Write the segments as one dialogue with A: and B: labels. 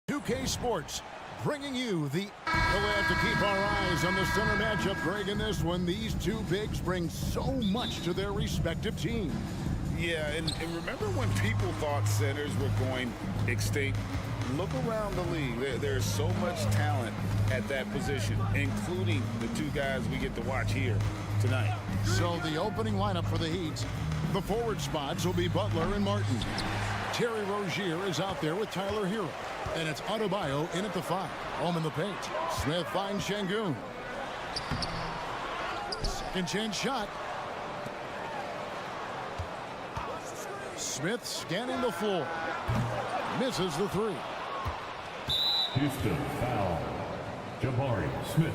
A: 2K Sports bringing you the... We'll have to keep our eyes on the center matchup, Greg, in this one. These two bigs bring so much to their respective teams.
B: Yeah, and remember when people thought centers were going extinct? Look around the league. There's so much talent at that position, including the two guys we get to watch here tonight.
A: So the opening lineup for the Heat, the forward spots will be Butler and Martin. Terry Rozier is out there with Tyler Hero. And it's Adebayo in at the 5. Home in the paint. Smith finds Şengün. Second chance shot. Smith scanning the floor. Misses the 3.
C: Houston foul. Jabari Smith.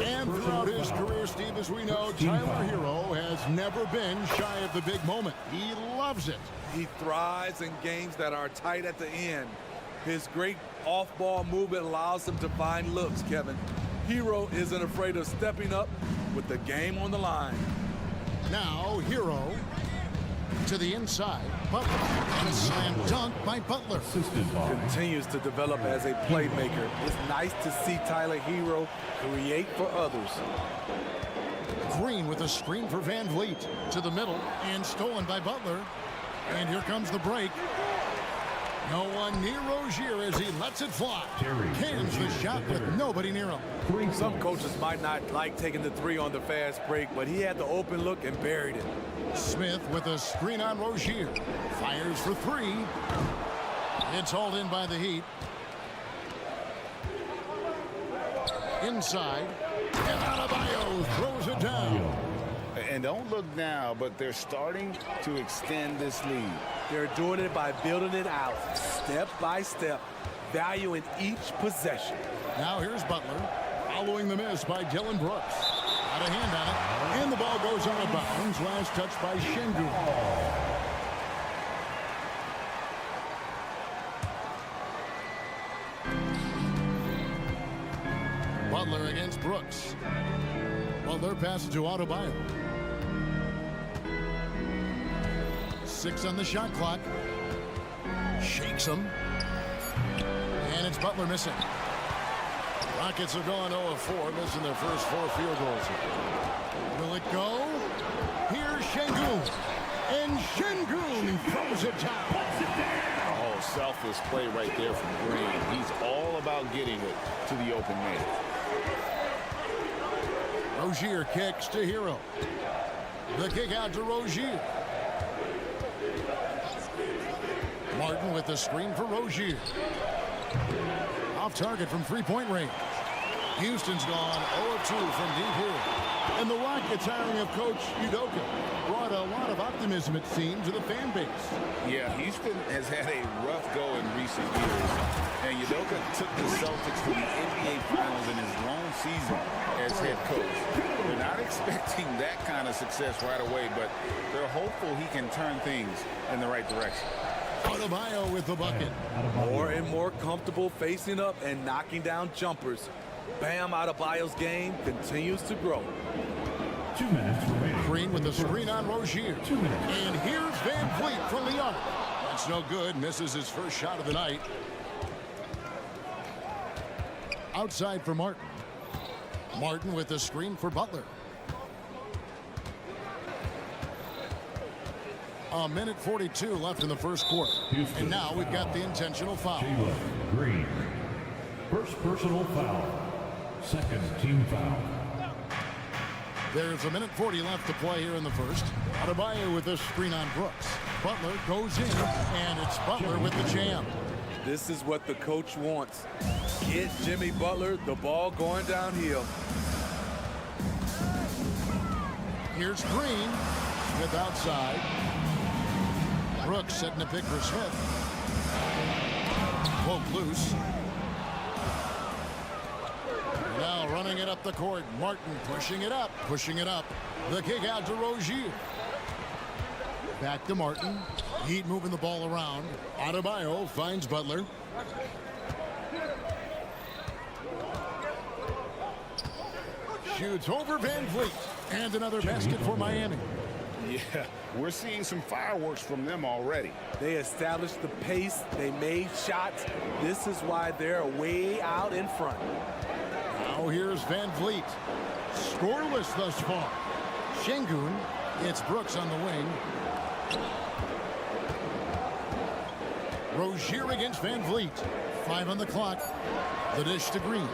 A: And throughout his career, Steve, as we know, Tyler Hero has never been shy of the big moment. He loves it.
D: He thrives in games that are tight at the end. His great off-ball movement allows him to find looks, Kevin. Hero isn't afraid of stepping up with the game on the line.
A: Now, Hero to the inside. Butler. And a slam dunk by Butler.
D: Continues to develop as a playmaker. It's nice to see Tyler Hero create for others.
A: Green with a screen for Van Vliet. To the middle and stolen by Butler. And here comes the break. No one near Rozier as he lets it fly. Cans the shot with nobody near him.
D: Some coaches might not like taking the 3 on the fast break, but he had the open look and buried it.
A: Smith with a screen on Rozier. Fires for 3. It's hauled in by the Heat. Inside. And Adebayo throws it down.
B: And don't look now, but they're starting to extend this lead.
D: They're doing it by building it out, step by step, valuing each possession.
A: Now here's Butler, following the miss by Dylan Brooks. Got a hand on it, and the ball goes out of bounds. Last touch by Şengün. Butler against Brooks. Butler passes to Adebayo. 6 on the shot clock. Shakes him. And it's Butler missing. Rockets are going 0 of 4, missing their first 4 field goals. Will it go? Here's Şengün. And Şengün throws it down.
B: Oh, selfless play right there from Green. He's all about getting it to the open man.
A: Rozier kicks to Hero. The kick out to Rozier. Martin with the screen for Rozier. Off target from three-point range. Houston's gone 0 of 2 from deep here. And the Rockets hiring of Coach EuroCup brought a lot of optimism, it seems, to the fan base.
B: Yeah, Houston has had a rough go in recent years. And EuroCup took the Celtics to the NBA Finals in his lone season as head coach. They're not expecting that kind of success right away, but they're hopeful he can turn things in the right direction.
A: Adebayo with the bucket.
D: More and more comfortable facing up and knocking down jumpers. Bam Adebayo's game continues to grow.
C: 2 minutes remaining.
A: Green with the screen on Rozier.
C: 2 minutes.
A: And here's Van Vliet from the arc. That's no good. Misses his first shot of the night. Outside for Martin. Martin with the screen for Butler. A minute 42 left in the first quarter.
C: Houston
A: And now we've got the intentional foul.
C: Jalen Green. First personal foul. Second team foul.
A: There's a minute 40 left to play here in the first. Adebayo with the screen on Brooks. Butler goes in, and it's Butler with the jam.
D: This is what the coach wants. Get Jimmy Butler the ball going downhill.
A: Here's Green. Smith outside. Brooks setting a pick for Smith. Poke loose. Now running it up the court. Martin pushing it up. The kick out to Rozier. Back to Martin. Heat moving the ball around. Adebayo finds Butler. Shoots over Van Vliet. And another basket for Miami.
B: Yeah, we're seeing some fireworks from them already.
D: They established the pace. They made shots. This is why they're way out in front.
A: Now here's Van Vliet. Scoreless thus far. Şengün. It's Brooks on the wing. Rozier against Van Vliet. 5 on the clock. The dish to Green.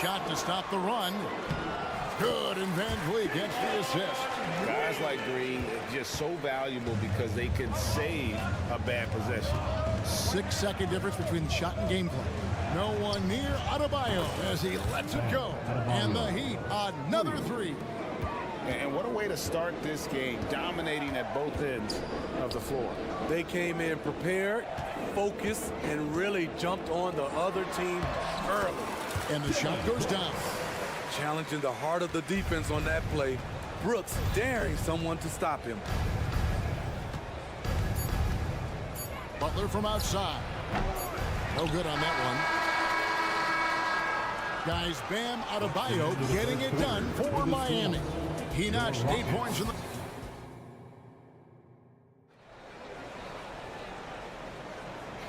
A: Shot to stop the run. Good, and Van Vliet gets the assist.
B: Guys like Green are just so valuable because they can save a bad possession.
A: 6-second difference between the shot and game clock. No one near Adebayo as he lets it go. And the Heat, another three.
B: And what a way to start this game, dominating at both ends of the floor.
D: They came in prepared, focused, and really jumped on the other team early.
A: And the shot goes down.
D: Challenging the heart of the defense on that play. Brooks daring someone to stop him.
A: Butler from outside. No good on that one. Guys, Bam Adebayo getting it done for Miami. He notched 8 points in the...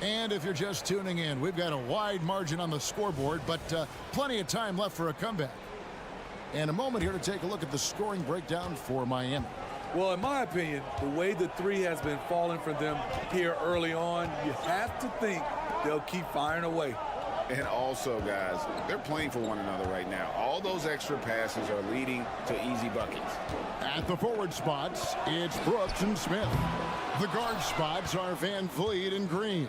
A: And if you're just tuning in, we've got a wide margin on the scoreboard, but plenty of time left for a comeback. And a moment here to take a look at the scoring breakdown for Miami.
D: Well, in my opinion, the way the three has been falling for them here early on, you have to think they'll keep firing away.
B: And also, guys, they're playing for one another right now. All those extra passes are leading to easy buckets.
A: At the forward spots, it's Brooks and Smith. The guard spots are Van Vliet and Green.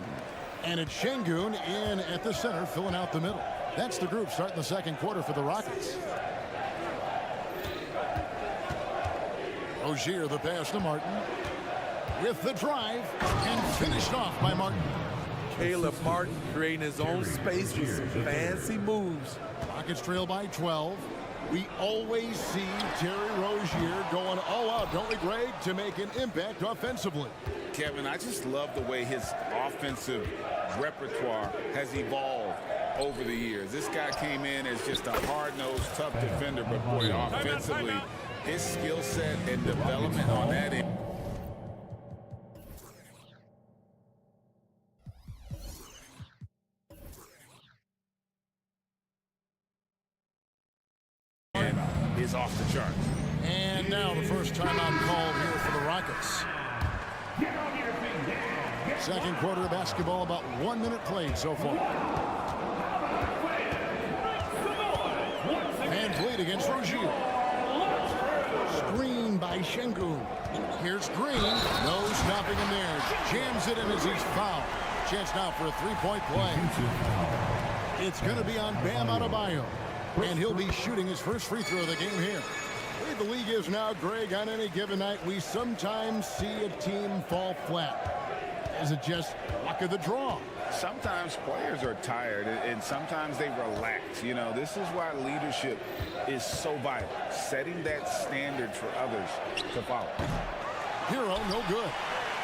A: And it's Şengün in at the center, filling out the middle. That's the group starting the second quarter for the Rockets. Rozier, the pass to Martin. With the drive, and finished off by Martin.
D: Caleb Martin creating his own space with some fancy moves.
A: Rockets trail by 12. We always see Terry Rozier going all out, don't we, Greg, to make an impact offensively.
B: Kevin, I just love the way his offensive repertoire has evolved over the years. This guy came in as just a hard-nosed, tough defender, but boy, offensively, his skill set and development on that end. Is off the charts.
A: And now the first timeout called here for the Rockets. Second quarter of basketball, about 1 minute played so far. Van Vliet against Rozier. Screen by Şengün. Here's Green. No stopping him there. Jams it in as he's fouled. Chance now for a three-point play. It's going to be on Bam Adebayo. And he'll be shooting his first free throw of the game here. The way the league is now, Greg, on any given night, we sometimes see a team fall flat. Is it just luck of the draw?
B: Sometimes players are tired, and sometimes they relax. You know, this is why leadership is so vital, setting that standard for others to follow.
A: Hero, no good.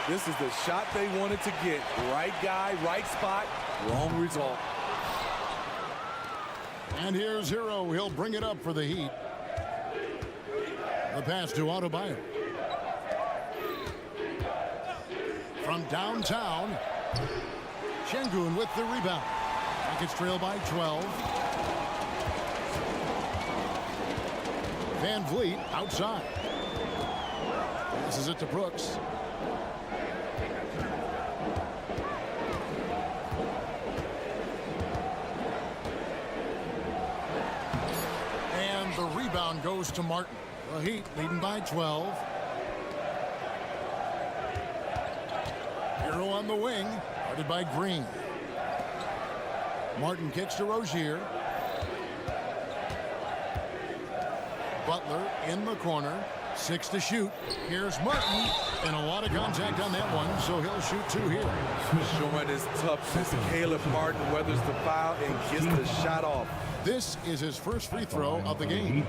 D: This is the shot they wanted to get. Right guy, right spot, wrong result.
A: And here's Hero. He'll bring it up for the Heat. The pass to Adebayo. From downtown, Şengün with the rebound. Rockets trail by 12. Van Vliet outside. This is it to Brooks. And the rebound goes to Martin. The Heat leading by 12. Hero on the wing, guarded by Green. Martin kicks to Rozier. Butler in the corner. 6 to shoot. Here's Martin, and a lot of contact on that one, so he'll shoot 2 here.
D: Showing his toughness. Caleb Martin weathers the foul and gets the shot off.
A: This is his first free throw of the game.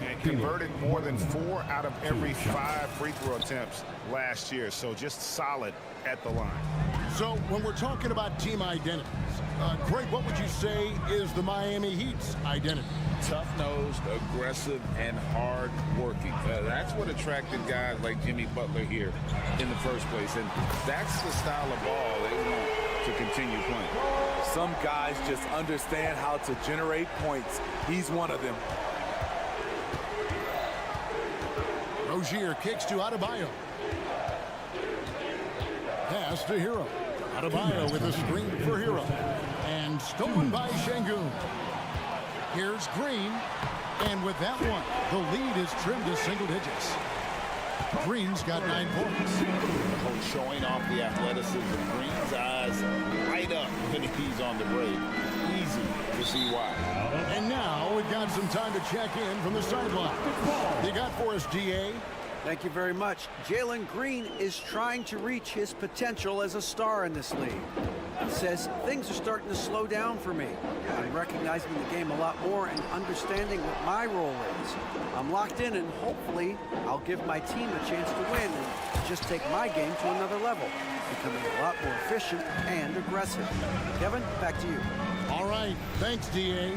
B: And converted more than 4 out of every 5 free throw attempts last year, so just solid at the line.
A: So when we're talking about team identities, Greg, what would you say is the Miami Heat's identity?
B: Tough-nosed, aggressive, and hard-working. That's what attracted guys like Jimmy Butler here in the first place. And that's the style of ball they want to continue playing.
D: Some guys just understand how to generate points. He's one of them.
A: Rozier kicks to Adebayo. Pass to Hero. Adebayo with a screen for Hero. And stolen by Şengün. Here's Green. And with that one, the lead is trimmed to single digits. Green's got 9 points.
B: Coach showing off the athleticism. Green's eyes light up when he's on the break. Easy to see why.
A: And now we've got some time to check in from the sideline. You got for us, DA?
E: Thank you very much. Jalen Green is trying to reach his potential as a star in this league. He says things are starting to slow down for me. I'm recognizing the game a lot more and understanding what my role is. I'm locked in and hopefully I'll give my team a chance to win and just take my game to another level, becoming a lot more efficient and aggressive. Kevin, back to you.
A: All right. Thanks, DA.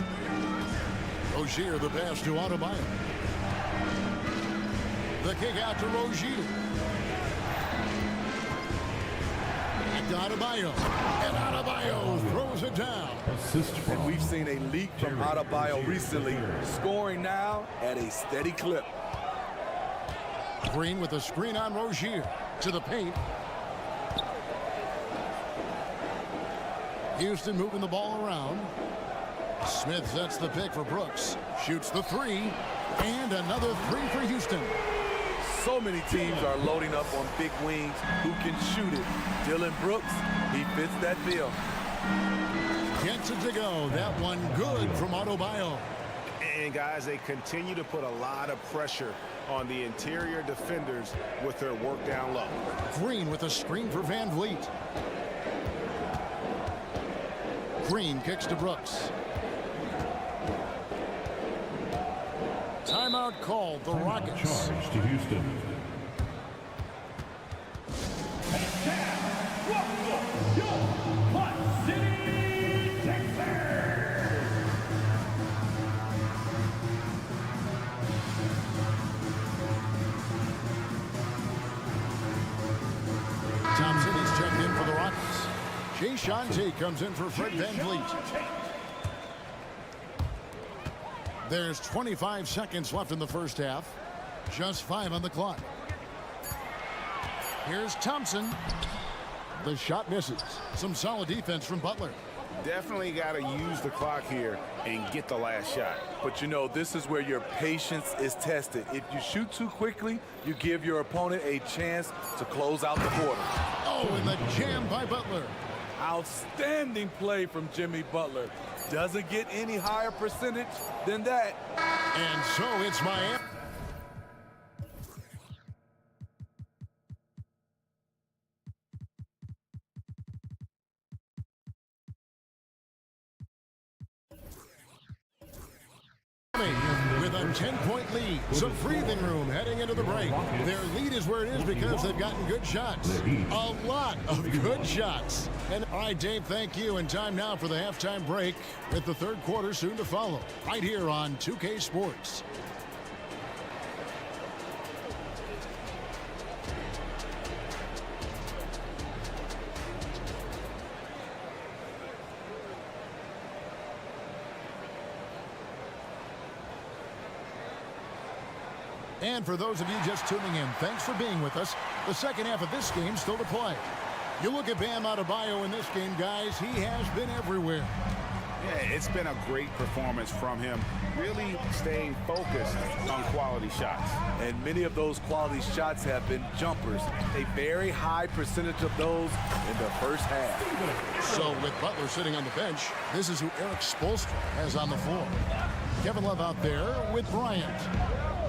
A: Rozier, the pass to Adebayo. The kick out to Rozier. Back to Adebayo. And Adebayo throws it down.
D: And we've seen a leak from Adebayo recently, scoring now at a steady clip.
A: Green with a screen on Rozier. To the paint. Houston moving the ball around. Smith sets the pick for Brooks. Shoots the three. And another three for Houston.
D: So many teams are loading up on big wings who can shoot it. Dylan Brooks, he fits that bill.
A: Gets it to go. That one good from Adebayo.
F: And guys, they continue to put a lot of pressure on the interior defenders with their work down low.
A: Green with a screen for Van Vliet. Green kicks to Brooks. Timeout called. The Rockets.
C: Charge to Houston.
A: Thompson is checked in for the Rockets. Jay Shante comes in for Fred Van Vliet. There's 25 seconds left in the first half. Just 5 on the clock. Here's Thompson. The shot misses. Some solid defense from Butler.
F: Definitely got to use the clock here and get the last shot.
D: But you know, this is where your patience is tested. If you shoot too quickly, you give your opponent a chance to close out the quarter.
A: Oh, and the jam by Butler.
D: Outstanding play from Jimmy Butler. Doesn't get any higher percentage than that.
A: And so it's Miami. With a 10-point lead, some breathing room heading into the break. Their lead is where it is because they've gotten good shots. A lot of good shots. And all right, Dave, thank you. And time now for the halftime break with the third quarter soon to follow. Right here on 2K Sports. And for those of you just tuning in, thanks for being with us. The second half of this game still to play. You look at Bam Adebayo in this game, guys, he has been everywhere.
F: Yeah, it's been a great performance from him, really staying focused on quality shots.
D: And many of those quality shots have been jumpers. A very high percentage of those in the first half.
A: So with Butler sitting on the bench, this is who Eric Spoelstra has on the floor. Kevin Love out there with Bryant.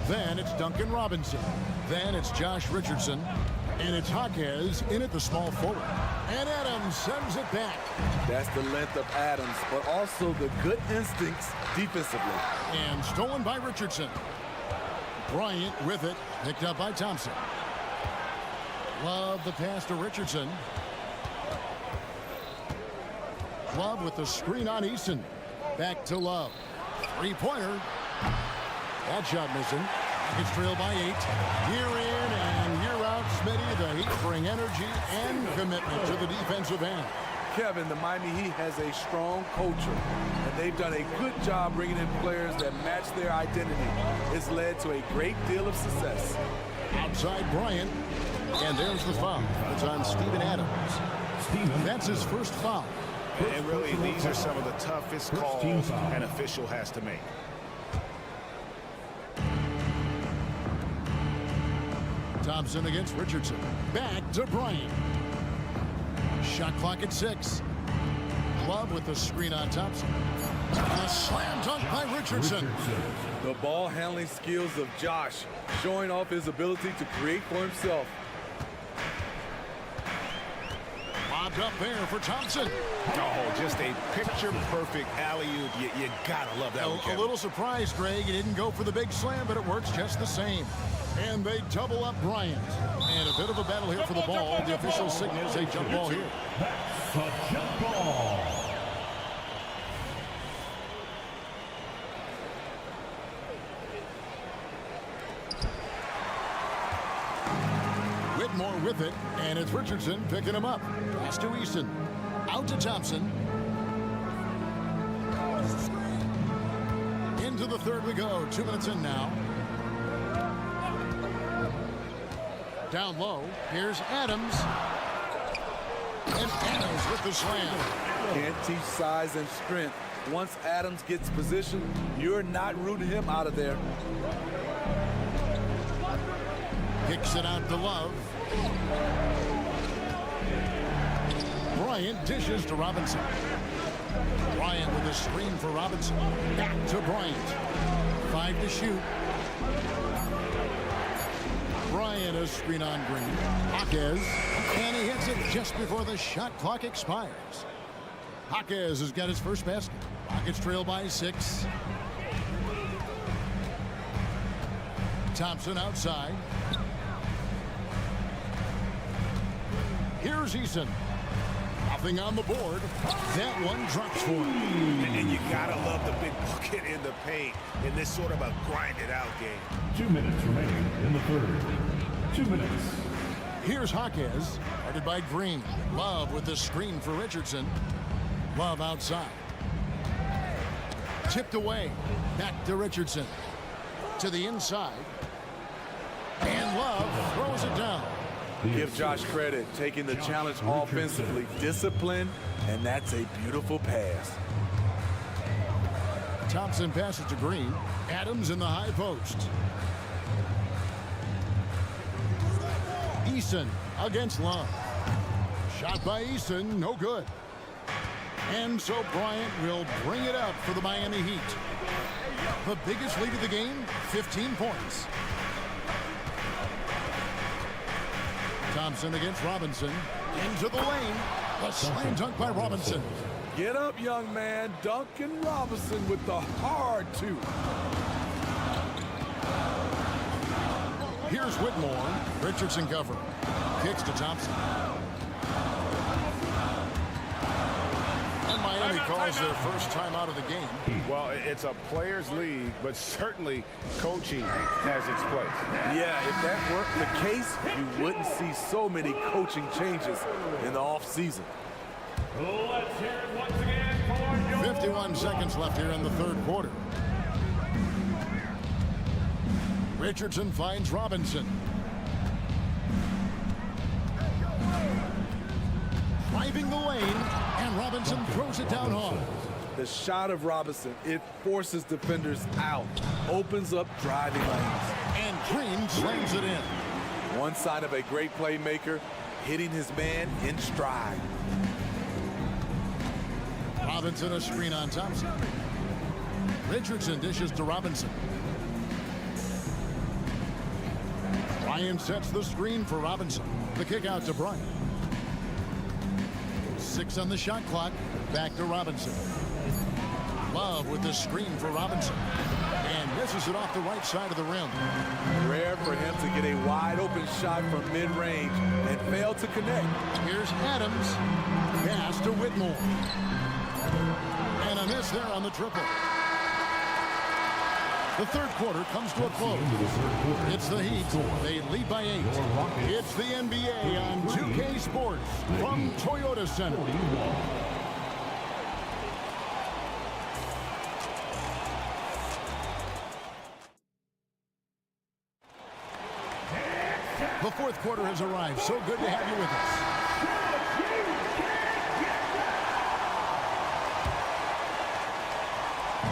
A: Then it's Duncan Robinson. Then it's Josh Richardson. And it's Jaquez in at the small forward. And Adams sends it back.
D: That's the length of Adams, but also the good instincts defensively.
A: And stolen by Richardson. Bryant with it, picked up by Thompson. Love the pass to Richardson. Love with the screen on Eason. Back to Love. Three-pointer. That shot missing. Rockets trail by 8. Year in and year out, Smitty, the Heat bring energy and commitment to the defensive end.
D: Kevin, the Miami Heat has a strong culture, and they've done a good job bringing in players that match their identity. It's led to a great deal of success.
A: Outside Bryant, and there's the foul. It's on Steven Adams. That's his first foul.
F: And really, these are some of the toughest calls an official has to make.
A: Thompson against Richardson. Back to Bryant. Shot clock at 6. Love with the screen on Thompson. A slam dunk by Richardson.
D: The ball handling skills of Josh, showing off his ability to create for himself.
A: Lobbed up there for Thompson.
F: Oh, just a picture-perfect alley-oop. You gotta love that one,
A: A
F: Kevin.
A: little surprised, Greg. He didn't go for the big slam, but it works just the same. And they double up Bryant. And a bit of a battle here for the ball. The official signals a jump ball here.
C: A jump ball.
A: Whitmore with it, and it's Richardson picking him up. Pass to Eason. Out to Thompson. Into the third we go. 2 minutes in now. Down low. Here's Adams. And Adams with the slam.
D: Can't teach size and strength. Once Adams gets position, you're not rooting him out of there.
A: Kicks it out to Love. Bryant dishes to Robinson. Bryant with a screen for Robinson. Back to Bryant. 5 to shoot. Bryant a screen on Green. Jaquez. And he hits it just before the shot clock expires. Jaquez has got his first basket. Rockets trail by 6. Thompson outside. Here's Eason. Nothing on the board. That one drops for him.
F: And you gotta love the big bucket in the paint in this sort of a grinded-out game.
C: 2 minutes remaining in the third. 2 minutes.
A: Here's Jaquez, guarded by Green. Love with the screen for Richardson. Love outside. Tipped away. Back to Richardson. To the inside. And Love throws it down.
D: Give Josh credit, taking the challenge offensively, discipline, and that's a beautiful pass.
A: Thompson passes to Green. Adams in the high post. Eason against Love. Shot by Eason, no good. And so Bryant will bring it up for the Miami Heat. The biggest lead of the game, 15 points. Thompson against Robinson. Into the lane. A slam dunk by Robinson.
D: Get up, young man. Duncan Robinson with the hard 2.
A: Here's Whitmore. Richardson cover. Kicks to Thompson. And Miami calls their first time out of the game.
F: Well, it's a players' league, but certainly coaching has its place.
D: Yeah, if that weren't the case, you wouldn't see so many coaching changes in the offseason.
C: Let's hear it once again for your
A: 51 seconds left here in the third quarter. Richardson finds Robinson. Driving the lane, and Robinson throws it down hard.
D: The shot of Robinson, it forces defenders out, opens up driving lanes.
A: And Green slams it in.
D: One sign of a great playmaker, hitting his man in stride.
A: Robinson a screen on Thompson. Richardson dishes to Robinson. Bryant sets the screen for Robinson. The kick out to Bryant. 6 on the shot clock. Back to Robinson. Love with the screen for Robinson. And misses it off the right side of the rim.
D: Rare for him to get a wide-open shot from mid-range and fail to connect.
A: Here's Adams. Pass to Whitmore. And a miss there on the triple. The third quarter comes to a close. It's the Heat. They lead by 8. It's the NBA on 2K Sports from Toyota Center. The fourth quarter has arrived. So good to have you with us.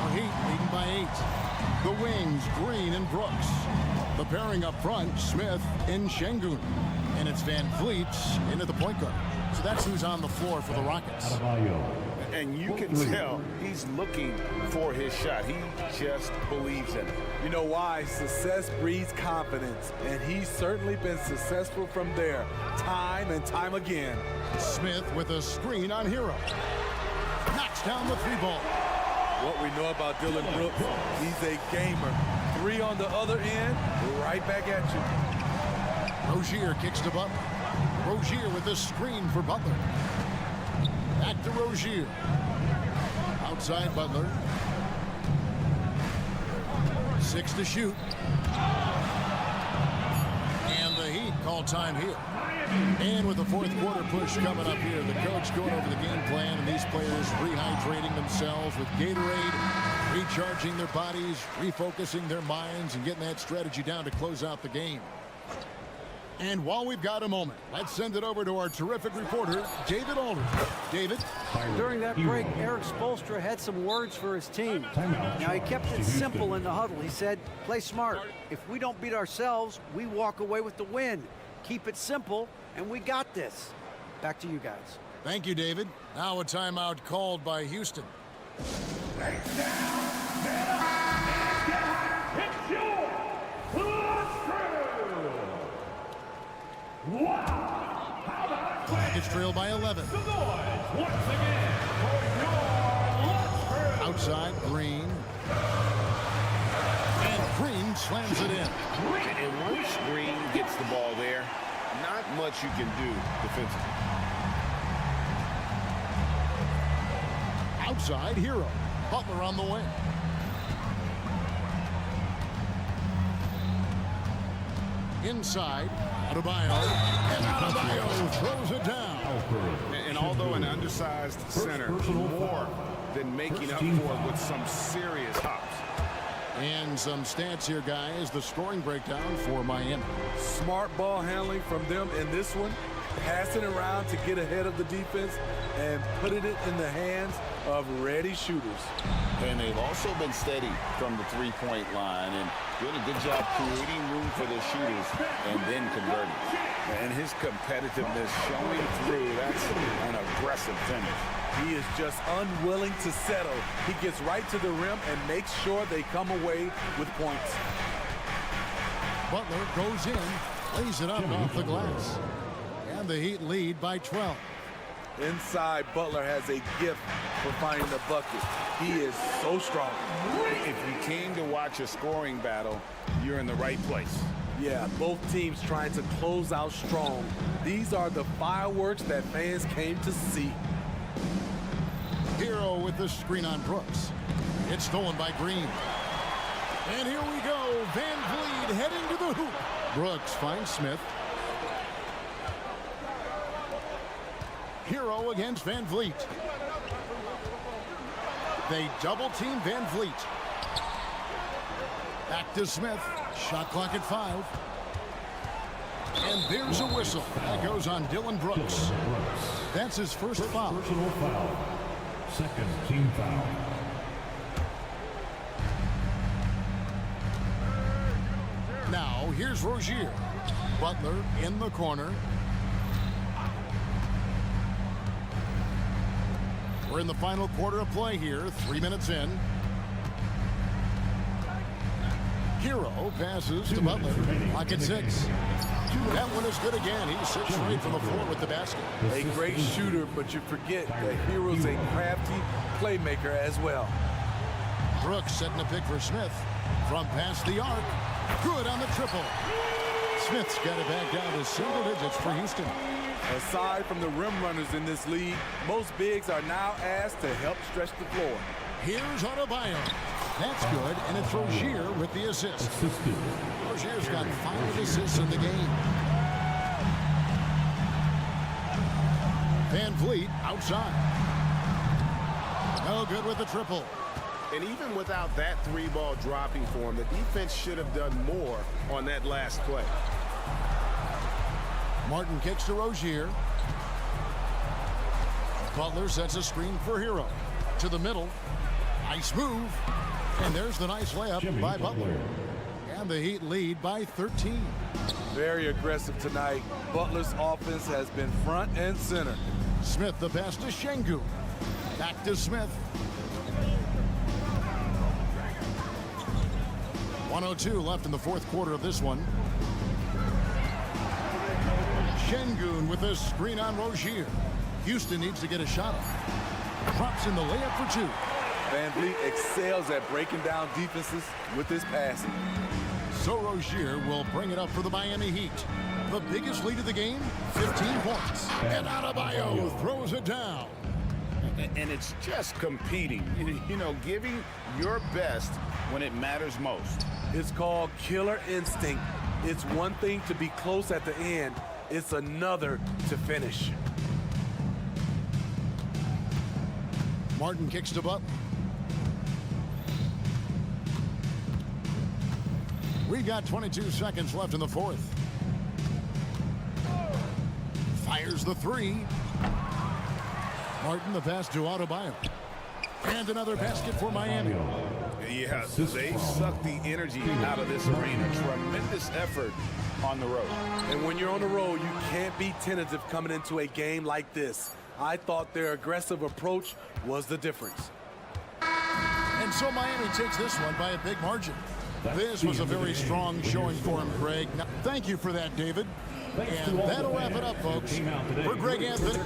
A: The Heat leading by 8. The wings, Green and Brooks. The pairing up front, Smith and Şengün. And it's Van Vliet into the point guard. So that's who's on the floor for the Rockets.
B: And you can tell he's looking for his shot. He just believes in it.
D: You know why? Success breeds confidence, and he's certainly been successful from there, time and time again.
A: Smith with a screen on Hero. Knocks down the 3-ball.
D: What we know about Dylan Brooks, he's a gamer. 3 on the other end, right back at you.
A: Rozier kicks to Butler. Rozier with a screen for Butler. Back to Rozier. Outside Butler. 6 to shoot. And the Heat call time here. And with the fourth quarter push coming up here, the coach going over the game plan and these players rehydrating themselves with Gatorade, recharging their bodies, refocusing their minds, and getting that strategy down to close out the game. And while we've got a moment, let's send it over to our terrific reporter, David Aldridge. David?
E: During that break, Eric Spoelstra had some words for his team. Now, he kept it simple in the huddle. He said, play smart. If we don't beat ourselves, we walk away with the win. Keep it simple, and we got this. Back to you guys.
A: Thank you, David. Now a timeout called by Houston. It's trailed by 11. Outside, Green. And Green slams it in.
B: And once Green gets the ball there, not much you can do defensively.
A: Outside, Hero. Butler on the wing. Inside, Adebayo. And Adebayo throws it down.
F: And although an undersized center, more than making up for it with some serious hops.
A: And some stats here, guys. The scoring breakdown for Miami.
D: Smart ball handling from them in this one. Passing around to get ahead of the defense and putting it in the hands of ready shooters.
B: And they've also been steady from the three-point line and doing a good job creating room for their shooters and then converting. And his competitiveness showing through. That's an aggressive finish.
D: He is just unwilling to settle. He gets right to the rim and makes sure they come away with points.
A: Butler goes in, lays it up off the glass. And the Heat lead by 12.
D: Inside, Butler has a gift for finding the bucket. He is so strong.
B: If you came to watch a scoring battle, you're in the right place.
D: Yeah, both teams trying to close out strong. These are the fireworks that fans came to see.
A: Hero with the screen on Brooks. It's stolen by Green. And here we go. Van Vliet heading to the hoop. Brooks finds Smith. Hero against Van Vliet. They double team Van Vliet. Back to Smith. Shot clock at 5. And there's a whistle. That goes on Dylan Brooks. That's his first foul.
C: Personal foul. Second team foul.
A: Now here's Rozier. Butler in the corner. We're in the final quarter of play here. 3 minutes in. Hero passes to Butler. Clock at 6. That one is good again. He sits straight from the floor with the basket.
D: A great shooter, but you forget that Hero's a crafty playmaker as well.
A: Brooks setting a pick for Smith. From past the arc. Good on the triple. Smith's got it back down to single digits for Houston.
D: Aside from the rim runners in this league, most bigs are now asked to help stretch the floor.
A: Here's Adebayo. That's good, and it's Rozier with the assist. Rozier's got 5 assists in the game. Van Vliet outside. No good with the triple.
F: And even without that 3-ball dropping for him, the defense should have done more on that last play.
A: Martin kicks to Rozier. Butler sets a screen for Hero. To the middle. Nice move. And there's the nice layup by Butler. And the Heat lead by 13.
D: Very aggressive tonight. Butler's offense has been front and center.
A: Smith the pass to Şengün. Back to Smith. 1:02 left in the fourth quarter of this one. Şengün with a screen on Rozier. Houston needs to get a shot up. Drops in the layup for 2.
D: Van Vliet excels at breaking down defenses with his passing.
A: So Rozier will bring it up for the Miami Heat. The biggest lead of the game, 15 points. And Adebayo throws it down.
B: And it's just competing, you know, giving your best when it matters most.
D: It's called killer instinct. It's one thing to be close at the end. It's another to finish.
A: Martin kicks to Butler. We got 22 seconds left in the fourth. Fires the 3. Martin the pass to Adebayo. And another basket for Miami.
F: Yeah, they suck the energy out of this arena. Tremendous effort on the road.
D: And when you're on the road, you can't be tentative coming into a game like this. I thought their aggressive approach was the difference.
A: And so Miami takes this one by a big margin. This was a very strong showing for him, Greg. Now, thank you for that, David. And that'll wrap it up, folks. For Greg Anthony.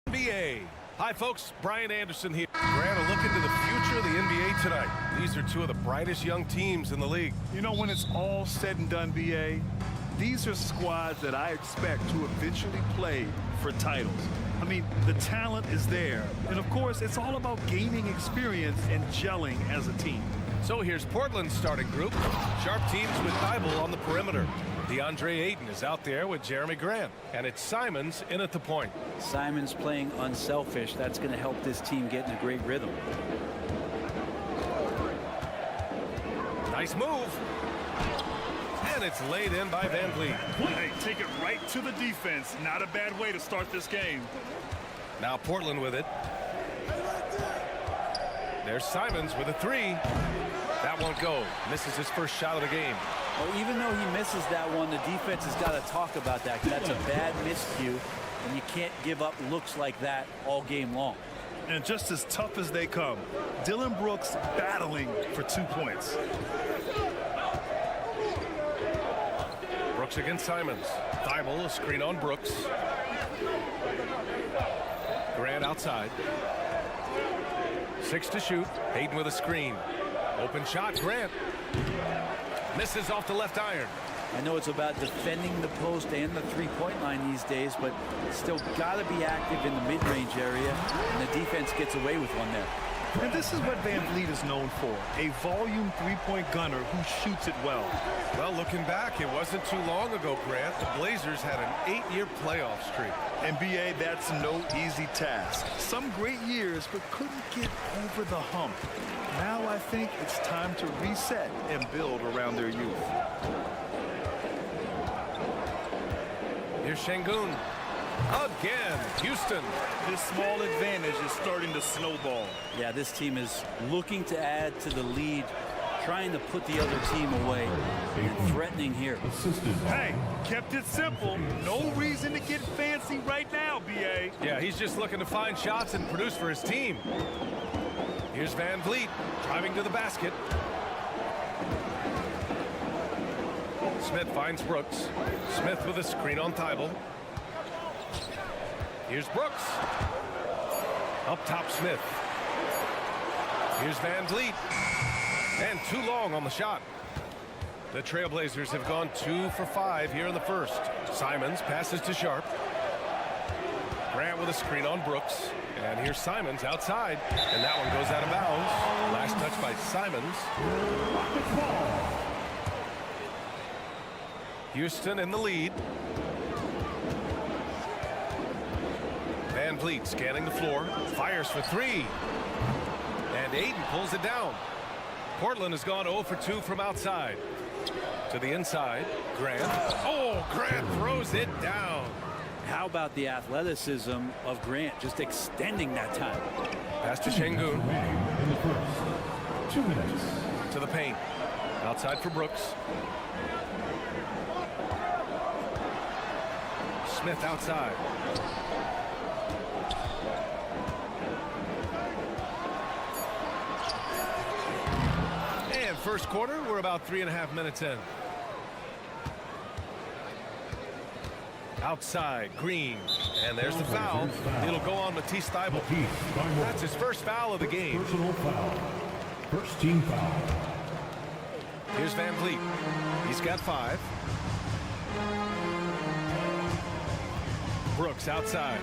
G: NBA. Hi, folks. Brian Anderson here. Grant, a look into the future of the NBA tonight. These are two of the brightest young teams in the league.
H: You know, when it's all said and done, BA, these are squads that I expect to eventually play for titles. I mean, the talent is there. And, of course, it's all about gaining experience and gelling as a team.
G: So here's Portland's starting group. Sharp teams with Thibault on the perimeter. DeAndre Ayton is out there with Jeremy Grant. And it's Simons in at the point.
E: Simons playing unselfish. That's going to help this team get in a great rhythm.
G: Nice move. And it's laid in by Van Vliet.
H: Hey, take it right to the defense. Not a bad way to start this game.
G: Now Portland with it. There's Simons with a three. That won't go. Misses his first shot of the game.
E: Well, even though he misses that one, the defense has got to talk about that. That's a bad miscue, and you can't give up looks like that all game long.
H: And just as tough as they come, Dylan Brooks battling for 2 points.
G: Brooks against Simons. Thibault, a screen on Brooks. Grant outside. 6 to shoot. Hayden with a screen. Open shot, Grant. Misses off the left iron.
E: I know it's about defending the post and the three-point line these days, but still got to be active in the mid-range area, and the defense gets away with one there.
H: And this is what Van Vliet is known for, a volume three-point gunner who shoots it well.
G: Well, looking back, it wasn't too long ago, Grant. The Blazers had an 8-year playoff streak.
H: And BA, that's no easy task. Some great years, but couldn't get over the hump. Now I think it's time to reset and build around their youth.
G: Here's Şengün. Again, Houston.
H: This small advantage is starting to snowball.
E: Yeah, this team is looking to add to the lead, trying to put the other team away, and threatening here.
H: Hey, kept it simple. No reason to get fancy right now, BA.
G: Yeah, he's just looking to find shots and produce for his team. Here's Van Vliet driving to the basket. Smith finds Brooks. Smith with a screen on Thibault. Here's Brooks. Up top, Smith. Here's Van Vliet. And too long on the shot. The Trailblazers have gone 2 for 5 here in the first. Simons passes to Sharp. Grant with a screen on Brooks. And here's Simons outside. And that one goes out of bounds. Last touch by Simons. Houston in the lead. Van Vliet scanning the floor. Fires for 3. And Ayton pulls it down. Portland has gone 0 for 2 from outside. To the inside. Grant. Oh, Grant throws it down.
E: How about the athleticism of Grant, just extending that time?
G: Pass to Şengün.
C: In the first 2 minutes.
G: To the paint. Outside for Brooks. Smith outside. And first quarter, we're about 3.5 minutes in. Outside, Green. And there's the foul. It'll go on Matisse Thibault. That's his first foul of the game.
C: Personal foul. First team foul.
G: Here's Van Vliet. He's got 5. Brooks outside.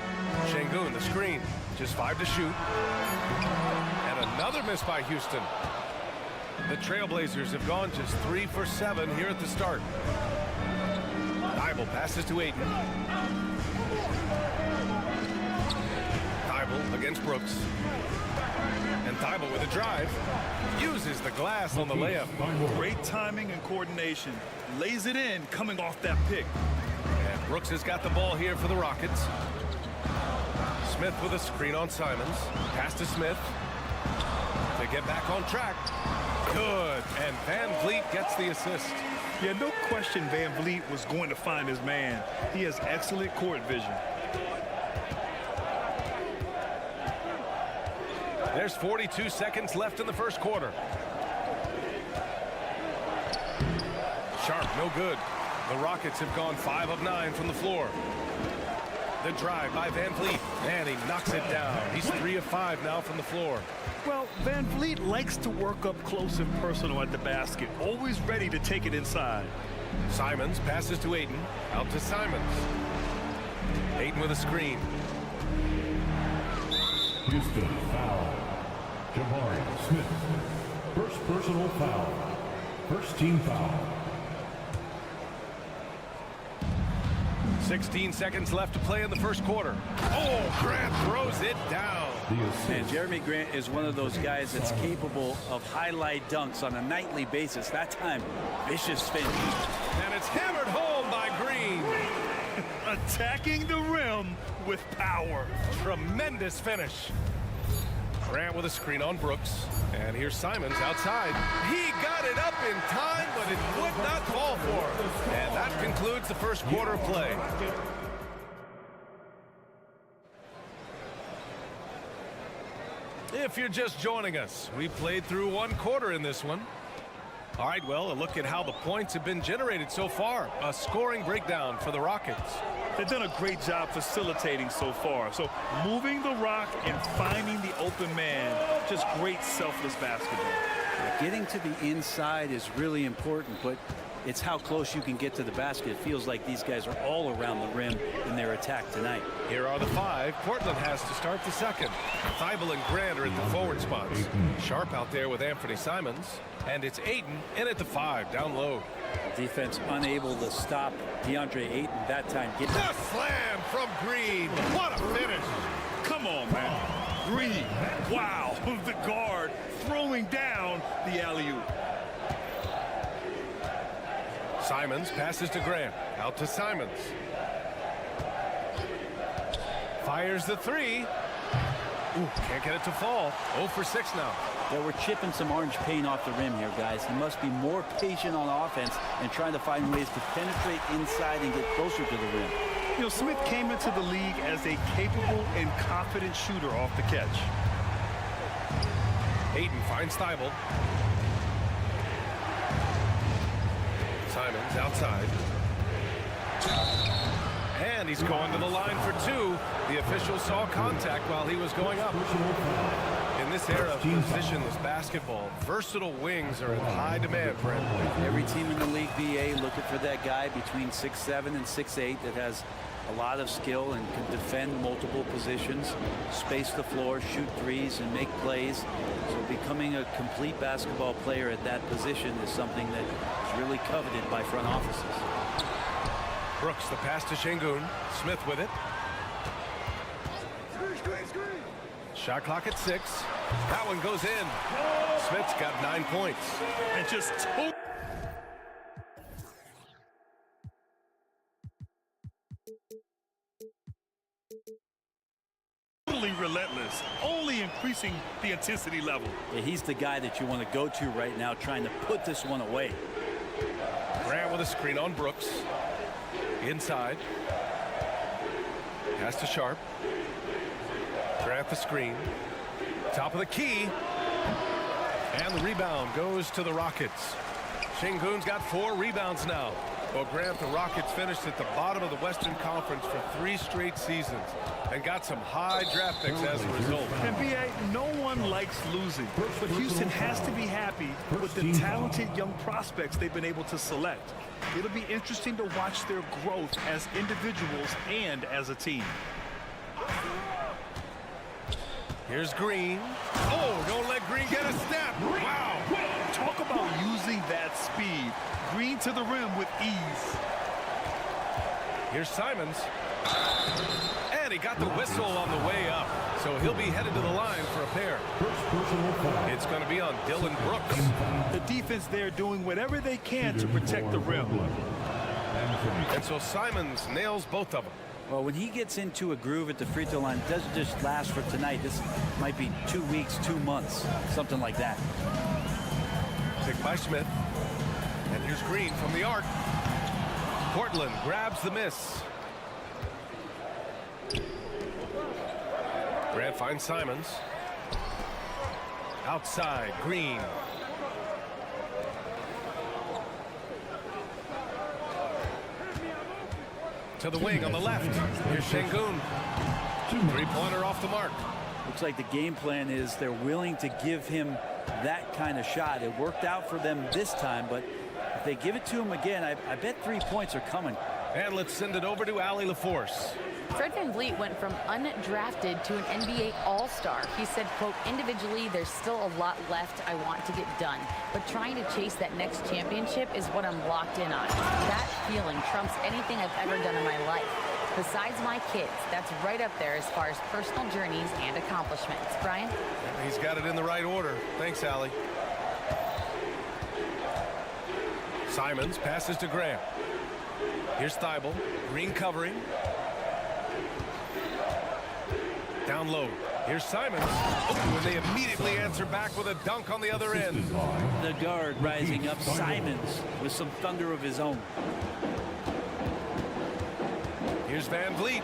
G: Şengün, the screen. Just 5 to shoot. And another miss by Houston. The Trailblazers have gone just 3 for 7 here at the start. Thibault passes to Ayton. Thibault against Brooks. And Thibault with a drive. Uses the glass on the layup.
H: Great timing and coordination. Lays it in coming off that pick.
G: And Brooks has got the ball here for the Rockets. Smith with a screen on Simons. Pass to Smith. To get back on track. Good. And Van Vliet gets the assist.
H: Yeah, no question Van Vliet was going to find his man. He has excellent court vision.
G: There's 42 seconds left in the first quarter. Sharp, no good. The Rockets have gone 5 of 9 from the floor. The drive by Van Vliet, and he knocks it down. He's 3 of 5 now from the floor.
H: Well, Van Vliet likes to work up close and personal at the basket, always ready to take it inside.
G: Simons passes to Ayton, out to Simons. Ayton with a screen.
C: Houston foul. Jabari Smith. First personal foul. First team foul.
G: 16 seconds left to play in the first quarter. Oh, Grant throws it down.
E: And Jeremy Grant is one of those guys that's capable of highlight dunks on a nightly basis. That time, vicious finish.
G: And it's hammered home by Green.
H: Attacking the rim with power.
G: Tremendous finish. Grant with a screen on Brooks. And here's Simons outside. He got it up in time, but it would not fall for him. And that concludes the first quarter of play. If you're just joining us, we played through one quarter in this one. All right, well, a look at how the points have been generated so far. A scoring breakdown for the Rockets.
H: They've done a great job facilitating so far. So moving the rock and finding the open man, just great selfless basketball.
E: Getting to the inside is really important, but it's how close you can get to the basket. It feels like these guys are all around the rim in their attack tonight.
G: Here are the 5. Portland has to start the second. Thibault and Grant are at the forward spots. Sharp out there with Anthony Simons. And it's Ayton in at the 5, down low.
E: Defense unable to stop DeAndre Ayton that time.
G: The slam from Green. What a finish.
H: Come on, man. Green. Wow. The guard throwing down the alley-oop.
G: Simons passes to Grant. Out to Simons. Fires the 3. Ooh, can't get it to fall. 0 for 6 now.
E: Yeah, we're chipping some orange paint off the rim here, guys. He must be more patient on offense and trying to find ways to penetrate inside and get closer to the rim.
H: You know, Smith came into the league as a capable and confident shooter off the catch.
G: Ayton finds Thibault. Simons outside. And he's going to the line for 2. The official saw contact while he was going up. In this era of positionless basketball, versatile wings are in high demand, Brent.
E: Every team in the league, BA, looking for that guy between 6'7" and 6'8" that has a lot of skill and can defend multiple positions, space the floor, shoot threes, and make plays. So becoming a complete basketball player at that position is something that is really coveted by front offices.
G: Brooks, the pass to Şengün. Smith with it. Shot clock at 6. That one goes in. Smith's got 9 points.
H: And just totally relentless, only increasing the intensity level.
E: Yeah, he's the guy that you want to go to right now, trying to put this one away.
G: Grant with a screen on Brooks. Inside. Pass to Sharp. Grant the screen. Top of the key. And the rebound goes to the Rockets. Şengün's got 4 rebounds now. Well, Grant, the Rockets finished at the bottom of the Western Conference for 3 straight seasons and got some high draft picks as a result.
H: And B.A., no one likes losing, but Houston has to be happy with the talented young prospects they've been able to select. It'll be interesting to watch their growth as individuals and as a team.
G: Here's Green. Oh, don't let Green get a step. Wow.
H: Talk about using that speed. Green to the rim with ease.
G: Here's Simons. And he got the whistle on the way up. So he'll be headed to the line for a pair. It's going to be on Dylan Brooks.
H: The defense there doing whatever they can to protect the rim.
G: And so Simons nails both of them.
E: Well, when he gets into a groove at the free throw line, it doesn't just last for tonight. This might be 2 weeks, 2 months, something like that.
G: Picked by Smith. And here's Green from the arc. Portland grabs the miss. Grant finds Simons. Outside, Green. To the wing on the left. Here's Şengün. Three-pointer off the mark.
I: Looks like the game plan is they're willing to give him that kind of shot. It worked out for them this time, but if they give it to him again, I bet 3 points are coming.
G: And let's send it over to Allie LaForce.
J: Fred VanVleet went from undrafted to an NBA All-Star. He said, quote, individually, there's still a lot left I want to get done, but trying to chase that next championship is what I'm locked in on. That feeling trumps anything I've ever done in my life. Besides my kids, that's right up there as far as personal journeys and accomplishments. Brian?
G: He's got it in the right order. Thanks, Allie. Simons passes to Grant. Here's Thibault. Green covering. Down low. Here's Simons. Oh, and they immediately answer back with a dunk on the other end.
I: The guard rising up. Simons with some thunder of his own.
G: Here's VanVleet.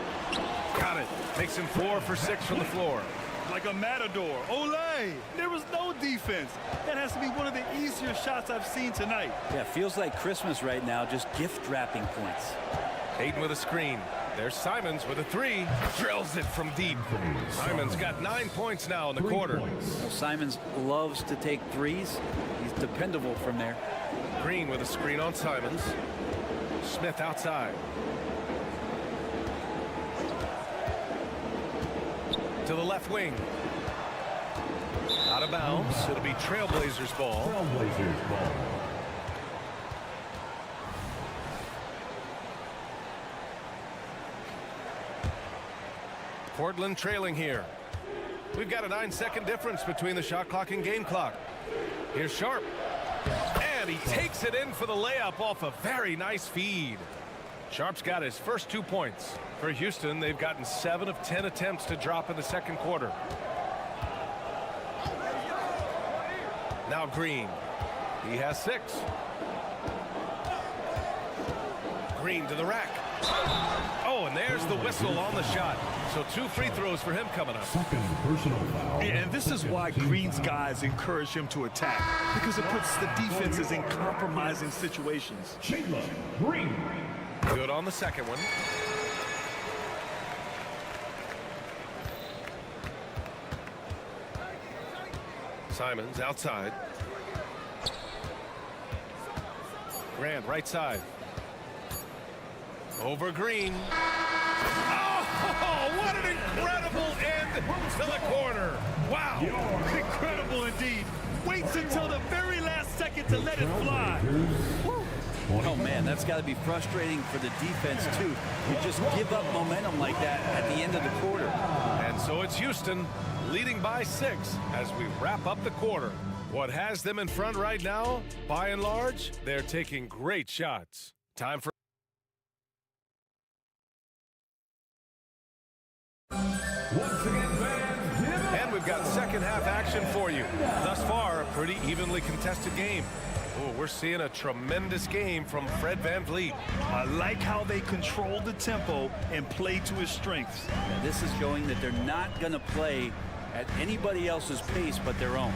G: Got it. Takes him 4 for 6 from the floor.
H: Like a matador. Olay! There was no defense. That has to be one of the easier shots I've seen tonight.
I: Yeah, feels like Christmas right now, just gift wrapping points.
G: Hayden with a screen. There's Simons with a 3. Drills it from deep. Simons got 9 points now in the quarter.
I: Well, Simons loves to take threes. He's dependable from there.
G: Green with a screen on Simons. Smith outside. To the left wing. Out of bounds. It'll be Trailblazers ball.
C: Trailblazers ball.
G: Portland trailing here. We've got a 9-second difference between the shot clock and game clock. Here's Sharp. And he takes it in for the layup off a very nice feed. Sharp's got his first 2 points. For Houston, they've gotten 7 of 10 attempts to drop in the second quarter. Now Green. He has 6. Green to the rack. Oh, and there's the whistle on the shot. So 2 free throws for him coming up.
C: Second personal foul.
H: And this is why Green's guys encourage him to attack, because it puts the defenses in compromising situations.
C: Jalen Green.
G: Good on the second one. Simons outside. Grant right side. Over Green. Oh, what an incredible end to the corner. Wow.
H: Incredible indeed. Waits until the very last second to let it fly.
I: Oh, man, that's got to be frustrating for the defense, too. You just give up momentum like that at the end of the quarter.
G: And so it's Houston leading by 6 as we wrap up the quarter. What has them in front right now, by and large, they're taking great shots. Time for...
C: Once again, fans,
G: and we've got second half action for you. Thus far, a pretty evenly contested game. Oh, we're seeing a tremendous game from Fred VanVleet.
H: I like how they control the tempo and play to his strengths.
I: And this is showing that they're not going to play at anybody else's pace but their own.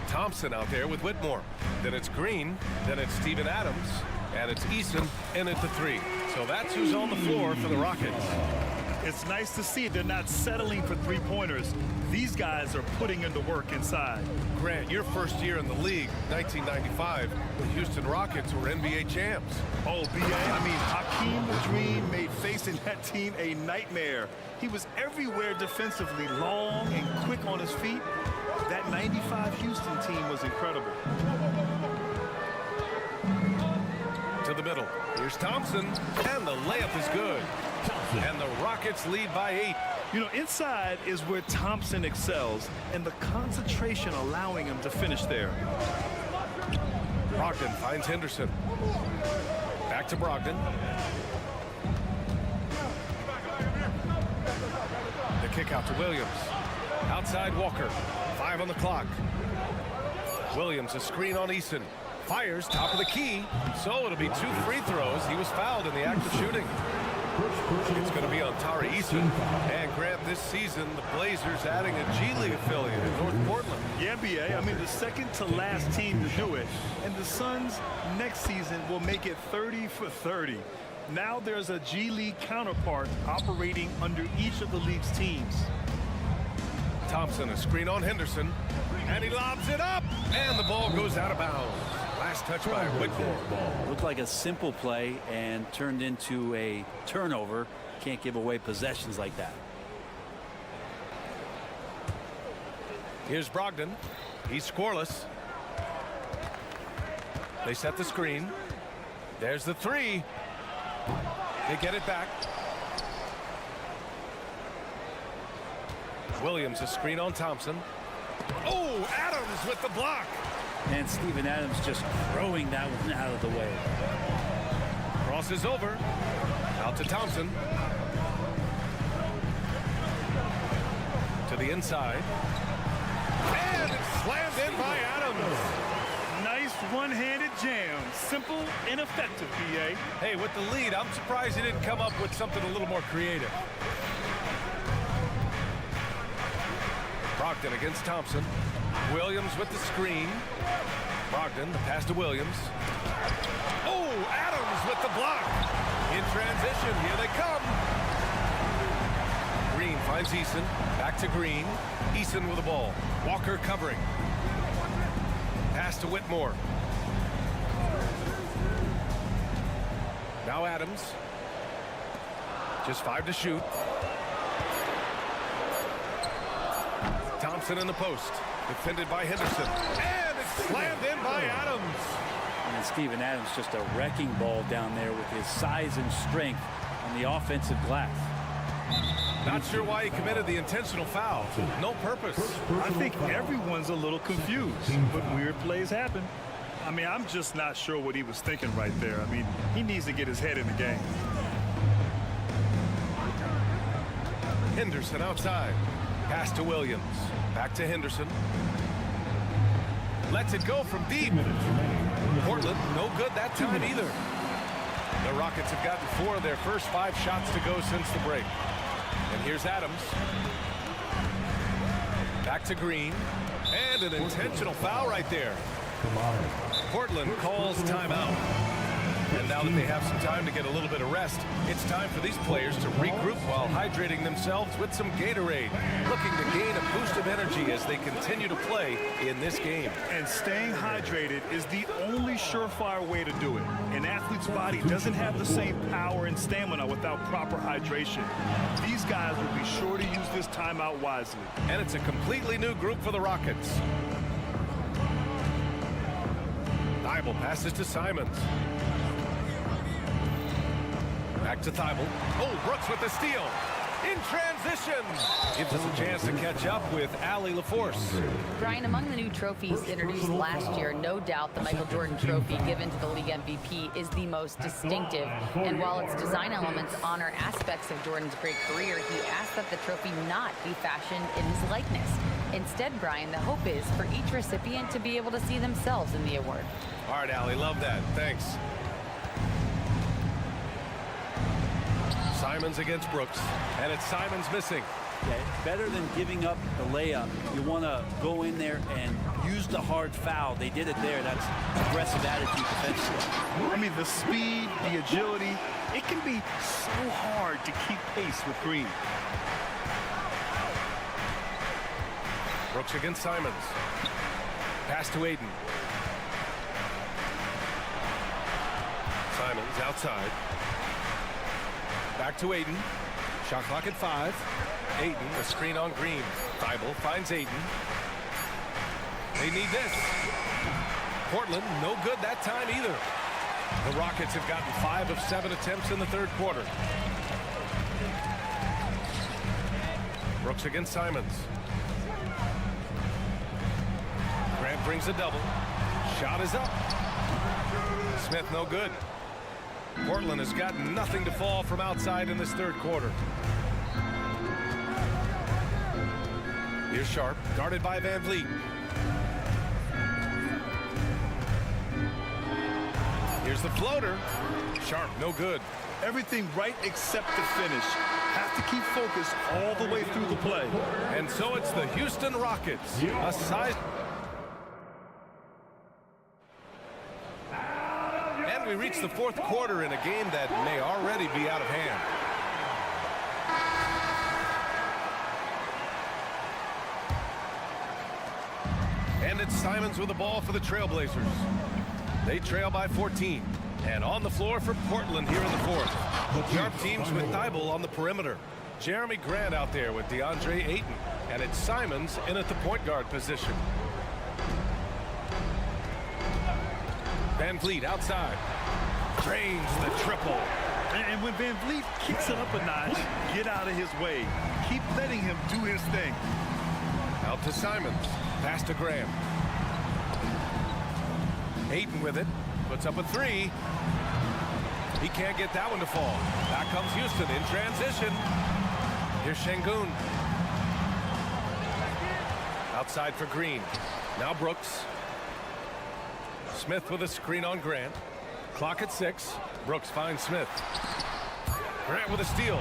G: Thompson out there with Whitmore. Then it's Green. Then it's Steven Adams. And it's Eason in at the 3. So that's who's on the floor for the Rockets.
H: It's nice to see they're not settling for three-pointers. These guys are putting in the work inside.
G: Grant, your first year in the league, 1995, the Houston Rockets were NBA champs.
H: Oh, B.A., I mean, Hakeem the Dream made facing that team a nightmare. He was everywhere defensively, long and quick on his feet. That 95 Houston team was incredible.
G: To the middle. Here's Thompson, and the layup is good. And the Rockets lead by 8.
H: You know, inside is where Thompson excels, and the concentration allowing him to finish there.
G: Brogdon finds Henderson. Back to Brogdon. The kick out to Williams. Outside Walker. 5 on the clock. Williams, a screen on Eason. Fires, top of the key. So it'll be 2 free throws. He was fouled in the act of shooting. It's going to be on Tari Eason. And Grant, this season, the Blazers adding a G League affiliate in North Portland.
H: Yeah, B.A., I mean, the second to last team to do it. And the Suns next season will make it 30 for 30. Now there's a G League counterpart operating under each of the league's teams.
G: Thompson, a screen on Henderson, and he lobs it up, and the ball goes out of bounds. Last touch by Whitmore.
I: Looked like a simple play and turned into a turnover. Can't give away possessions like that.
G: Here's Brogdon. He's scoreless. They set the screen. There's the three. They get it back. Williams, a screen on Thompson. Oh, Adams with the block.
I: And Steven Adams just throwing that one out of the way.
G: Crosses over. Out to Thompson. To the inside. And it's slammed in by Adams.
H: Nice one-handed jam. Simple and effective, BA.
G: Hey, with the lead, I'm surprised he didn't come up with something a little more creative. Brogdon against Thompson. Williams with the screen. Brogdon, the pass to Williams. Oh, Adams with the block. In transition, here they come. Green finds Eason. Back to Green. Eason with the ball. Walker covering. Pass to Whitmore. Now Adams. Just 5 to shoot. Thompson in the post. Defended by Henderson. And it's slammed in by Adams.
I: And Steven Adams just a wrecking ball down there with his size and strength on the offensive glass.
G: Not sure why he committed the intentional foul. No purpose.
H: I think everyone's a little confused, but weird plays happen. I mean, I'm just not sure what he was thinking right there. I mean, he needs to get his head in the game.
G: Henderson outside. Pass to Williams. Back to Henderson. Lets it go from deep. Portland, no good that time either. The Rockets have gotten 4 of their first 5 shots to go since the break. And here's Adams. Back to Green. And an intentional foul right there. Portland calls timeout. And now that they have some time to get a little bit of rest, it's time for these players to regroup while hydrating themselves with some Gatorade, looking to gain a boost of energy as they continue to play in this game.
H: And staying hydrated is the only surefire way to do it. An athlete's body doesn't have the same power and stamina without proper hydration. These guys will be sure to use this timeout wisely.
G: And it's a completely new group for the Rockets. Thibault passes to Simons. Back to Thibault. Oh, Brooks with the steal. In transition. Gives us a chance to catch up with Allie LaForce.
J: Brian, among the new trophies introduced last year, no doubt the Michael Jordan trophy given to the league MVP is the most distinctive. And while its design elements honor aspects of Jordan's great career, he asked that the trophy not be fashioned in his likeness. Instead, Brian, the hope is for each recipient to be able to see themselves in the award.
G: All right, Allie, love that. Thanks. Simons against Brooks, and it's Simons missing.
I: Yeah, better than giving up the layup. You want to go in there and use the hard foul. They did it there. That's aggressive attitude defensively.
H: I mean, the speed, the agility, it can be so hard to keep pace with Green.
G: Brooks against Simons. Pass to Aiden. Simons outside. Back to Aiden. Shot clock at 5. Aiden, a screen on Green. Thibault finds Aiden. They need this. Portland, no good that time either. The Rockets have gotten 5 of 7 attempts in the third quarter. Brooks against Simons. Grant brings a double. Shot is up. Smith, no good. Portland has got nothing to fall from outside in this third quarter. Here's Sharp, guarded by Van Vliet. Here's the floater. Sharp, no good.
H: Everything right except the finish. Have to keep focused all the way through the play.
G: And so it's the Houston Rockets. A size. And we reach the fourth quarter in a game that may already be out of hand. And it's Simons with the ball for the Trailblazers. They trail by 14. And on the floor for Portland here in the fourth. Sharp teams with Thibault on the perimeter. Jeremy Grant out there with DeAndre Ayton. And it's Simons in at the point guard position. Van Vliet outside. Drains the triple.
H: And when Van Vliet kicks it up a notch, get out of his way. Keep letting him do his thing.
G: Out to Simons. Pass to Graham. Ayton with it. Puts up a three. He can't get that one to fall. Back comes Houston in transition. Here's Şengün. Outside for Green. Now Brooks. Smith with a screen on Grant. Clock at 6. Brooks finds Smith. Grant with a steal.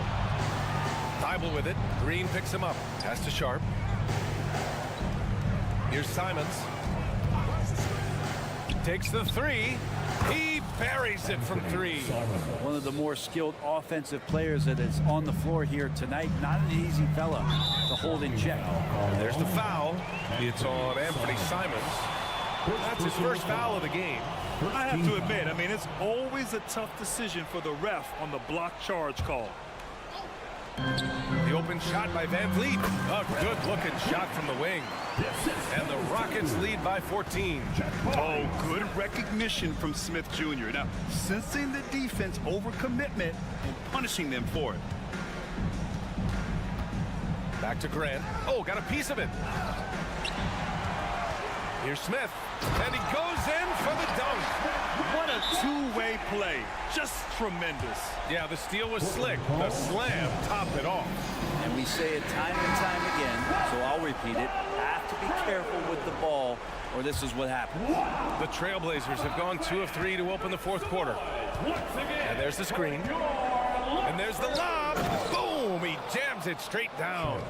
G: Thibault with it. Green picks him up. Pass to Sharp. Here's Simons. Takes the three. He buries it from 3.
I: One of the more skilled offensive players that is on the floor here tonight. Not an easy fella to hold in check.
G: There's the foul. It's on Anthony Simons. That's his first foul of the game.
H: I have to admit, I mean, it's always a tough decision for the ref on the block charge call.
G: The open shot by Van Vliet. A good-looking shot from the wing. And the Rockets lead by 14.
H: Oh, good recognition from Smith Jr. Now, sensing the defense overcommitment and punishing them for it.
G: Back to Grant. Oh, got a piece of it. Here's Smith. And he goes in for the dunk.
H: What a two-way play. Just tremendous.
G: Yeah, the steal was slick. The slam topped it off.
I: And we say it time and time again, so I'll repeat it. Have to be careful with the ball, or this is what happens.
G: The Trailblazers have gone 2 of 3 to open the fourth quarter. And there's the screen. And there's the lob. Boom! He jams it straight down.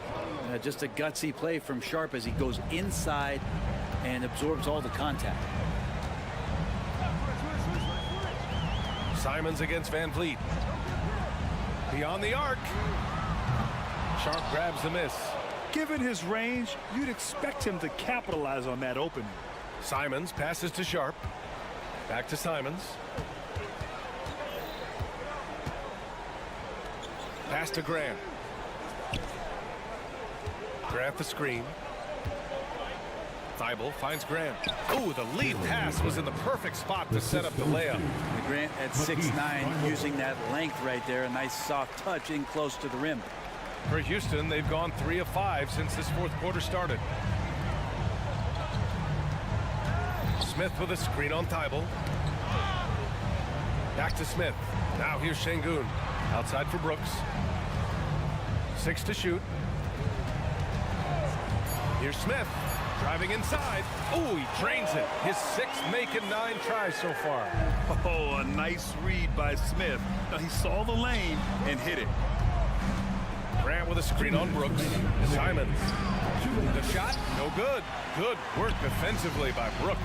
I: Just a gutsy play from Sharp as he goes inside and absorbs all the contact.
G: Simons against Van Vliet. Beyond the arc. Sharp grabs the miss.
H: Given his range, you'd expect him to capitalize on that opening.
G: Simons passes to Sharp. Back to Simons. Pass to Grant. Grant the screen. Thibault finds Grant. Oh, the lead pass was in the perfect spot to set up the layup.
I: Grant at 6'9", using that length right there. A nice soft touch in close to the rim.
G: For Houston, they've gone 3 of 5 since this fourth quarter started. Smith with a screen on Thibault. Back to Smith. Now here's Şengün. Outside for Brooks. 6 to shoot. Here's Smith. Driving inside. Oh, he drains it. His 6th making 9 tries so far.
H: Oh, a nice read by Smith. Now, he saw the lane and hit it.
G: Grant with a screen on Brooks. Simons. The shot, no good. Good work defensively by Brooks.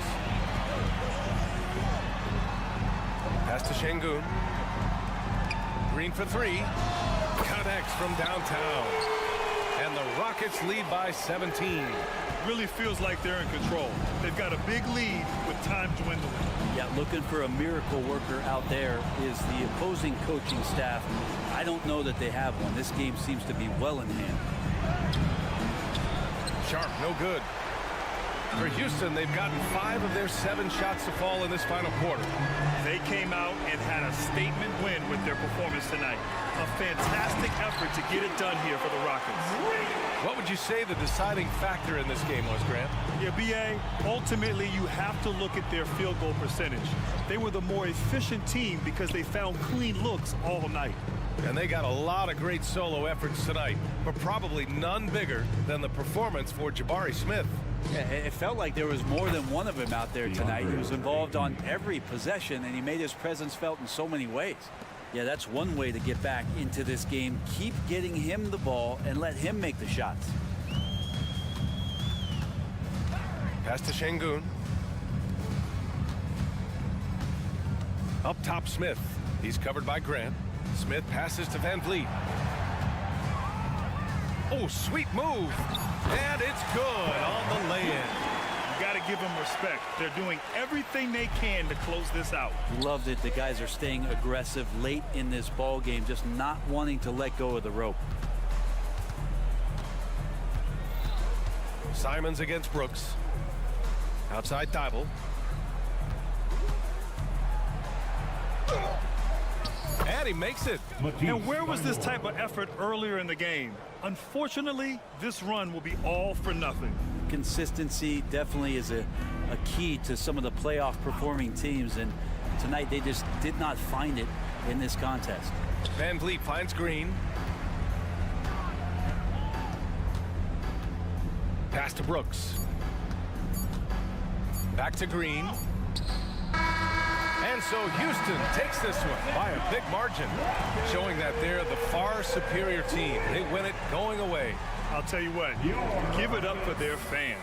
G: Pass to Şengün. Green for 3. Connects from downtown. And the Rockets lead by 17.
H: Really feels like they're in control. They've got a big lead with time dwindling.
I: Yeah, looking for a miracle worker out there is the opposing coaching staff. I don't know that they have one. This game seems to be well in hand.
G: Sharp, no good. For Houston, they've gotten 5 of their 7 shots to fall in this final quarter.
H: They came out and had a statement win with their performance tonight. A fantastic effort to get it done here for the Rockets.
G: What would you say the deciding factor in this game was, Grant?
H: Yeah, B.A., ultimately you have to look at their field goal percentage. They were the more efficient team because they found clean looks all night.
G: And they got a lot of great solo efforts tonight, but probably none bigger than the performance for Jabari Smith.
I: Yeah, it felt like there was more than one of him out there tonight. He was involved on every possession, and he made his presence felt in so many ways. Yeah, that's one way to get back into this game. Keep getting him the ball and let him make the shots.
G: Pass to Şengün. Up top, Smith. He's covered by Grant. Smith passes to Van Vliet. Oh, sweet move. And it's good on the lay-in.
H: You got to give them respect. They're doing everything they can to close this out.
I: Loved it. The guys are staying aggressive late in this ball game, just not wanting to let go of the rope.
G: Simons against Brooks. Outside Thibault. And he makes it.
H: And where was this type of effort earlier in the game? Unfortunately, this run will be all for nothing.
I: Consistency definitely is a key to some of the playoff performing teams, and tonight they just did not find it in this contest.
G: Van Vliet finds Green. Pass to Brooks. Back to Green. And so Houston takes this one by a big margin, showing that they're the far superior team. They win it going away.
H: I'll tell you what, give it up for their fans.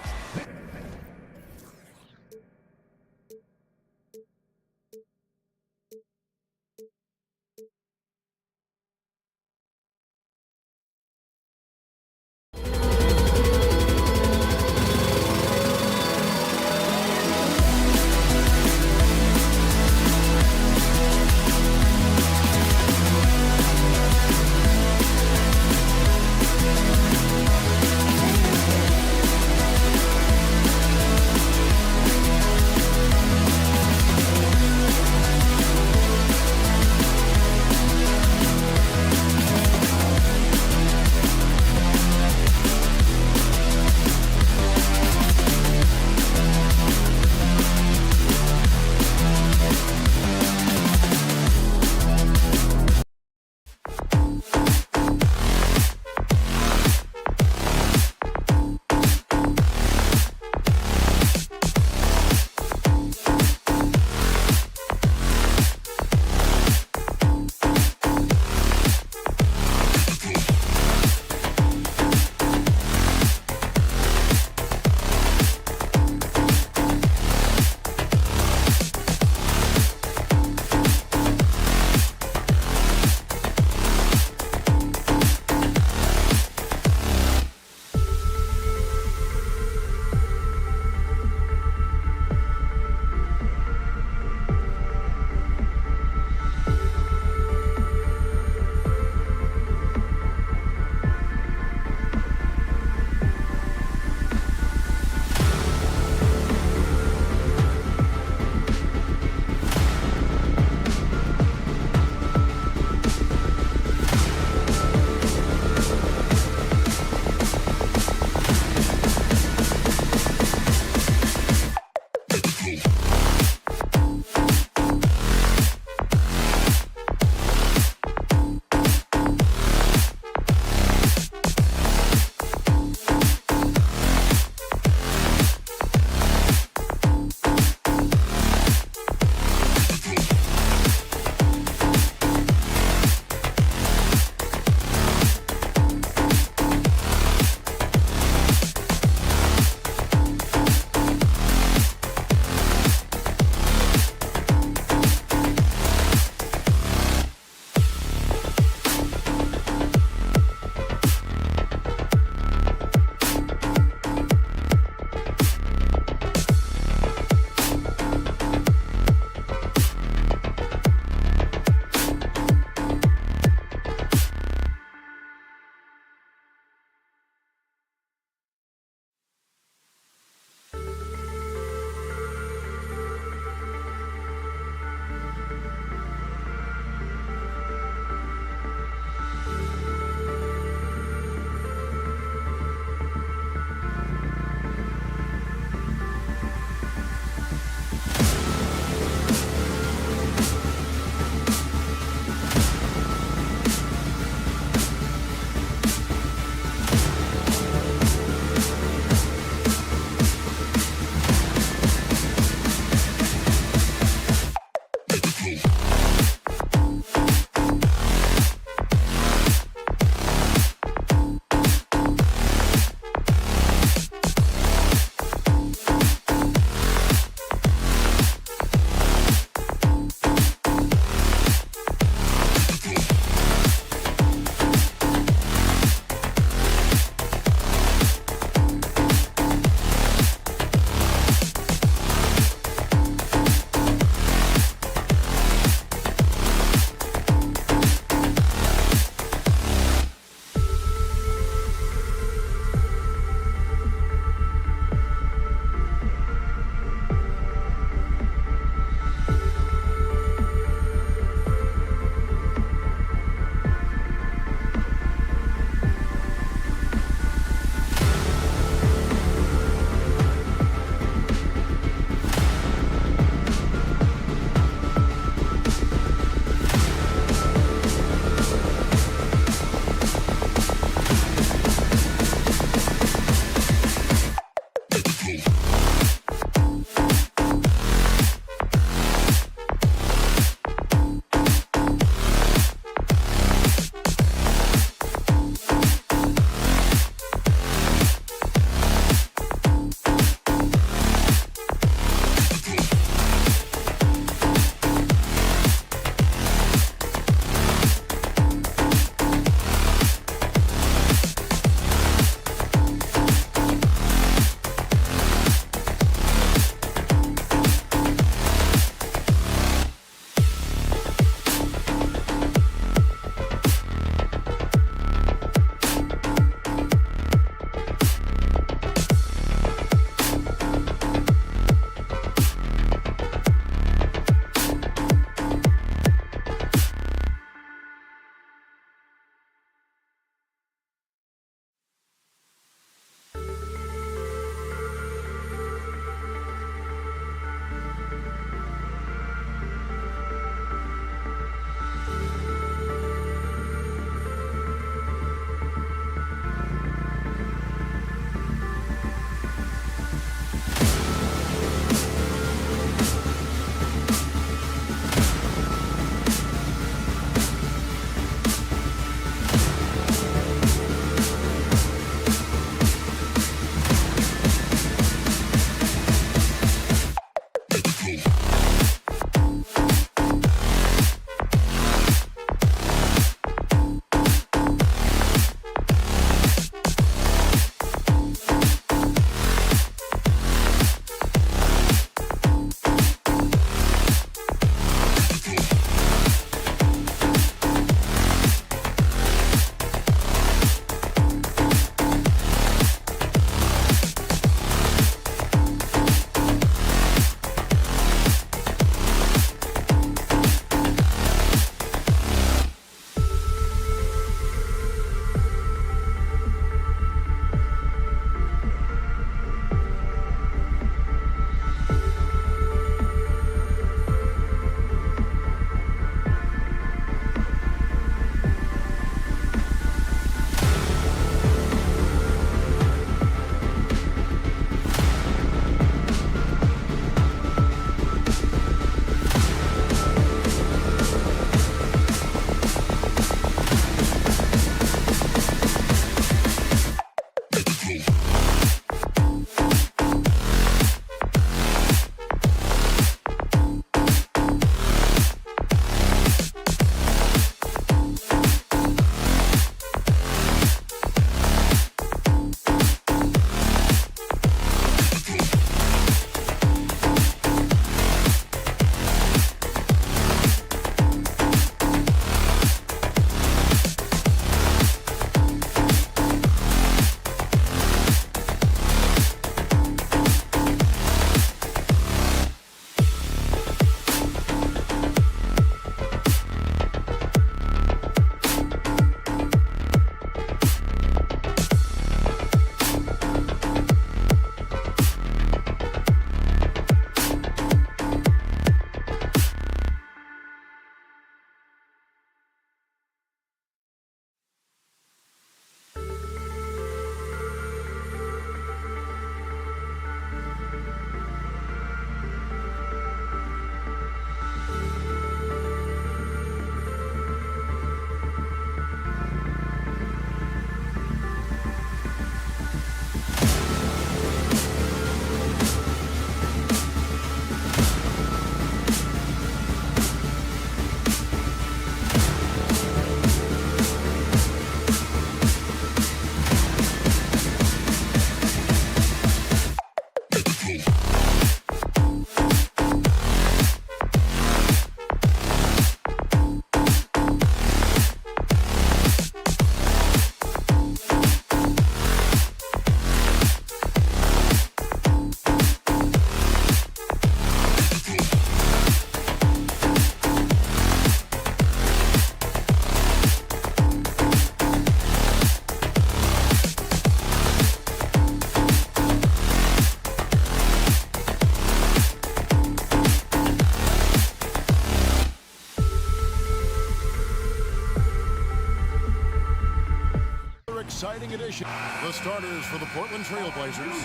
A: Exciting addition. The starters for the Portland Trail Blazers,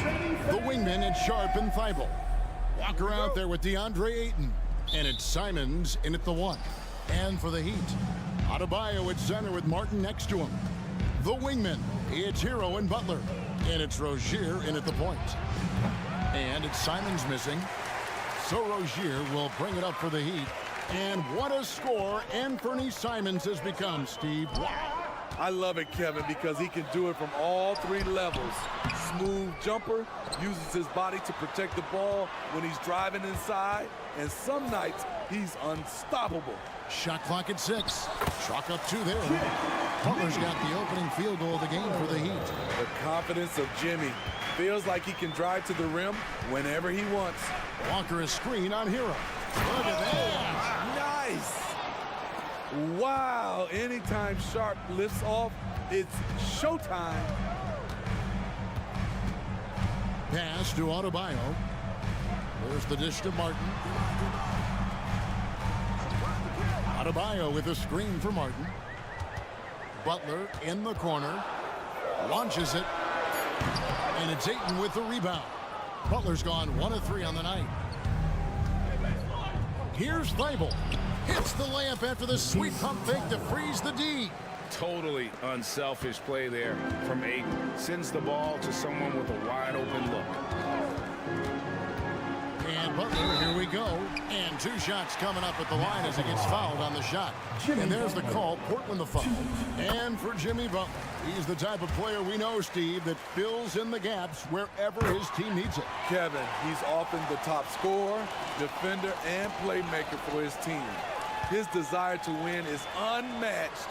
A: the wingmen at Sharp and Thibault. Walker out there with DeAndre Ayton, and it's Simons in at the 1. And for the Heat, Adebayo at center with Martin next to him. The wingmen, it's Hero and Butler, and it's Rozier in at the point. And it's Simons missing, so Rozier will bring it up for the Heat. And what a score Anthony Simons has become, Steve. Wow.
D: I love it, Kevin, because he can do it from all 3 levels. Smooth jumper, uses his body to protect the ball when he's driving inside, and some nights he's unstoppable.
A: Shot clock at 6. Chalk up 2 there. Butler's got the opening field goal of the game for the Heat.
D: The confidence of Jimmy. Feels like he can drive to the rim whenever he wants.
A: Walker a screen on Hero. Look at that.
D: Nice. Wow, anytime Sharp lifts off, it's showtime.
A: Pass to Adebayo. There's the dish to Martin. Adebayo with a screen for Martin. Butler in the corner. Launches it. And it's Ayton with the rebound. Butler's gone 1 of 3 on the night. Here's Thibault. Hits the layup after the sweet pump fake to freeze the D.
B: Totally unselfish play there from Ayton. Sends the ball to someone with a wide open look.
A: And Butler, here we go. And 2 shots coming up at the line as he gets fouled on the shot. And there's the call, Portland the foul. And for Jimmy Butler, he's the type of player we know, Steve, that fills in the gaps wherever his team needs it.
D: Kevin, he's often the top scorer, defender, and playmaker for his team. His desire to win is unmatched.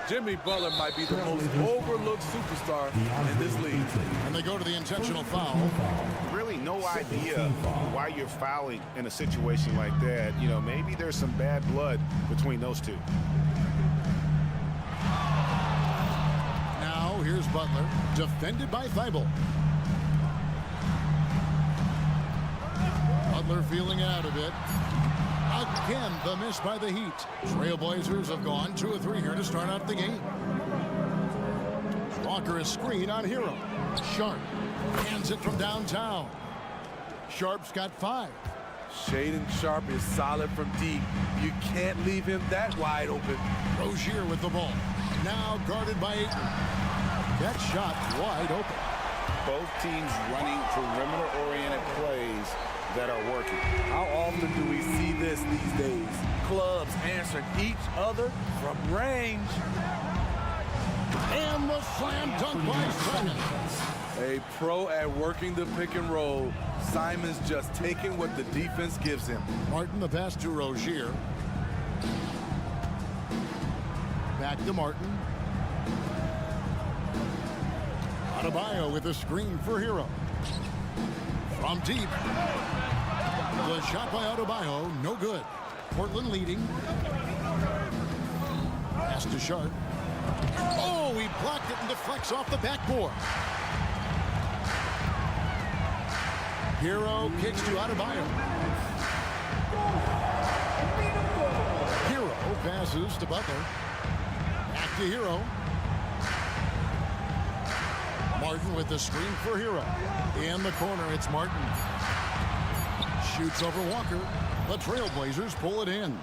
D: Jimmy Butler might be the most overlooked superstar in this league.
A: And they go to the intentional foul.
F: Really no idea why you're fouling in a situation like that. You know, maybe there's some bad blood between those two.
A: Now here's Butler, defended by Thibault. Butler feeling it out a bit. Again, the miss by the Heat. Trailblazers have gone 2 of 3 here to start out the game. Walker a screen on Hero. Sharp hands it from downtown. Sharp's got 5.
D: Shaden Sharp is solid from deep. You can't leave him that wide open.
A: Rozier with the ball. Now guarded by Ayton. That shot wide open.
F: both teams running perimeter-oriented plays that are working.
D: How often do we see this these days? Clubs answering each other from range.
A: And the slam dunk by Simon.
D: A pro at working the pick and roll. Simon's just taking what the defense gives him.
A: Martin, the pass to Rozier. Back to Martin. Adebayo with a screen for Hero. From deep. The shot by Adebayo, no good. Portland leading. Pass to Sharp. Oh, he blocked it and deflects off the backboard. Hero kicks to Adebayo. Hero passes to Butler. Back to Hero. Martin with the screen for Hero. In the corner, it's Martin. Shoots over Walker. The Trailblazers pull it in.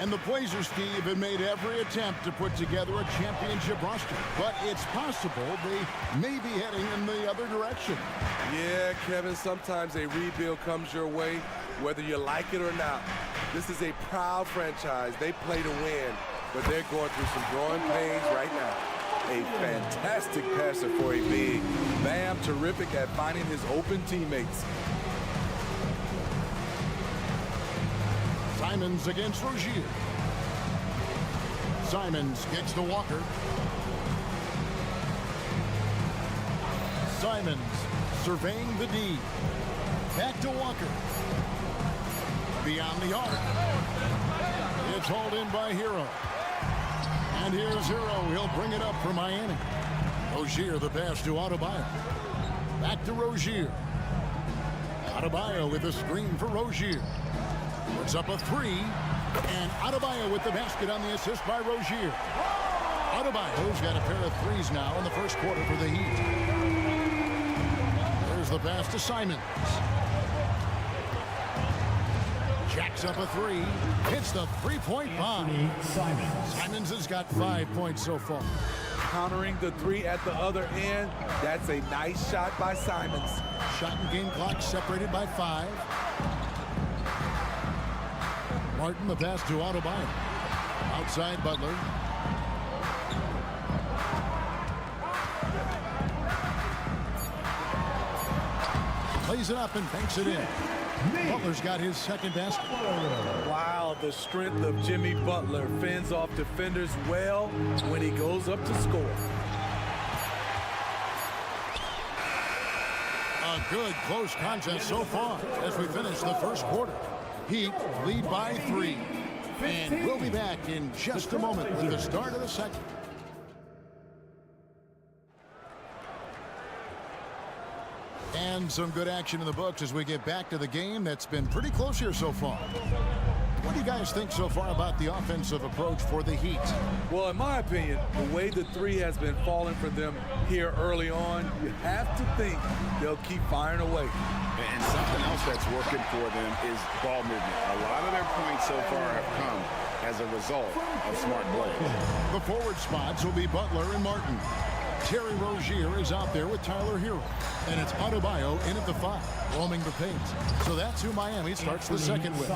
A: And the Blazers, Steve, have made every attempt to put together a championship roster. But it's possible they may be heading in the other direction.
D: Yeah, Kevin, sometimes a rebuild comes your way, whether you like it or not. This is a proud franchise. They play to win, but they're going through some growing pains right now. A fantastic passer for a big. Bam, terrific at finding his open teammates.
A: Simons against Rozier. Simons kicks to Walker. Simons surveying the D. Back to Walker. Beyond the arc. It's hauled in by Hero. And here's Hero. He'll bring it up for Miami. Rozier the pass to Adebayo. Back to Rozier. Adebayo with a screen for Rozier. Puts up a three. And Adebayo with the basket on the assist by Rozier. Adebayo's got a pair of threes now in the first quarter for the Heat. There's the pass to Simons. Jacks up a three. Hits the three-point bomb. Simons has got 5 points so far.
D: Countering the three at the other end. That's a nice shot by Simons.
A: Shot and game clock separated by 5. Martin the pass to Adebayo. Outside Butler. Plays it up and banks it in. Butler's got his second basket.
D: Wow, the strength of Jimmy Butler fends off defenders well when he goes up to score.
A: A good close contest so far as we finish the first quarter. Heat lead by 3. And we'll be back in just a moment with the start of the second. And some good action in the books as we get back to the game that's been pretty close here so far. What do you guys think so far about the offensive approach for the Heat?
D: Well, in my opinion, the way the three has been falling for them here early on, you have to think they'll keep firing away.
F: And something else that's working for them is ball movement. A lot of their points so far have come as a result of smart play.
A: The forward spots will be Butler and Martin. Terry Rozier is out there with Tyler Hero. And it's Adebayo in at the 5, roaming the paint. So that's who Miami starts the second with.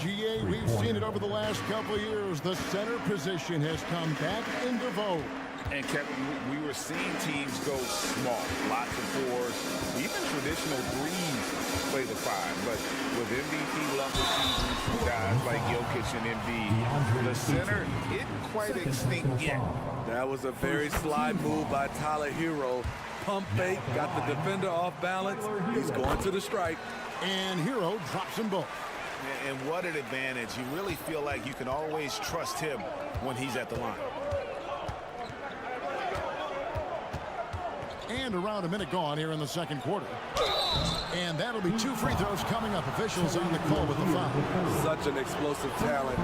A: GA, we've seen it over the last couple of years. The center position has come back into vogue.
F: And Kevin, we were seeing teams go small, lots of 4s, even traditional 3s play the 5. But with MVP level seasons for guys like Jokic and Embiid, the center isn't quite extinct yet.
D: That was a very sly move by Tyler Hero. Pump fake, got the defender off balance. He's going to the strike.
A: And Hero drops them both.
F: And what an advantage. You really feel like you can always trust him when he's at the line.
A: And around a minute gone here in the second quarter. And that'll be 2 free throws coming up. Officials on the call with the foul.
D: Such an explosive talent.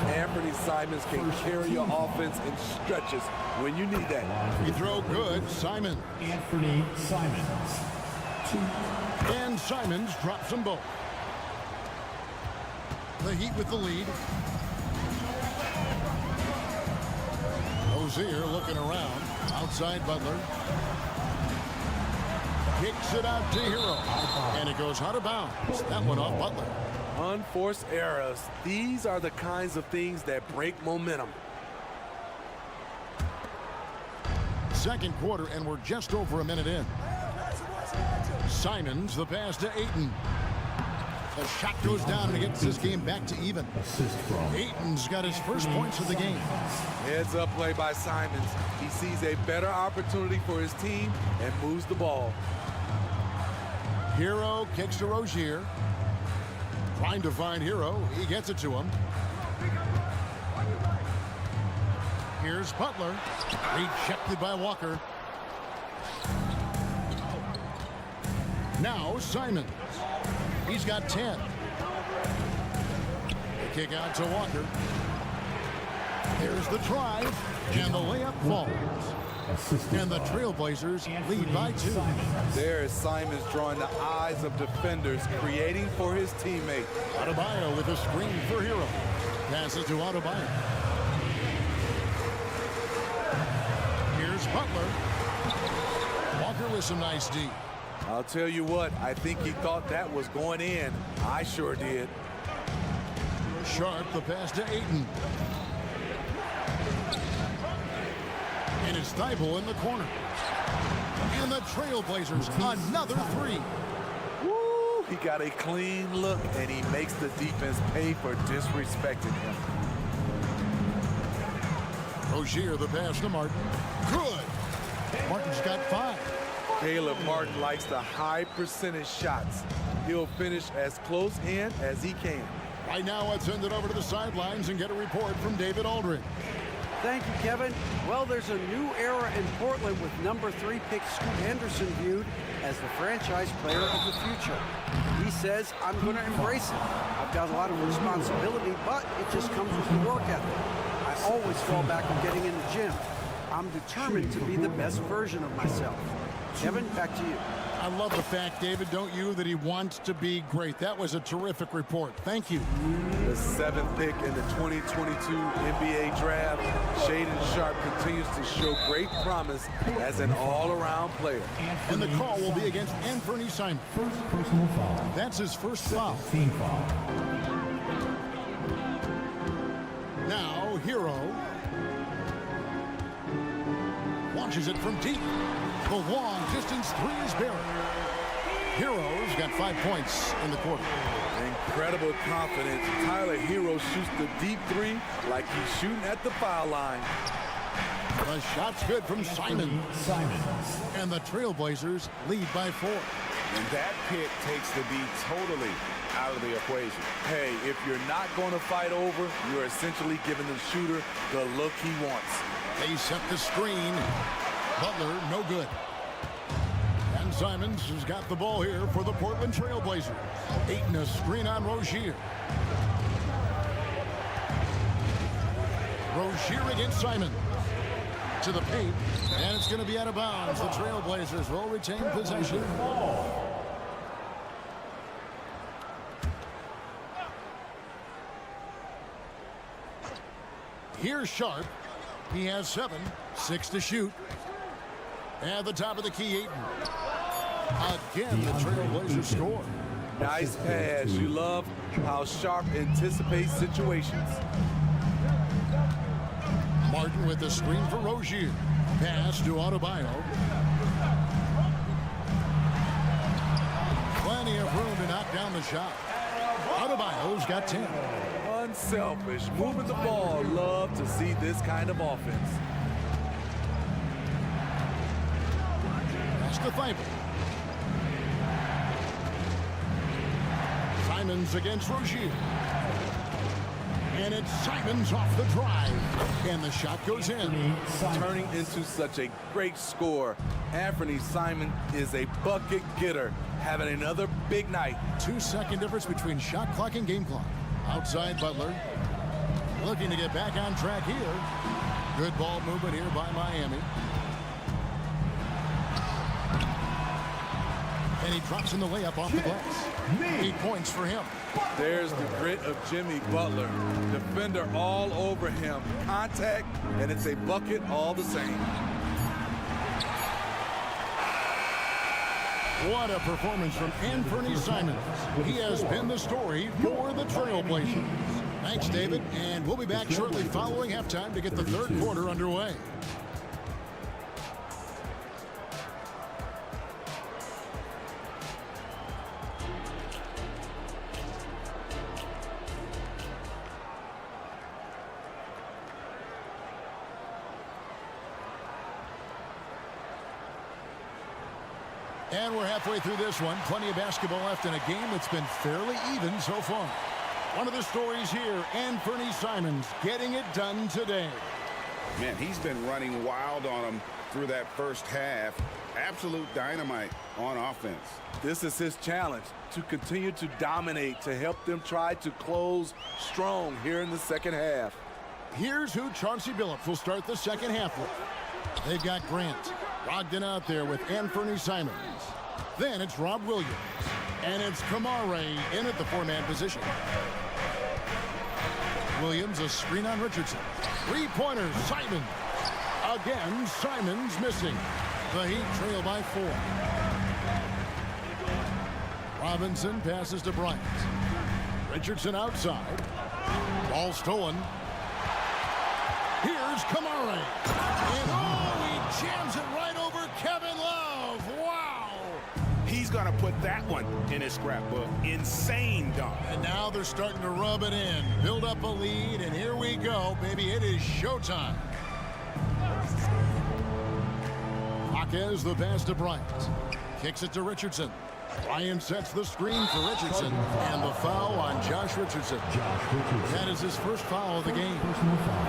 D: Anthony Simons can carry your offense in stretches when you need that.
A: Free throw good. Simons.
C: Anthony Simons. 2.
A: And Simons drops them both. The Heat with the lead. Rozier looking around. Outside Butler. Kicks it out to Hero. And it goes out of bounds. That one off Butler.
D: Unforced errors. These are the kinds of things that break momentum.
A: Second quarter, and we're just over a minute in. Simons, the pass to Ayton. The shot goes down and it gets this game back to even. Ayton's got his first points of the game.
D: Heads up play by Simons. He sees a better opportunity for his team and moves the ball.
A: Hero kicks to Rozier. Trying to find Hero. He gets it to him. Here's Butler. Rejected by Walker. Now Simons. He's got 10. The kick out to Walker. There's the drive. And the layup falls. And the Trailblazers lead by 2.
D: There is Simons drawing the eyes of defenders, creating for his teammate.
A: Adebayo with a screen for Hero. Passes to Adebayo. Here's Butler. Walker with some nice D.
D: I'll tell you what, I think he thought that was going in. I sure did.
A: Sharp, the pass to Ayton. And it's Thibault in the corner. And the Trailblazers, another 3.
D: Woo! He got a clean look, and he makes the defense pay for disrespecting him.
A: Rozier, the pass to Martin. Good. Martin's got 5.
D: Caleb Martin likes the high percentage shots. He'll finish as close in as he can.
A: Right now, let's send it over to the sidelines and get a report from David Aldridge.
E: Thank you, Kevin. Well, there's a new era in Portland with number 3 pick Scoot Henderson viewed as the franchise player of the future. He says, I'm going to embrace it. I've got a lot of responsibility, but it just comes with the work ethic. I always fall back on getting in the gym. I'm determined to be the best version of myself. Kevin, back to you.
A: I love the fact, David, don't you, that he wants to be great. That was a terrific report. Thank you.
D: The 7th pick in the 2022 NBA Draft, Shaedon Sharpe continues to show great promise as an all-around player.
A: And the call will be against Anthony Simons.
C: First personal foul.
A: That's his first foul.
C: Team foul.
A: Now, Hero launches it from deep. The long distance 3 is buried. Hero's got 5 points in the quarter.
D: Incredible confidence. Tyler Hero shoots the deep 3 like he's shooting at the foul line.
A: The shot's good from Simons. And the Trailblazers lead by 4.
F: And that pick takes the D totally out of the equation.
D: Hey, if you're not going to fight over, you're essentially giving the shooter the look he wants.
A: They set the screen. Butler, no good. And Simons has got the ball here for the Portland Trailblazers. Ayton, a screen on Rozier. Rozier against Simons. To the paint, and it's going to be out of bounds. The Trailblazers will retain possession. Here's Sharpe. He has 7, 6 to shoot. At the top of the key, Ayton. Again, the Trailblazers score.
D: Nice pass. You love how Sharpe anticipates situations.
A: Martin with the screen for Rozier. Pass to Adebayo. Plenty of room to knock down the shot. Adebayo's got 10.
D: Unselfish, moving the ball. Love to see this kind of offense.
A: That's the Thibault. Simons against Rozier. And it's Simons off the drive. And the shot goes in.
D: Turning into such a great score. Anthony Simons is a bucket getter, having another big night.
A: 2-second difference between shot clock and game clock. Outside Butler. Looking to get back on track here. Good ball movement here by Miami. And he drops in the layup off the glass. 8 points for him.
D: There's the grit of Jimmy Butler. Defender all over him. Contact, and it's a bucket all the same.
A: What a performance from Anthony Simons. He has been the story for the Trailblazers. Thanks, David, and we'll be back shortly following halftime to get the third quarter underway. And we're halfway through this one. Plenty of basketball left in a game that's been fairly even so far. One of the stories here, Anthony Simons getting it done today.
F: Man, he's been running wild on him through that first half. Absolute dynamite on offense.
D: This is his challenge, to continue to dominate, to help them try to close strong here in the second half.
A: Here's who Chauncey Billups will start the second half with. They've got Grant. Brogdon out there with Anthony Simons. Then it's Rob Williams. And it's Kamare in at the four-man position. Williams a screen on Richardson. Three-pointers, Simons. Again, Simons missing. The Heat trail by 4. Robinson passes to Bryant. Richardson outside. Ball stolen. Here's Kamare. And he jams it right over Kevin Love. Wow.
F: He's going to put that one in his scrapbook. Insane dunk.
A: And now they're starting to rub it in. Build up a lead, and here we go, baby. It is showtime. Jaquez the pass to Bryant. Kicks it to Richardson. Bryant sets the screen for Richardson. And the foul on Josh Richardson. That is his first foul of the game.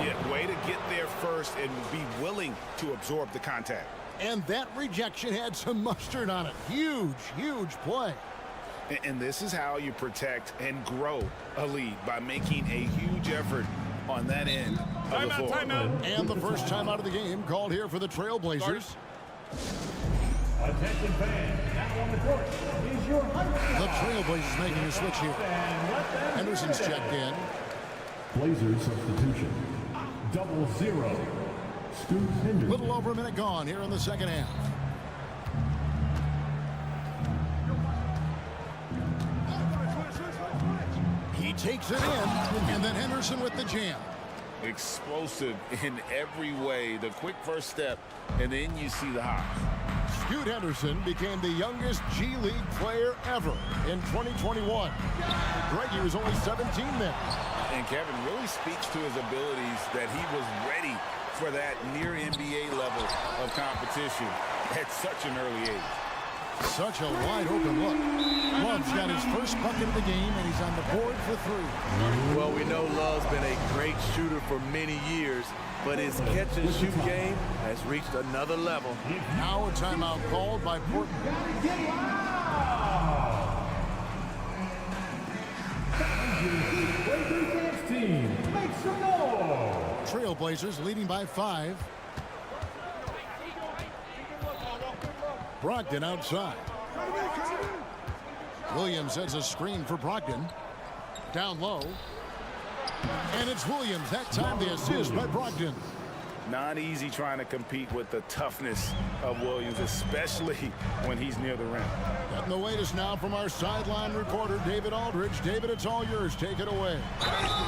F: Yeah, way to get there first and be willing to absorb the contact.
A: And that rejection had some mustard on it. Huge, huge play.
F: And this is how you protect and grow a lead, by making a huge effort on that end of the floor.
A: And the first time out of the game called here for the Trailblazers.
C: Attention fans, now on the court is your
A: The Trailblazers making a switch here. Henderson's checked in.
C: Blazers substitution. 0-0. Scoot Henderson.
A: Little over a minute gone here in the second half. He takes it in, and then Henderson with the jam.
F: Explosive in every way. The quick first step, and then you see the hop.
A: Scoot Henderson became the youngest G League player ever in 2021. Greggy was only 17 then.
F: And Kevin really speaks to his abilities, that he was ready for that near NBA level of competition at such an early age.
A: Such a wide open look. Love's got his first bucket of the game, and he's on the board for 3.
D: Well, we know Love's been a great shooter for many years, but his catch-and-shoot game has reached another level.
A: Now a timeout called by Portland.
C: Make some noise.
A: Trailblazers leading by 5. Brogdon outside. Williams has a screen for Brogdon. Down low. And it's Williams. That time the assist by Brogdon.
F: Not easy trying to compete with the toughness of Williams, especially when he's near the rim.
A: Getting the latest now from our sideline reporter, David Aldridge. David, it's all yours. Take it away.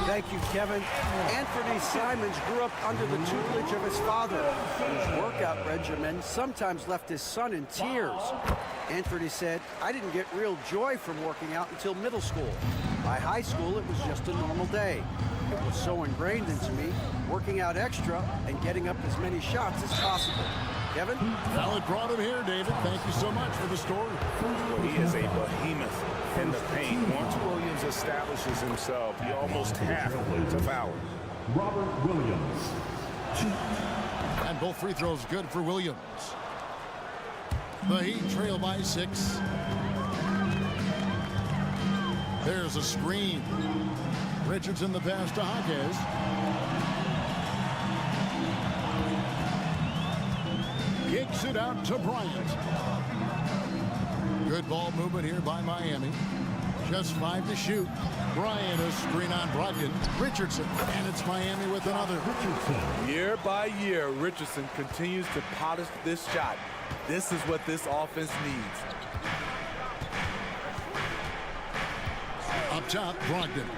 E: Thank you, Kevin. Anthony Simons grew up under the tutelage of his father, whose workout regimen sometimes left his son in tears. Anthony said, "I didn't get real joy from working out until middle school. By high school, it was just a normal day. It was so ingrained into me, working out extra and getting up as many shots as possible." Kevin?
A: Well, it brought him here, David. Thank you so much for the story.
F: Well, he is a behemoth in the paint. Once Williams establishes himself, you almost have to foul him.
C: Robert Williams.
A: And both free throws good for Williams. The Heat trail by 6. There's a screen. Richardson the pass to Jaquez. Kicks it out to Bryant. Good ball movement here by Miami. Just 5 to shoot. Bryant a screen on Brogdon. Richardson, and it's Miami with another.
D: Year by year, Richardson continues to polish this shot. This is what this offense needs.
A: Up top, Brogdon.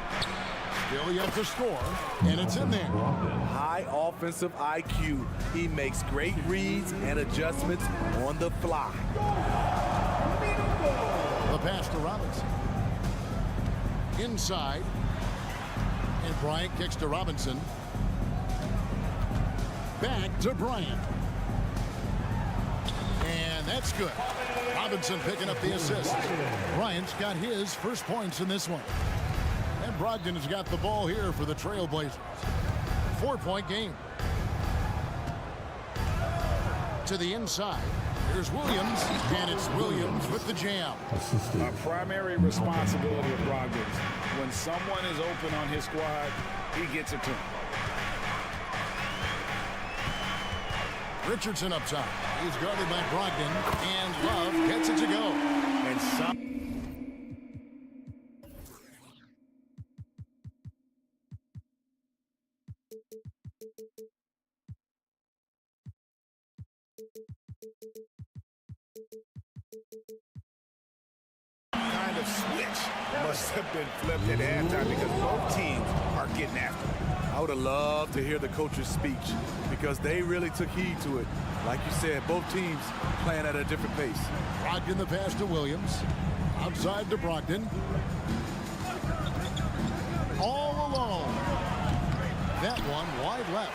A: Still yet to score, and it's in there.
D: High offensive IQ. He makes great reads and adjustments on the fly.
A: The pass to Robinson. Inside. And Bryant kicks to Robinson. Back to Bryant. And that's good. Robinson picking up the assist. Bryant's got his first points in this one. And Brogdon has got the ball here for the Trailblazers. 4-point game. To the inside. Here's Williams, and it's Williams with the jam.
F: A primary responsibility of Brogdon. When someone is open on his squad, he gets it to him.
A: Richardson up top. He's guarded by Brogdon, and Love gets it to go.
F: And some... kind of switch must have been flipped at halftime because both teams are getting after it.
D: I would have loved to hear the coach's speech because they really took heed to it. Like you said, both teams playing at a different pace.
A: Brogdon the pass to Williams. Outside to Brogdon. All alone. That one wide left.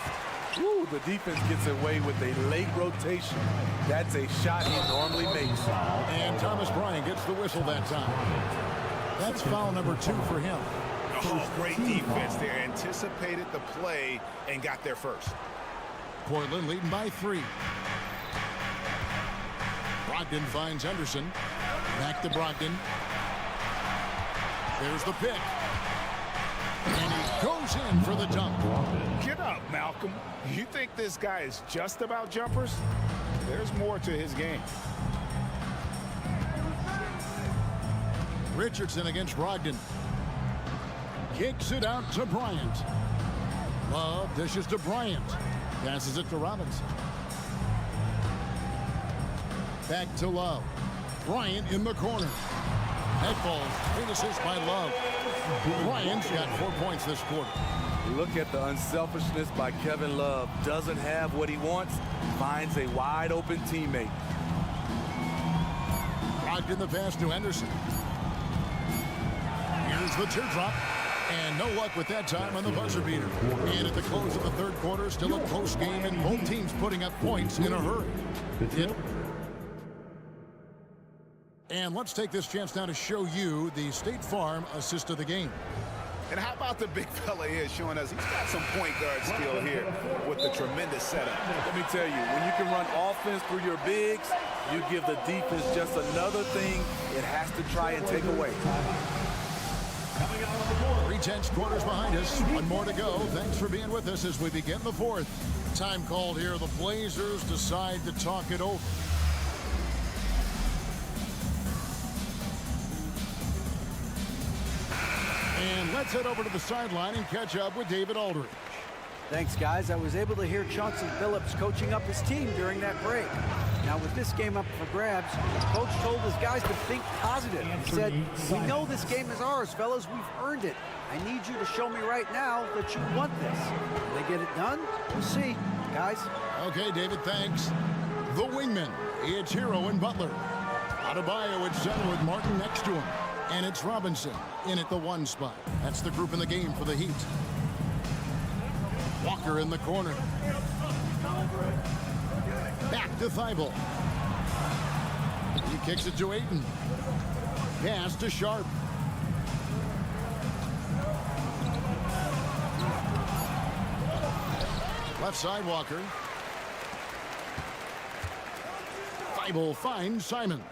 D: Ooh, the defense gets away with a late rotation. That's a shot he normally makes.
A: And Thomas Bryant gets the whistle that time. That's foul number 2 for him.
F: Oh, great defense there. Anticipated the play and got there first.
A: Portland leading by 3. Brogdon finds Henderson. Back to Brogdon. There's the pick. And he goes in for the dunk.
F: Get up, Malcolm. You think this guy is just about jumpers? There's more to his game.
A: Richardson against Brogdon. Kicks it out to Bryant. Love dishes to Bryant. Passes it to Robinson. Back to Love. Bryant in the corner. That ball, great assist by Love. Bryant's got 4 points this quarter.
D: Look at the unselfishness by Kevin Love. Doesn't have what he wants, finds a wide open teammate.
A: Brogdon the pass to Henderson. Here's the teardrop. And no luck with that time on the buzzer beater. And at the close of the third quarter, still a close game, and both teams putting up points in a hurry. And let's take this chance now to show you the State Farm assist of the game.
F: And how about the big fella here showing us he's got some point guard skill here with the tremendous setup.
D: Let me tell you, when you can run offense through your bigs, you give the defense just another thing it has to try and take away.
A: 3/10 quarters behind us. One more to go. Thanks for being with us as we begin the fourth. Time called here. The Blazers decide to talk it over. And let's head over to the sideline and catch up with David Aldridge.
E: Thanks, guys. I was able to hear Chauncey Billups coaching up his team during that break. Now, with this game up for grabs, Coach told his guys to think positive. He said, "We know this game is ours, fellas. We've earned it. I need you to show me right now that you want this." Will they get it done? We'll see, guys.
A: Okay, David, thanks. The wingman, it's Hero and Butler. Adebayo at center with Martin next to him. And it's Robinson in at the 1 spot. That's the group in the game for the Heat. Walker in the corner. Back to Thibault. He kicks it to Ayton. Pass to Sharp. Left side, Walker. Thibault finds Simons.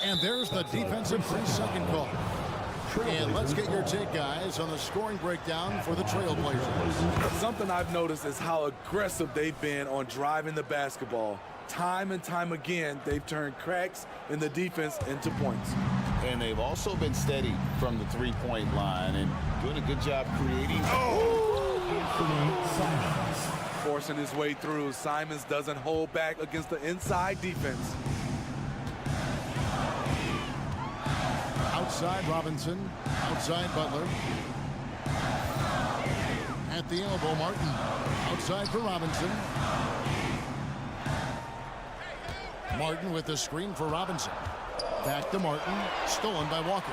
A: And there's the defensive 3-second call. And let's get your take, guys, on the scoring breakdown for the Trailblazers.
D: Something I've noticed is how aggressive they've been on driving the basketball. Time and time again, they've turned cracks in the defense into points.
B: And they've also been steady from the three-point line and doing a good job creating.
D: Forcing his way through. Simons doesn't hold back against the inside defense.
A: side, Robinson. Outside, Butler. At the elbow, Martin. Outside for Robinson. Martin with the screen for Robinson. Back to Martin. Stolen by Walker.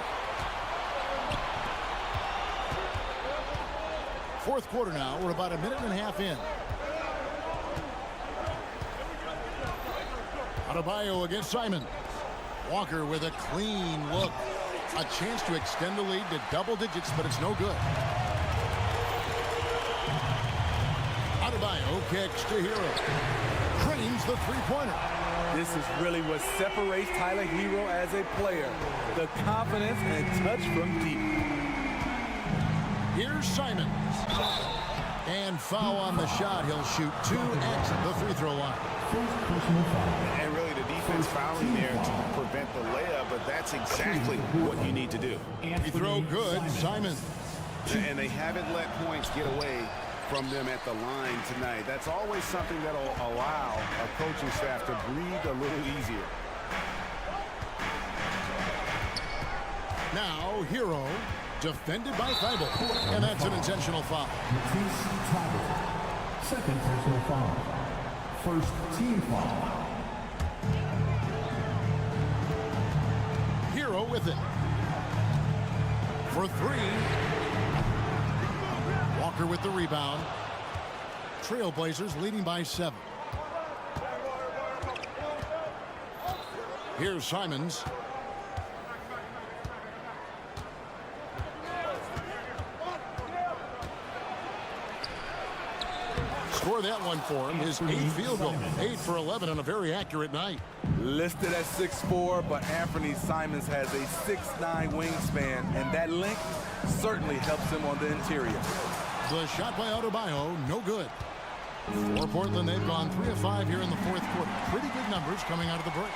A: Fourth quarter now. We're about a minute and a half in. Adebayo against Simon. Walker with a clean look. A chance to extend the lead to double digits, but it's no good. Adebayo kicks to Hero. Cranes the three-pointer.
D: This is really what separates Tyler Hero as a player. The confidence and touch from deep.
A: Here's Simons. And foul on the shot. He'll shoot 2 at the free throw line.
F: And really the defense fouling there to prevent the layup, but that's exactly what you need to do.
A: He throw good, Simons.
F: And they haven't let points get away from them at the line tonight. That's always something that'll allow a coaching staff to breathe a little easier.
A: Now Hero, defended by Thibault, and that's an intentional foul.
C: Second personal foul. First team foul.
A: Hero with it. For 3. Walker with the rebound. Trailblazers leading by 7. Here's Simons. Score that one for him. His 8th field goal. 8 for 11 on a very accurate night.
D: Listed at 6'4", but Anthony Simons has a 6'9" wingspan, and that length certainly helps him on the interior.
A: The shot by Adebayo, no good. For Portland, they've gone 3 of 5 here in the fourth quarter. Pretty good numbers coming out of the break.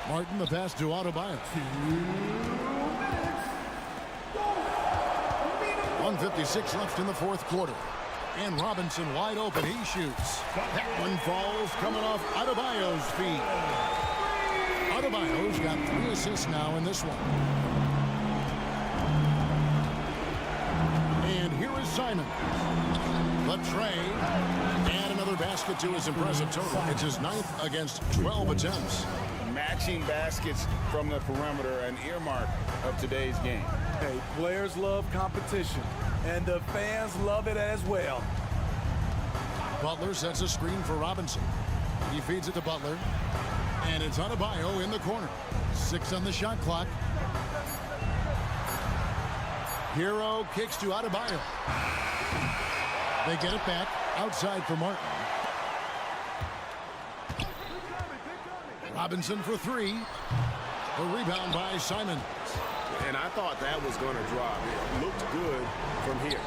A: Martin, the pass to Adebayo. 1:56 left in the fourth quarter. And Robinson wide open. He shoots. That one falls coming off Adebayo's feet. Adebayo's got 3 assists now in this one. And here is Simon. The tray. And another basket to his impressive total. It's his 9th against 12 attempts.
F: Matching baskets from the perimeter, an earmark of today's game.
D: Hey, players love competition, and the fans love it as well.
A: Butler sets a screen for Robinson. He feeds it to Butler. And it's Adebayo in the corner. 6 on the shot clock. Hero kicks to Adebayo. They get it back outside for Martin. Robinson for 3. A rebound by Simon.
F: And I thought that was going to drop. It looked good from here.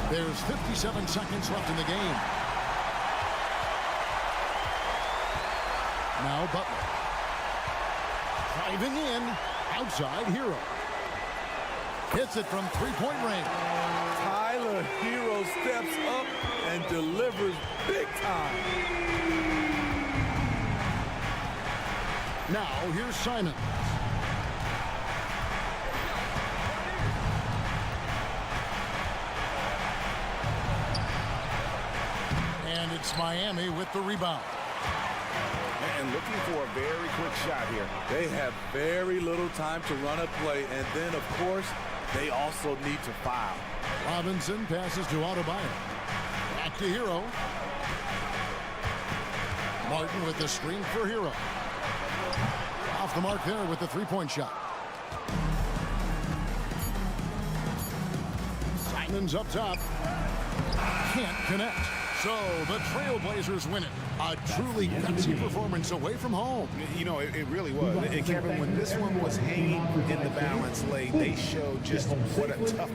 A: There's 57 seconds left in the game. Now Butler. Driving in. Outside Hero. Hits it from 3-point range.
D: Tyler Hero steps up and delivers big time.
A: Now here's Simon. And it's Miami with the rebound.
F: And looking for a very quick shot here.
D: They have very little time to run a play, and then, of course, they also need to foul.
A: Robinson passes to Adebayo. Back to Hero. Martin with the screen for Hero. Off the mark there with the 3-point shot. Simons up top. Can't connect. So the Trailblazers win it. A truly gutsy performance away from home.
F: You know, it really was. And Kevin, when this one was hanging in the balance late, they showed just what a tough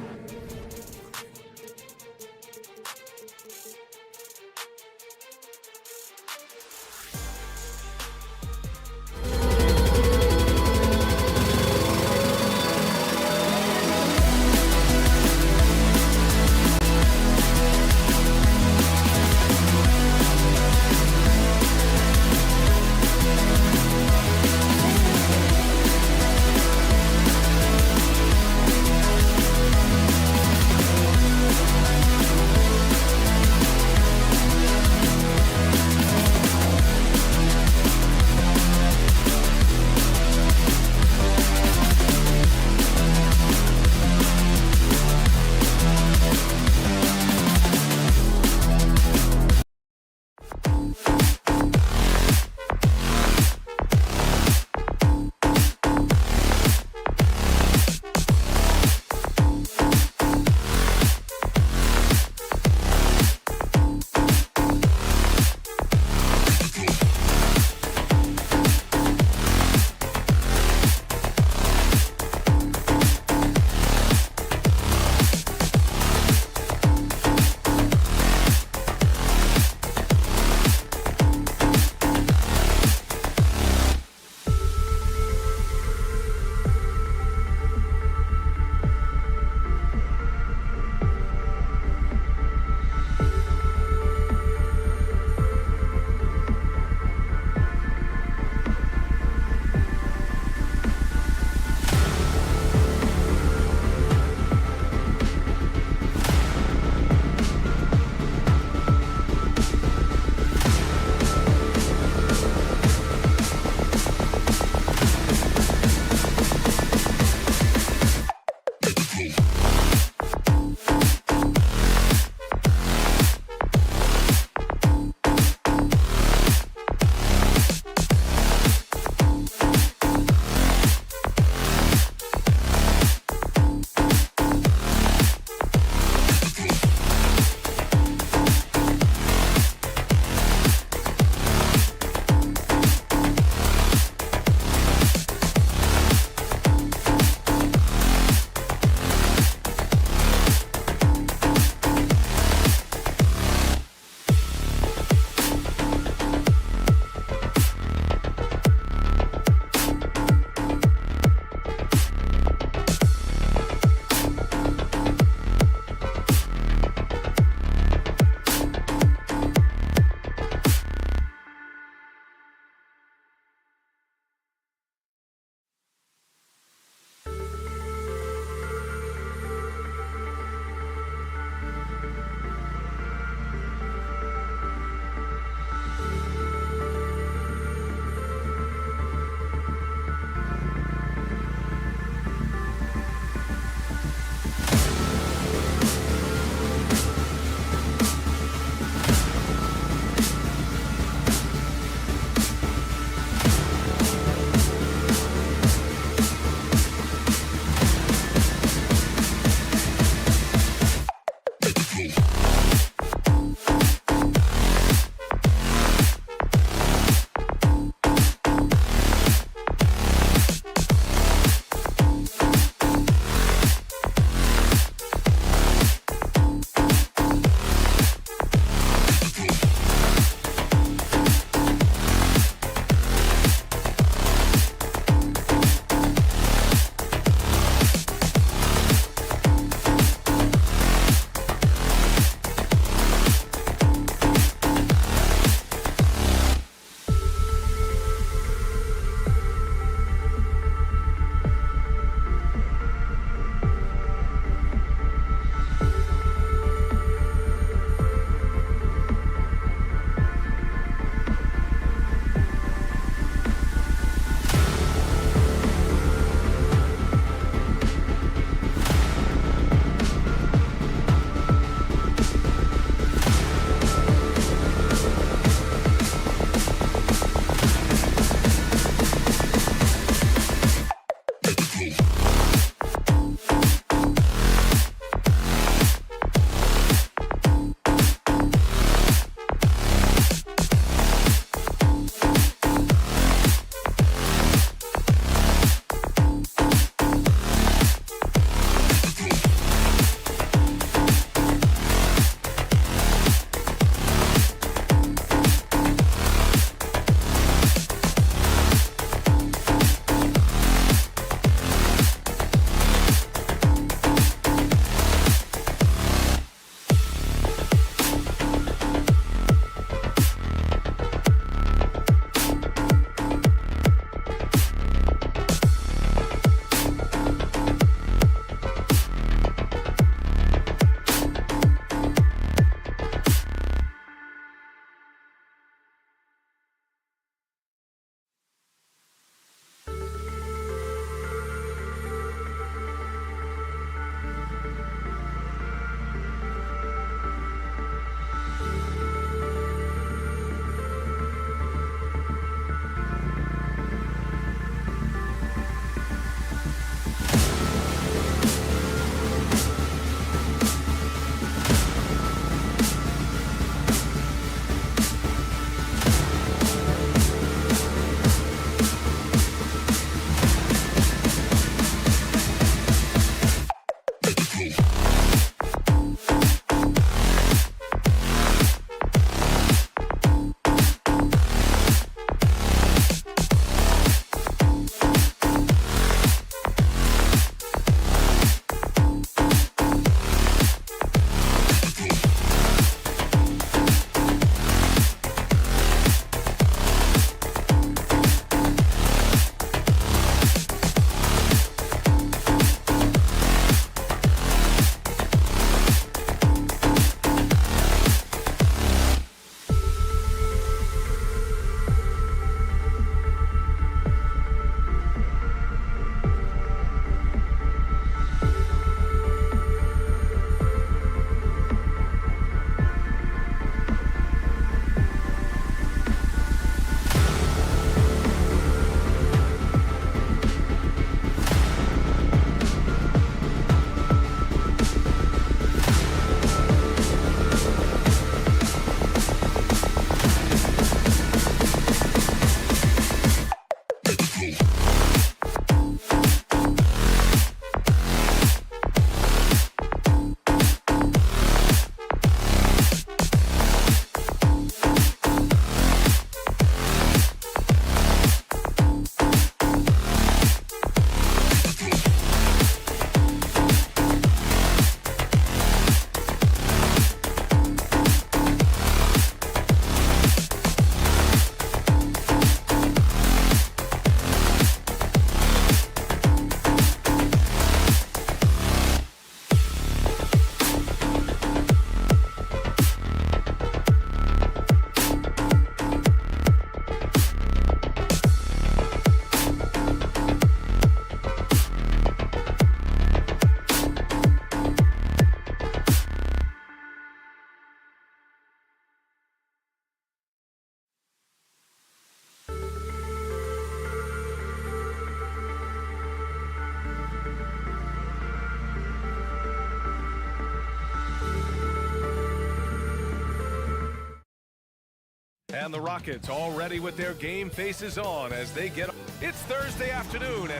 G: And the Rockets all ready with their game faces on as they get... It's Thursday afternoon.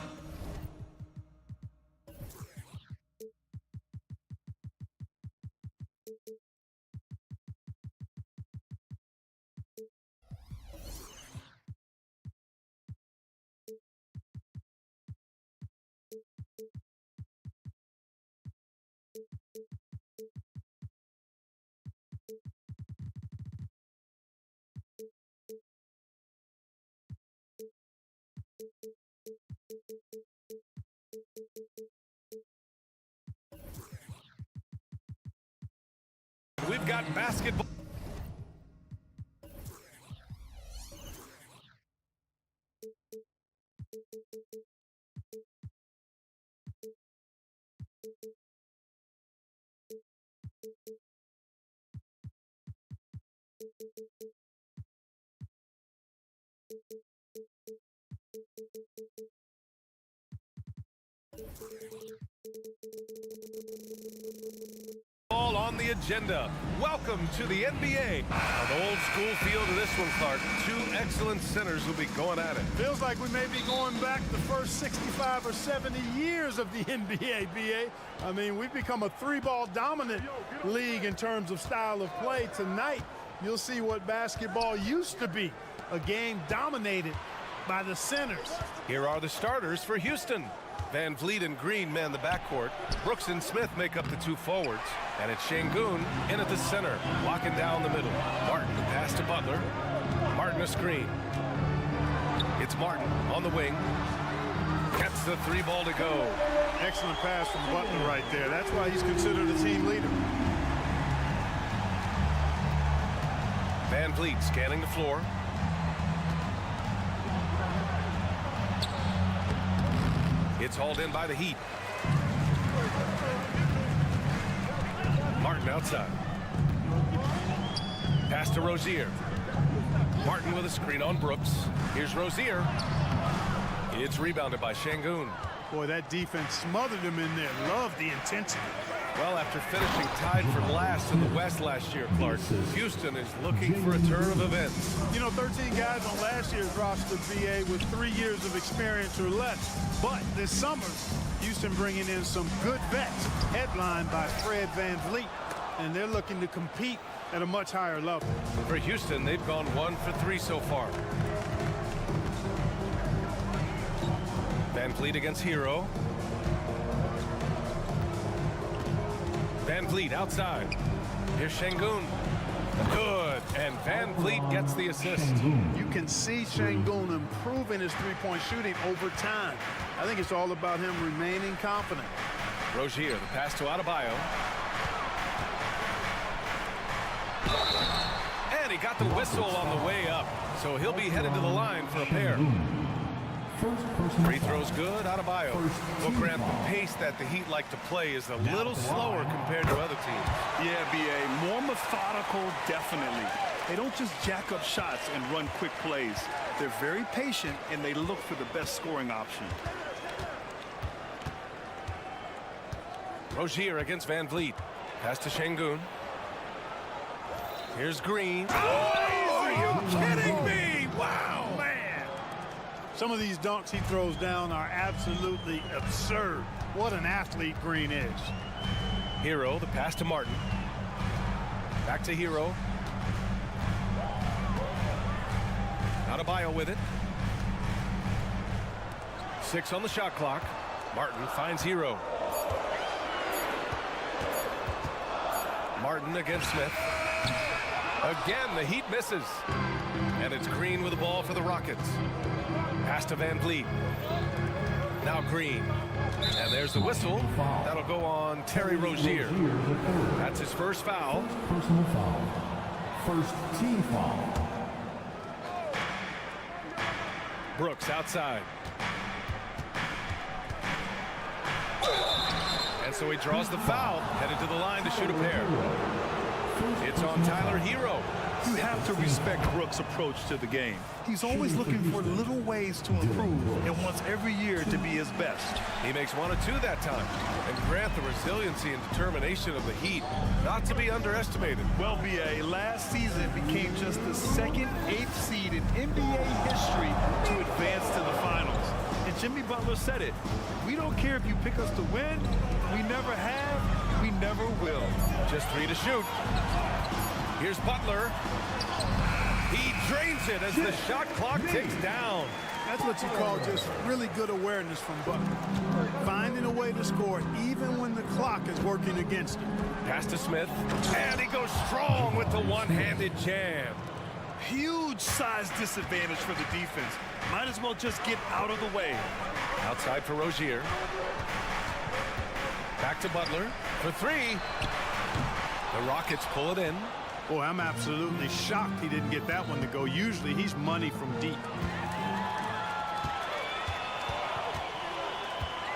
G: We've got basketball. All on the agenda. Welcome to the NBA. An old school feel to this one, Clark. Two excellent centers will be going at it.
K: Feels like we may be going back the first 65 or 70 years of the NBA, BA. I mean, we've become a three-ball dominant league in terms of style of play. Tonight, you'll see what basketball used to be, a game dominated by the centers.
G: Here are the starters for Houston. Van Vliet and Green man the backcourt. Brooks and Smith make up the two forwards. And it's Şengün in at the center, locking down the middle. Martin pass to Butler. Martin a screen. It's Martin on the wing. Gets the three ball to go.
K: Excellent pass from Butler right there. That's why he's considered a team leader.
G: Van Vliet scanning the floor. It's hauled in by the Heat. Martin outside. Pass to Rozier. Martin with a screen on Brooks. Here's Rozier. It's rebounded by Şengün.
K: Boy, that defense smothered him in there. Love the intensity.
G: Well, after finishing tied for last in the West last year, Clark, Houston is looking for a turn of events.
K: You know, 13 guys on last year's roster, BA, with 3 years of experience or less. But this summer, Houston bringing in some good vets, headlined by Fred Van Vliet, and they're looking to compete at a much higher level.
G: For Houston, they've gone 1 for 3 so far. Van Vliet against Hero. Van Vliet outside. Here's Şengün. Good. And Van Vliet gets the assist.
K: You can see Şengün improving his three-point shooting over time. I think it's all about him remaining confident.
G: Rozier, the pass to Adebayo. And he got the whistle on the way up. So he'll be headed to the line for a pair. Free throws good, Adebayo. Well, Grant, the pace that the Heat like to play is a little slower compared to other teams.
H: Yeah, BA, more methodical, definitely. They don't just jack up shots and run quick plays. They're very patient, and they look for the best scoring option.
G: Rozier against Van Vliet. Pass to Şengün. Here's Green. Oh, are you kidding me? Wow.
K: Some of these dunks he throws down are absolutely absurd. What an athlete Green is.
G: Hero, the pass to Martin. Back to Hero. Adebayo with it. 6 on the shot clock. Martin finds Hero. Martin against Smith. Again, the Heat misses. And it's Green with the ball for the Rockets. Pass to Van Vliet. Now Green. And there's the whistle. That'll go on Terry Rozier. That's his first foul.
C: Personal foul. First team foul.
G: Brooks outside. And so he draws the foul, headed to the line to shoot a pair. It's on Tyler Hero.
H: You have to respect Brooks' approach to the game. He's always looking for little ways to improve and wants every year to be his best.
G: He makes 1 of 2 that time. And Grant, the resiliency and determination of the Heat, not to be underestimated.
H: Well, BA, last season became just the second 8th seed in NBA history to advance to the finals. And Jimmy Butler said it. We don't care if you pick us to win. We never have. We never will.
G: Just 3 to shoot. Here's Butler. He drains it as the shot clock ticks down.
K: That's what you call just really good awareness from Butler. Finding a way to score even when the clock is working against him.
G: Pass to Smith. And he goes strong with the one-handed jam.
H: Huge size disadvantage for the defense. Might as well just get out of the way.
G: Outside for Rozier. Back to Butler for 3. The Rockets pull it in.
K: Boy, I'm absolutely shocked he didn't get that one to go. Usually he's money from deep.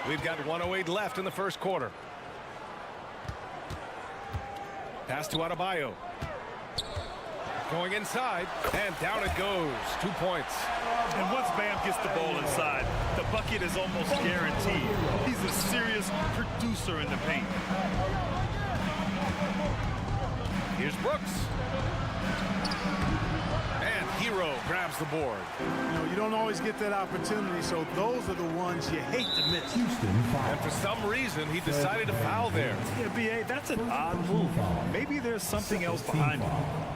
G: We've got 1:08 left in the first quarter. Pass to Adebayo. Going inside, and down it goes. 2 points.
H: And once Bam gets the ball inside, the bucket is almost guaranteed. He's a serious producer in the paint.
G: Here's Brooks. And Hero grabs the board.
K: You know, you don't always get that opportunity, so those are the ones you hate to miss.
G: And for some reason, he decided to foul there.
H: Yeah, BA, that's an odd move. Maybe there's something else behind it.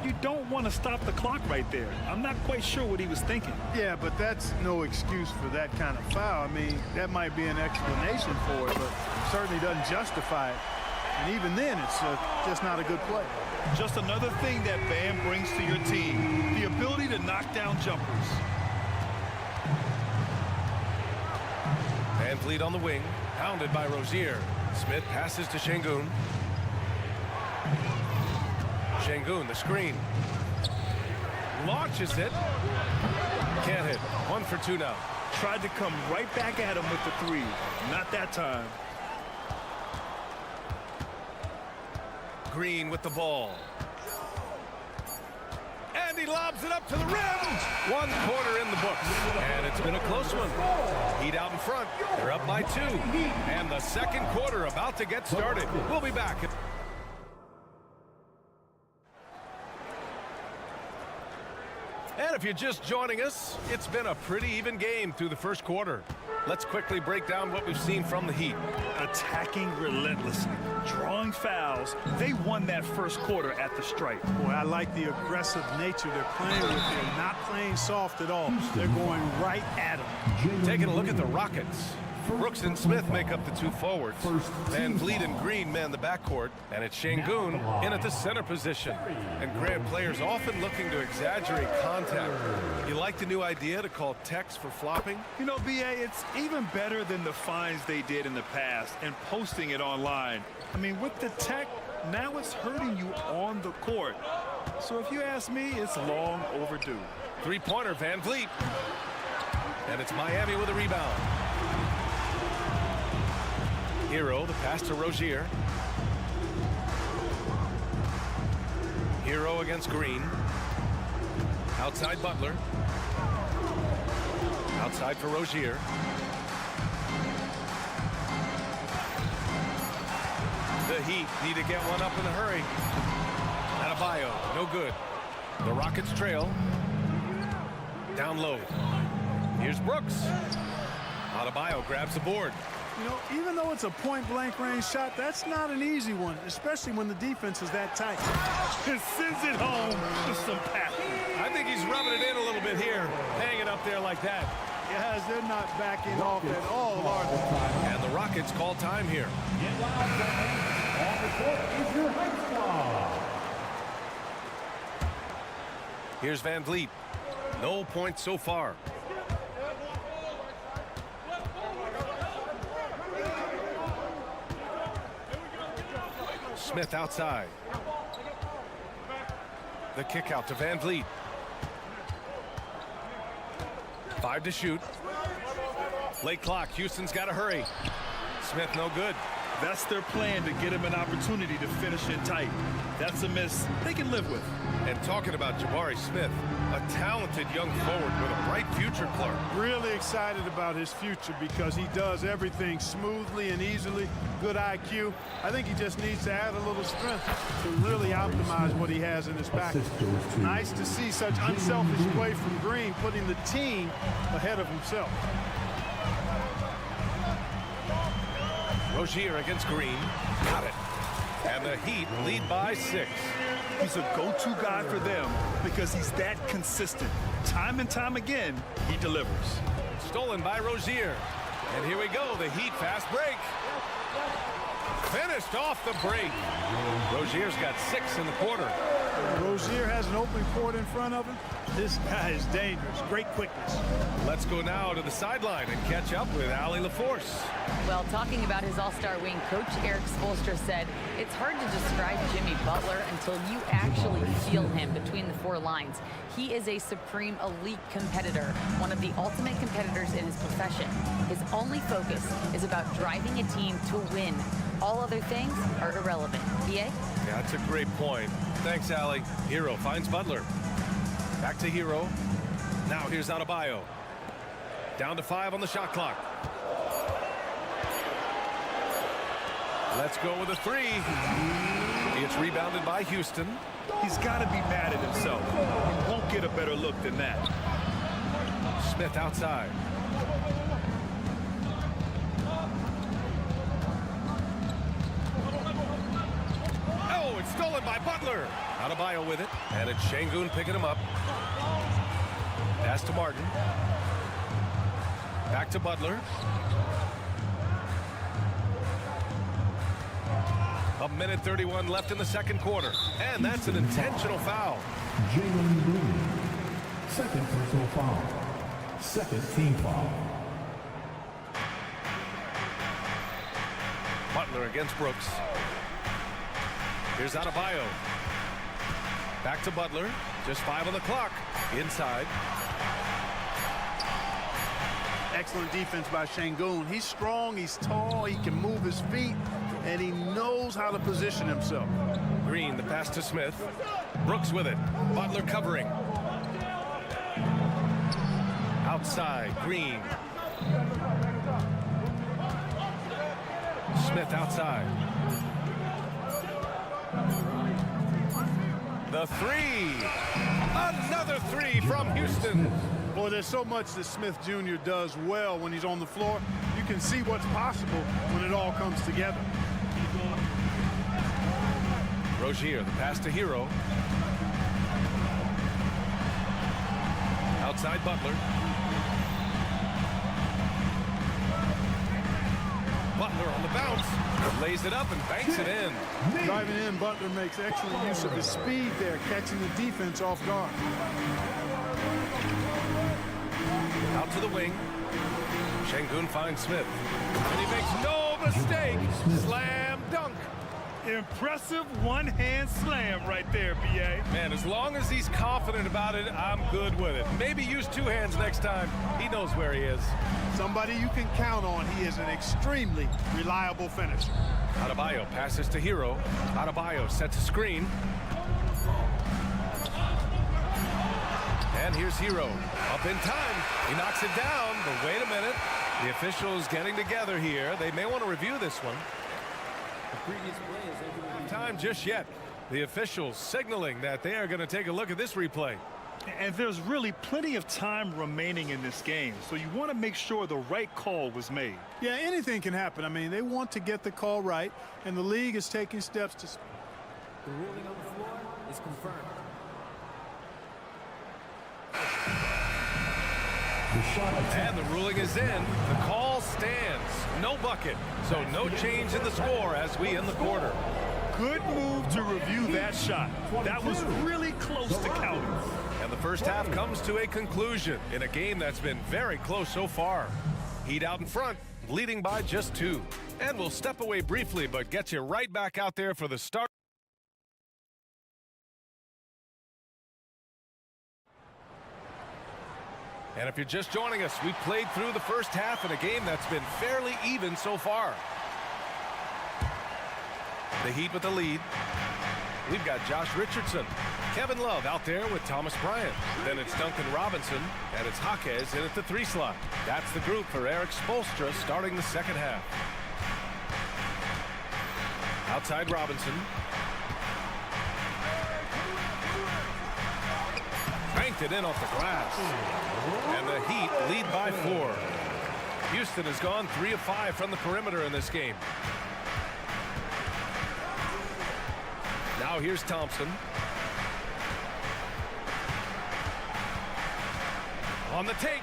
H: You don't want to stop the clock right there. I'm not quite sure what he was thinking.
K: Yeah, but that's no excuse for that kind of foul. I mean, that might be an explanation for it, but certainly doesn't justify it. And even then, it's just not a good play.
H: Just another thing that Bam brings to your team, the ability to knock down jumpers.
G: Van Vliet on the wing, pounded by Rozier. Smith passes to Şengün. Şengün, the screen. Launches it. Can't hit. 1 for 2 now.
H: Tried to come right back at him with the 3. Not that time.
G: Green with the ball. And he lobs it up to the rim. 1 quarter in the books. And it's been a close one. Heat out in front. They're up by 2. And the second quarter about to get started. We'll be back. And if you're just joining us, it's been a pretty even game through the first quarter. Let's quickly break down what we've seen from the Heat.
H: Attacking relentlessly, drawing fouls. They won that first quarter at the stripe.
K: Boy, I like the aggressive nature they're playing with. They're not playing soft at all. They're going right at them.
G: Taking a look at the Rockets. Brooks and Smith make up the 2 forwards. Van Vliet and Green man the backcourt. And it's Şengün in at the center position. And Grant, players often looking to exaggerate contact. You like the new idea to call techs for flopping?
H: You know, BA, it's even better than the fines they did in the past and posting it online. I mean, with the tech, now it's hurting you on the court. So if you ask me, it's long overdue.
G: 3-pointer, Van Vliet. And it's Miami with a rebound. Hero, the pass to Rozier. Hero against Green. Outside Butler. Outside for Rozier. The Heat need to get one up in a hurry. Adebayo, no good. The Rockets trail. Down low. Here's Brooks. Adebayo grabs the board.
K: You know, even though it's a point-blank range shot, that's not an easy one, especially when the defense is that tight.
H: It sends it home with some pass.
G: I think he's rubbing it in a little bit here, hanging up there like that.
K: Yes, they're not backing off at all, are they?
G: And the Rockets call time here.
C: On the court is your High Squad.
G: Here's Van Vliet. No points so far. Smith outside. The kick out to Van Vliet. 5 to shoot. Late clock. Houston's got to hurry. Smith no good.
H: That's their plan, to get him an opportunity to finish it tight. That's a miss they can live with.
G: And talking about Jabari Smith, a talented young forward with a bright future, Clark.
K: Really excited about his future because he does everything smoothly and easily. Good IQ. I think he just needs to add a little strength to really optimize what he has in his package. Nice to see such unselfish play from Green, putting the team ahead of himself.
G: Rozier against Green. Got it. And the Heat lead by 6.
H: He's a go-to guy for them because he's that consistent. Time and time again, he delivers.
G: Stolen by Rozier. And here we go, the Heat fast break. Finished off the break. Rozier's got 6 in the quarter.
K: Rozier has an open court in front of him. This guy is dangerous. Great quickness.
G: Let's go now to the sideline and catch up with Allie LaForce.
J: Well, talking about his all-star wing, Coach Eric Spoelstra said, it's hard to describe Jimmy Butler until you actually feel him between the 4 lines. He is a supreme elite competitor, one of the ultimate competitors in his profession. His only focus is about driving a team to win. All other things are irrelevant. BA?
G: Yeah, that's a great point. Thanks, Allie. Hero finds Butler. Back to Hero. Now here's Adebayo. Down to 5 on the shot clock. Let's go with a 3. It's rebounded by Houston.
H: He's got to be mad at himself. He won't get a better look than that.
G: Smith outside. Oh, it's stolen by Butler. Adebayo with it, and it's Şengün picking him up. Pass to Martin. Back to Butler. A minute 31 left in the second quarter, and that's an intentional foul.
C: Jalen Green. Second personal foul. Second team foul.
G: Butler against Brooks. Here's Adebayo. Back to Butler. Just 5 on the clock. Inside.
K: Excellent defense by Şengün. He's strong, he's tall, he can move his feet, and he knows how to position himself.
G: Green, the pass to Smith. Brooks with it. Butler covering. Outside, Green. Smith outside. The 3. Another 3 from Houston.
K: Boy, there's so much that Smith Jr. does well when he's on the floor. You can see what's possible when it all comes together.
G: Rozier, the pass to Hero. Outside Butler. Butler on the bounce. Lays it up and banks it in.
K: Driving in, Butler makes excellent use of his speed there, catching the defense off guard.
G: Out to the wing. Şengün finds Smith. And he makes no mistake. Slam dunk.
H: Impressive one-hand slam right there, B.A.
G: Man, as long as he's confident about it, I'm good with it. Maybe use 2 hands next time. He knows where he is.
K: Somebody you can count on. He is an extremely reliable finisher.
G: Adebayo passes to Hero. Adebayo sets a screen. And here's Hero. Up in time. He knocks it down, but wait a minute. The officials getting together here. They may want to review this one. Time just yet. The officials signaling that they are going to take a look at this replay.
H: And there's really plenty of time remaining in this game, so you want to make sure the right call was made.
K: Yeah, anything can happen. I mean, they want to get the call right, and the league is taking steps to...
L: The ruling on the floor is confirmed.
G: And the ruling is in. The call stands. No bucket. So no change in the score as we end the quarter.
H: Good move to review that shot. That was really close to counting.
G: And the first half comes to a conclusion in a game that's been very close so far. Heat out in front, leading by just 2. And we'll step away briefly, but get you right back out there for the start. And if you're just joining us, we played through the first half in a game that's been fairly even so far. The Heat with the lead. We've got Josh Richardson. Kevin Love out there with Thomas Bryant. Then it's Duncan Robinson, and it's Jaquez in at the 3 slot. That's the group for Eric Spoelstra starting the second half. Outside Robinson. Banked it in off the glass. And the Heat lead by 4. Houston has gone 3 of 5 from the perimeter in this game. Now here's Thompson. On the take.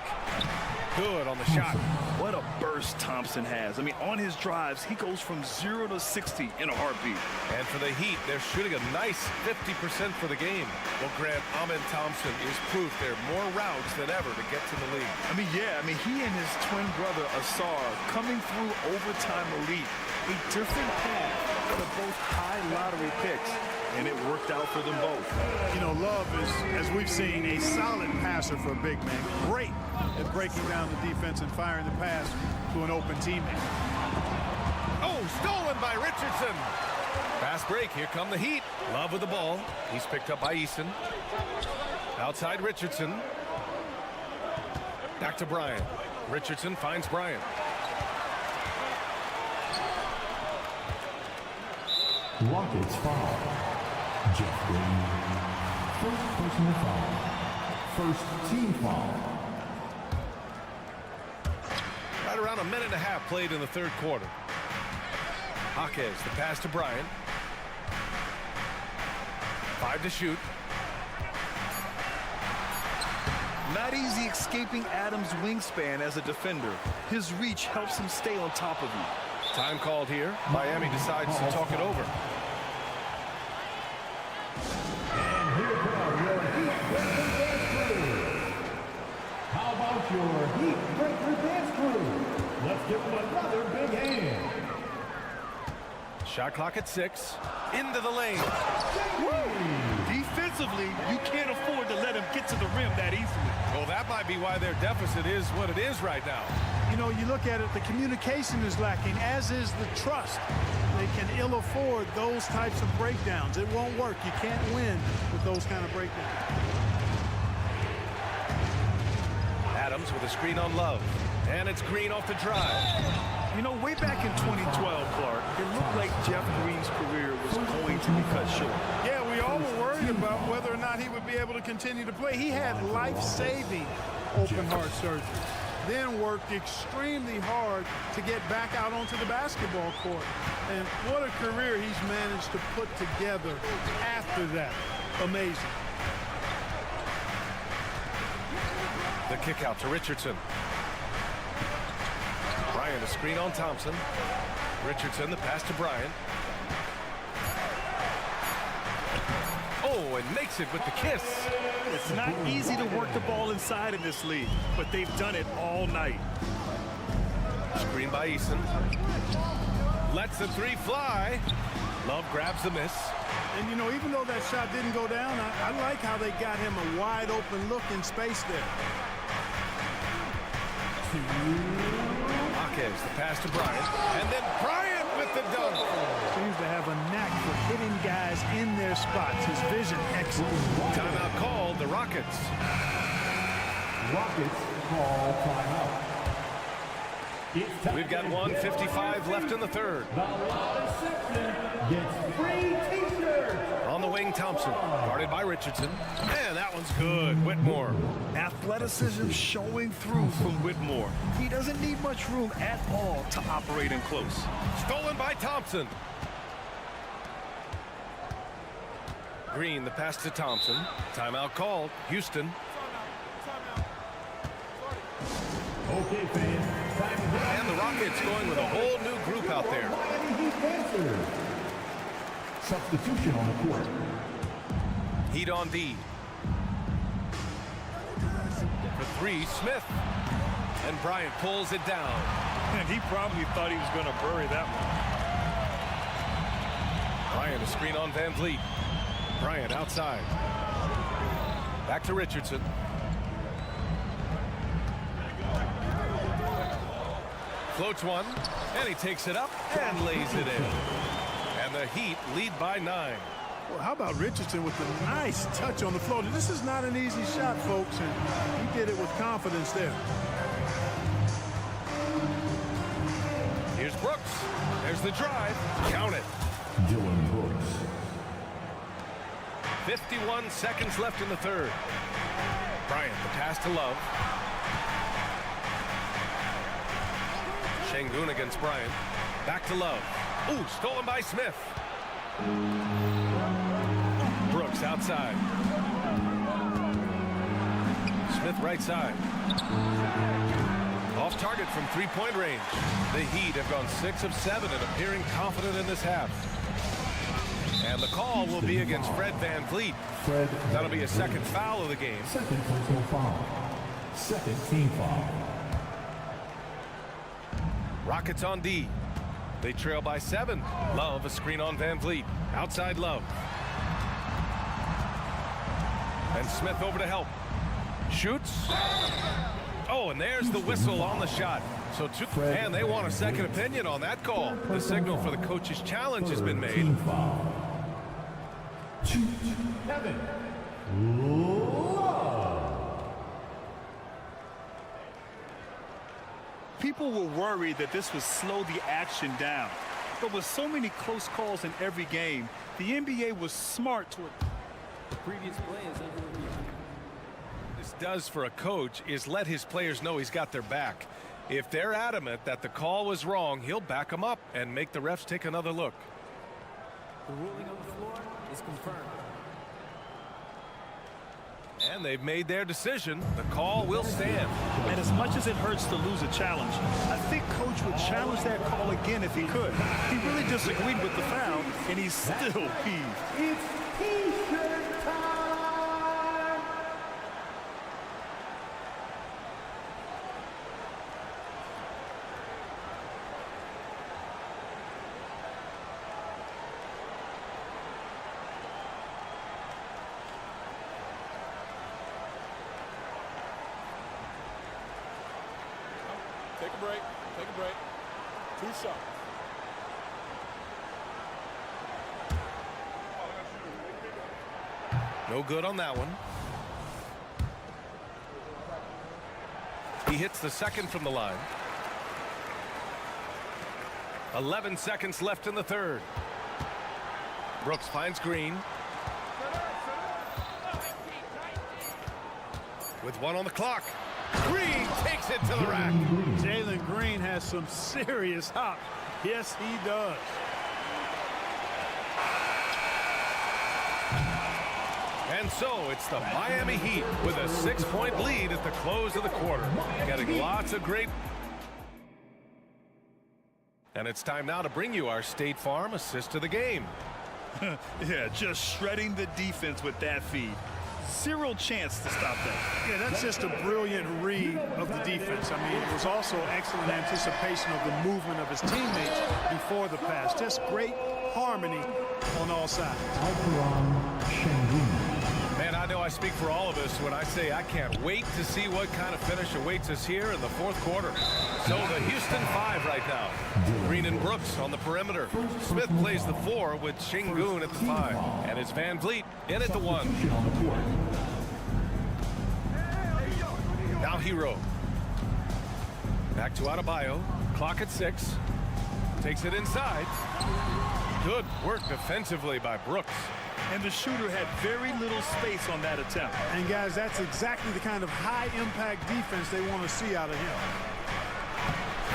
G: Good on the shot.
H: What a burst Thompson has. I mean, on his drives, he goes from 0 to 60 in a heartbeat.
G: And for the Heat, they're shooting a nice 50% for the game. Well, Grant, Amen Thompson is proof there are more routes than ever to get to the league.
H: I mean, yeah, he and his twin brother, Asar, coming through overtime elite. A different path for both high lottery picks, and it worked out for them both.
K: You know, Love is, as we've seen, a solid passer for a big man. Great at breaking down the defense and firing the pass to an open teammate.
G: Oh, stolen by Richardson. Fast break. Here come the Heat. Love with the ball. He's picked up by Eason. Outside Richardson. Back to Bryant. Richardson finds Bryant.
C: Rockets foul. Jeff Green. First personal foul. First team foul.
G: Right around a minute and a half played in the third quarter. Jaquez, the pass to Bryant. 5 to shoot.
H: Not easy escaping Adams' wingspan as a defender. His reach helps him stay on top of you.
G: Time called here. Miami decides to talk it over.
C: And here come your Heat breaker dance crew. How about your Heat breaker dance crew? Let's give them another big hand.
G: Shot clock at 6. Into the lane.
H: Defensively, you can't afford to let him get to the rim that easily.
G: Well, that might be why their deficit is what it is right now.
K: You know, you look at it, the communication is lacking, as is the trust. They can ill afford those types of breakdowns. It won't work. You can't win with those kind of breakdowns.
G: Adams with a screen on Love. And it's Green off the drive.
H: You know, way back in 2012, Clark, it looked like Jeff Green's career was going to be cut short.
K: Yeah, we all were worried about whether or not he would be able to continue to play. He had life-saving open heart surgery, then worked extremely hard to get back out onto the basketball court. And what a career he's managed to put together after that. Amazing.
G: The kick out to Richardson. Bryant, a screen on Thompson. Richardson, the pass to Bryant. Oh, and makes it with the kiss.
H: It's not easy to work the ball inside in this league, but they've done it all night.
G: Screen by Eason. Lets the 3 fly. Love grabs the miss.
K: And, you know, even though that shot didn't go down, I like how they got him a wide open look in space there.
G: Jaquez, the pass to Bryant. And then Bryant with the dunk.
K: Seems to have a knack for hitting guys in their spots. His vision excellent.
G: Timeout called the Rockets.
C: Rockets call timeout.
G: We've got 1:55 left in the third.
C: The loudest section gets free t-shirts.
G: On the wing, Thompson, guarded by Richardson. And that one's good. Whitmore.
H: Athleticism showing through from Whitmore. He doesn't need much room at all to operate in close.
G: Stolen by Thompson. Green, the pass to Thompson. Timeout called. Houston.
C: Okay, fans.
G: And the Rockets going with a whole new group out there.
C: Substitution on the court.
G: Heat on D. For 3, Smith. And Bryant pulls it down.
H: And he probably thought he was going to bury that one.
G: Bryant, a screen on Van Vliet. Bryant outside. Back to Richardson. Floats one, and he takes it up and lays it in. And the Heat lead by 9.
K: Well, how about Richardson with the nice touch on the floor? This is not an easy shot, folks, and he did it with confidence there.
G: Here's Brooks. There's the drive. Count it.
C: Dylan Brooks.
G: 51 seconds left in the third. Bryant, the pass to Love. Şengün against Bryant. Back to Love. Ooh, stolen by Smith. Brooks outside. Smith right side. Off target from three-point range. The Heat have gone 6 of 7 and appearing confident in this half. And the call will be against Fred VanVleet. That'll be a second foul of the game.
C: Second personal foul. Second team foul.
G: Rockets on D. They trail by 7. Love, a screen on VanVleet. Outside Love. And Smith over to help. Shoots. Oh, and there's the whistle on the shot. So and they want a second opinion on that call. The signal for the coach's challenge has been made.
C: Team foul. Kevin Love.
H: People were worried that this would slow the action down. But with so many close calls in every game, the NBA was smart to it.
L: The previous play is under review.
G: This does for a coach is let his players know he's got their back. If they're adamant that the call was wrong, he'll back them up and make the refs take another look.
L: The ruling on the floor is confirmed.
G: And they've made their decision. The call will stand.
H: And as much as it hurts to lose a challenge, I think Coach would challenge that call again if he could. He really disagreed with the foul, and he's still peeved.
C: It's T-shirt time.
K: Take a break. Take a break. 2 shots.
G: No good on that one. He hits the second from the line. 11 seconds left in the third. Brooks finds Green. With 1 on the clock. Green takes it to the rack.
K: Jalen Green has some serious hop. Yes, he does.
G: And so it's the Miami Heat with a 6-point lead at the close of the quarter. Getting lots of great. And it's time now to bring you our State Farm assist of the game.
H: Yeah, just shredding the defense with that feed. Zero chance to stop that.
K: Yeah, that's just a brilliant read of the defense. I mean, it was also excellent anticipation of the movement of his teammates before the pass. Just great harmony on all sides.
G: Man, I know I speak for all of us when I say I can't wait to see what kind of finish awaits us here in the fourth quarter. So the Houston 5 right now. Green and Brooks on the perimeter. Smith plays the 4 with Şengün at the 5. And it's VanVleet in at the 1. Now Hero. Back to Adebayo. Clock at 6. Takes it inside. Good work defensively by Brooks.
H: And the shooter had very little space on that attempt.
K: And guys, that's exactly the kind of high-impact defense they want to see out of him.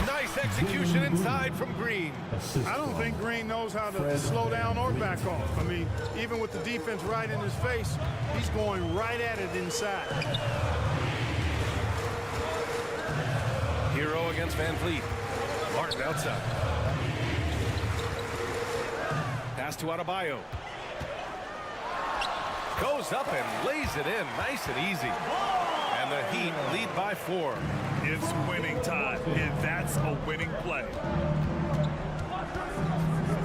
G: Nice execution inside from Green.
K: I don't think Green knows how to slow down or back off. I mean, even with the defense right in his face, he's going right at it inside.
G: Hero against VanVleet. Martin outside. Pass to Adebayo. Goes up and lays it in nice and easy. And the Heat lead by 4.
H: It's winning time, and that's a winning play.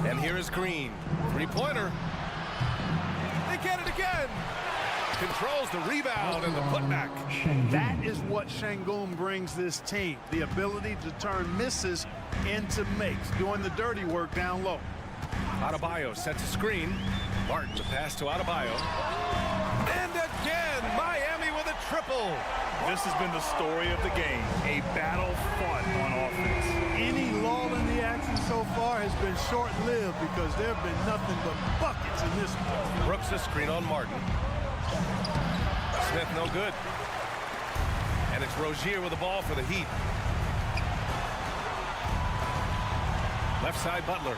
G: And here is Green. 3-pointer. They get it again. Controls the rebound and the putback.
K: That is what Şengün brings this team. The ability to turn misses into makes, doing the dirty work down low.
G: Adebayo sets a screen. Martin to pass to Adebayo. And again, Miami with a triple.
H: This has been the story of the game, a battle fought on offense.
K: Any lull in the action so far has been short-lived because there have been nothing but buckets in this one.
G: Brooks a screen on Martin. Smith no good. And it's Rozier with the ball for the Heat. Left side Butler.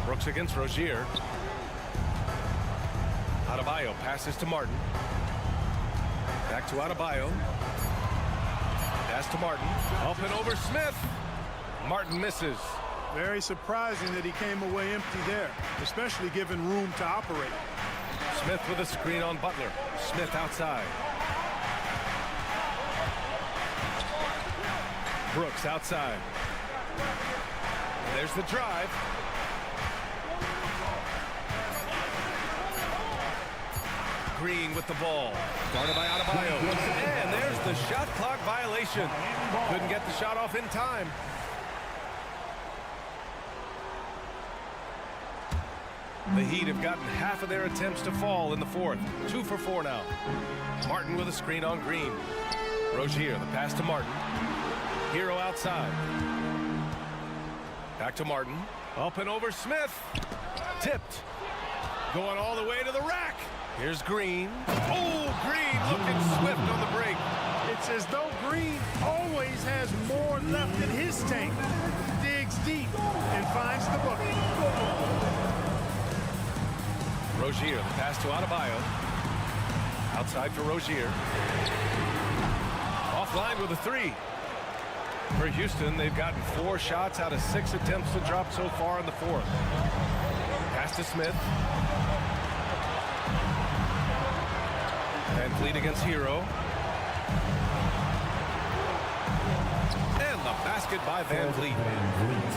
G: Brooks against Rozier. Adebayo passes to Martin. Back to Adebayo. Pass to Martin. Up and over Smith. Martin misses.
K: Very surprising that he came away empty there, especially given room to operate.
G: Smith with a screen on Butler. Smith outside. Brooks outside. There's the drive. Green with the ball. Guarded by Adebayo. And there's the shot clock violation. Couldn't get the shot off in time. The Heat have gotten half of their attempts to fall in the fourth. 2 for 4 now. Martin with a screen on Green. Rozier, the pass to Martin. Hero outside. Back to Martin. Up and over Smith. Tipped. Going all the way to the rack. Here's Green. Oh, Green looking swift on the break.
K: It's as though Green always has more left in his tank. Digs deep and finds the bucket.
G: Rozier, the pass to Adebayo. Outside for Rozier. Offline with a 3. For Houston, they've gotten 4 shots out of 6 attempts to drop so far in the fourth. Pass to Smith. Van Vliet against Hero. And the basket by Van Vliet.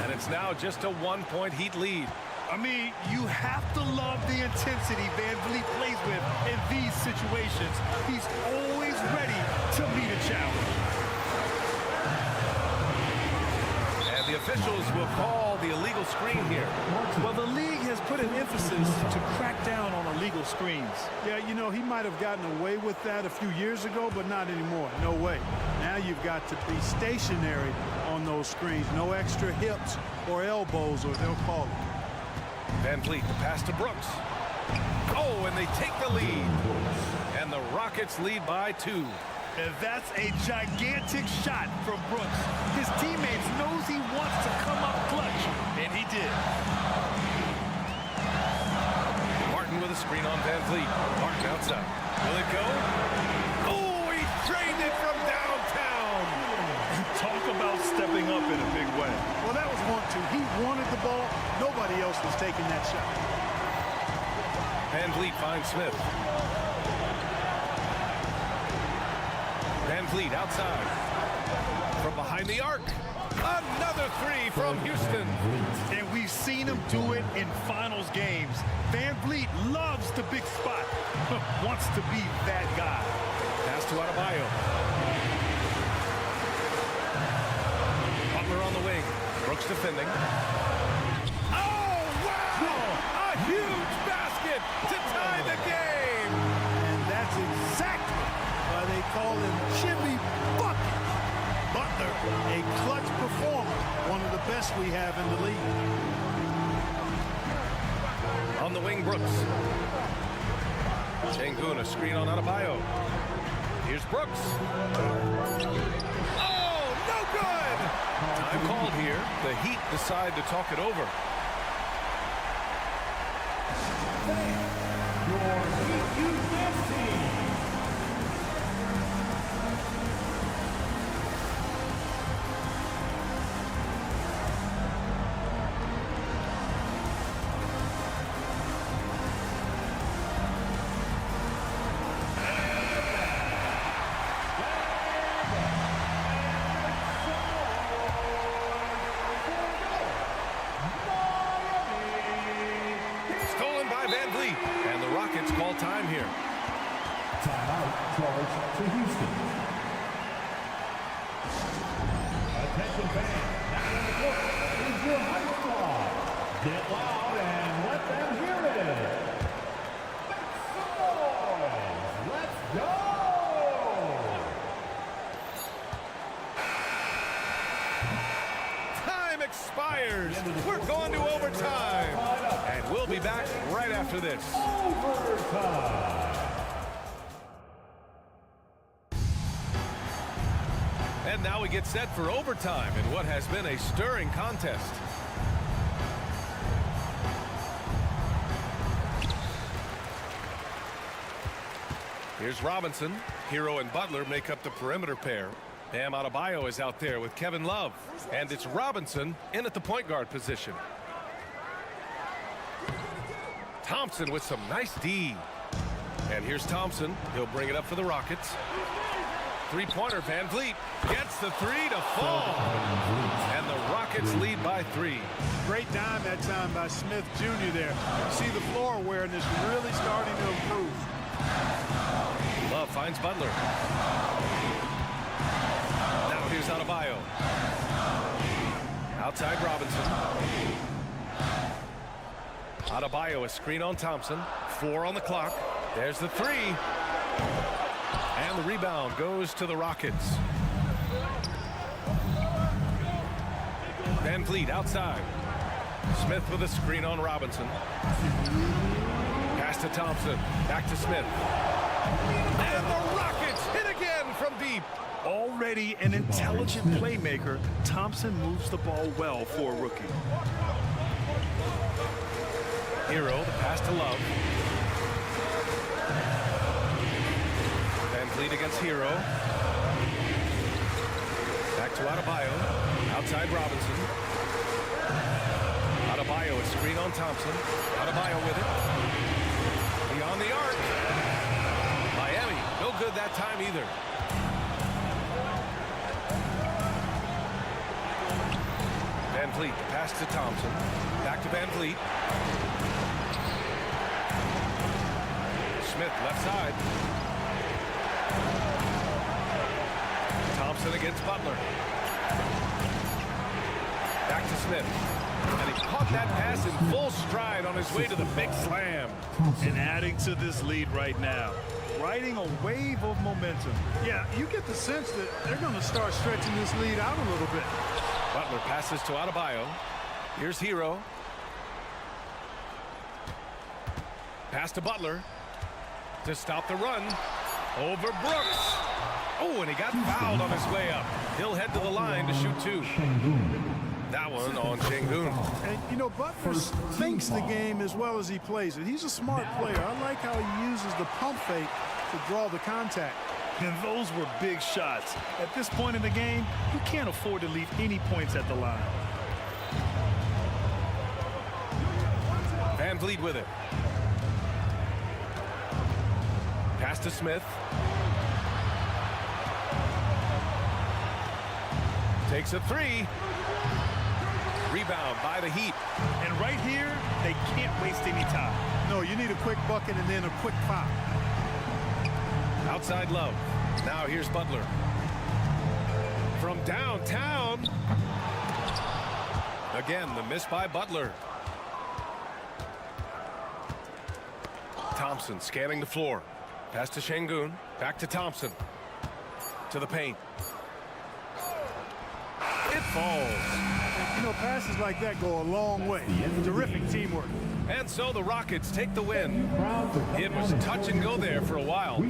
G: And it's now just a 1-point Heat lead.
H: I mean, you have to love the intensity Van Vliet plays with in these situations. He's always ready to meet a challenge.
G: And the officials will call the illegal screen here.
H: Well, the league has put an emphasis to crack down on illegal screens.
K: Yeah, you know, he might have gotten away with that a few years ago, but not anymore. No way. Now you've got to be stationary on those screens. No extra hips or elbows, or they'll call it.
G: Van Vliet, the pass to Brooks. Oh, and they take the lead. And the Rockets lead by 2.
H: And that's a gigantic shot from Brooks. His teammates knows he wants to come up clutch, and he did.
G: Martin with a screen on Van Vliet. Martin outside. Will it go? Oh, he drained it from downtown.
H: Talk about stepping up in a big way.
K: Well, that was 1-2. He wanted the ball. Nobody else was taking that shot.
G: Van Vliet finds Smith. Van Vliet outside. From behind the arc. Another 3 from Houston.
H: And we've seen him do it in finals games. Van Vliet loves the big spot. Wants to be that guy.
G: Pass to Adebayo. Butler on the wing. Brooks defending. Oh, wow! A huge basket to tie the game!
K: And that's exactly why they call him Jimmy Bucket. Butler, a clutch performer, one of the best we have in the league.
G: On the wing, Brooks. Sengun, a screen on Adebayo. Here's Brooks. Oh, no good! Time called here. The Heat decide to talk it over. Stolen by Van Vliet. And the Rockets call time here.
C: Timeout charge to Houston. Attention fans. look is your high squad. Get loud and let them hear it. Make some noise. Let's go.
G: Time expires. We're going to overtime. And we'll be back right after this.
C: Overtime.
G: And now we get set for overtime in what has been a stirring contest. Here's Robinson. Hero and Butler make up the perimeter pair. Bam Adebayo is out there with Kevin Love. And it's Robinson in at the point guard position. Thompson with some nice D. And here's Thompson. He'll bring it up for the Rockets. Three-pointer, Van Vliet gets the three to fall. And the Rockets lead by 3.
K: Great dime that time by Smith Jr. there. See the floor awareness really starting to improve.
G: Love finds Butler. Now here's Adebayo. Outside Robinson. Adebayo, a screen on Thompson. 4 on the clock. There's the 3. And the rebound goes to the Rockets. Van Vliet outside. Smith with a screen on Robinson. Pass to Thompson. Back to Smith. And the Rockets hit again from deep.
H: Already an intelligent playmaker, Thompson moves the ball well for a rookie.
G: Hero, the pass to Love. Van Vliet against Hero. Back to Adebayo. Outside Robinson. Adebayo, a screen on Thompson. Adebayo with it. Beyond the arc. Miami, no good that time either. Van Vliet, the pass to Thompson. Back to Van Vliet. Smith, left side. Thompson against Butler. Back to Smith. And he caught that pass in full stride on his way to the big slam.
H: And adding to this lead right now, riding a wave of momentum.
K: Yeah, you get the sense that they're going to start stretching this lead out a little bit.
G: Butler passes to Adebayo. Here's Hero. Pass to Butler to stop the run. Over Brooks. Oh, and he got fouled on his way up. He'll head to the line to shoot 2. That one on Şengün.
K: And, you know, Butler thinks the game as well as he plays it. He's a smart player. I like how he uses the pump fake to draw the contact.
H: And those were big shots. At this point in the game, you can't afford to leave any points at the line.
G: Van Vliet with it. Pass to Smith. Takes a 3. Rebound by the Heat.
H: And right here, they can't waste any time.
K: No, you need a quick bucket and then a quick foul.
G: Outside Love. Now here's Butler. From downtown. Again, the miss by Butler. Thompson scanning the floor. Pass to Şengün. Back to Thompson. To the paint. It falls.
K: You know, passes like that go a long way. Terrific teamwork.
G: And so the Rockets take the win. It was touch and go there for a while.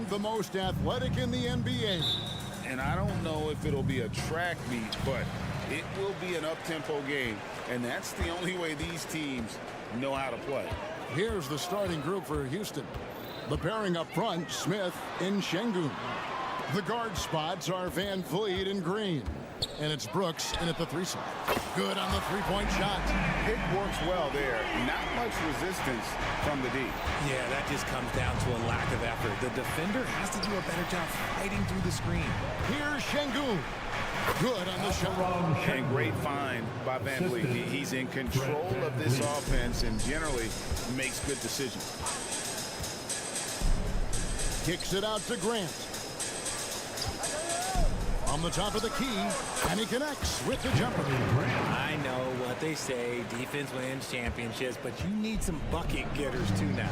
A: The most athletic in the NBA.
F: And I don't know if it'll be a track meet, but it will be an up-tempo game. And that's the only way these teams know how to play.
A: Here's the starting group for Houston. The pairing up front, Smith and Şengün. The guard spots are Van Vliet and Green. And it's Brooks in at the 3 slot. Good on the three-point shot.
F: It works well there. Not much resistance from the D.
L: Yeah, that just comes down to a lack of effort. The defender has to do a better job fighting through the screen.
A: Here's Şengün. Good on the shot.
F: And great find by Van Vliet. He's in control of this offense and generally makes good decisions.
A: Kicks it out to Grant. On the top of the key, and he connects with the jumper.
L: I know what they say, defense wins championships, but you need some bucket getters too now.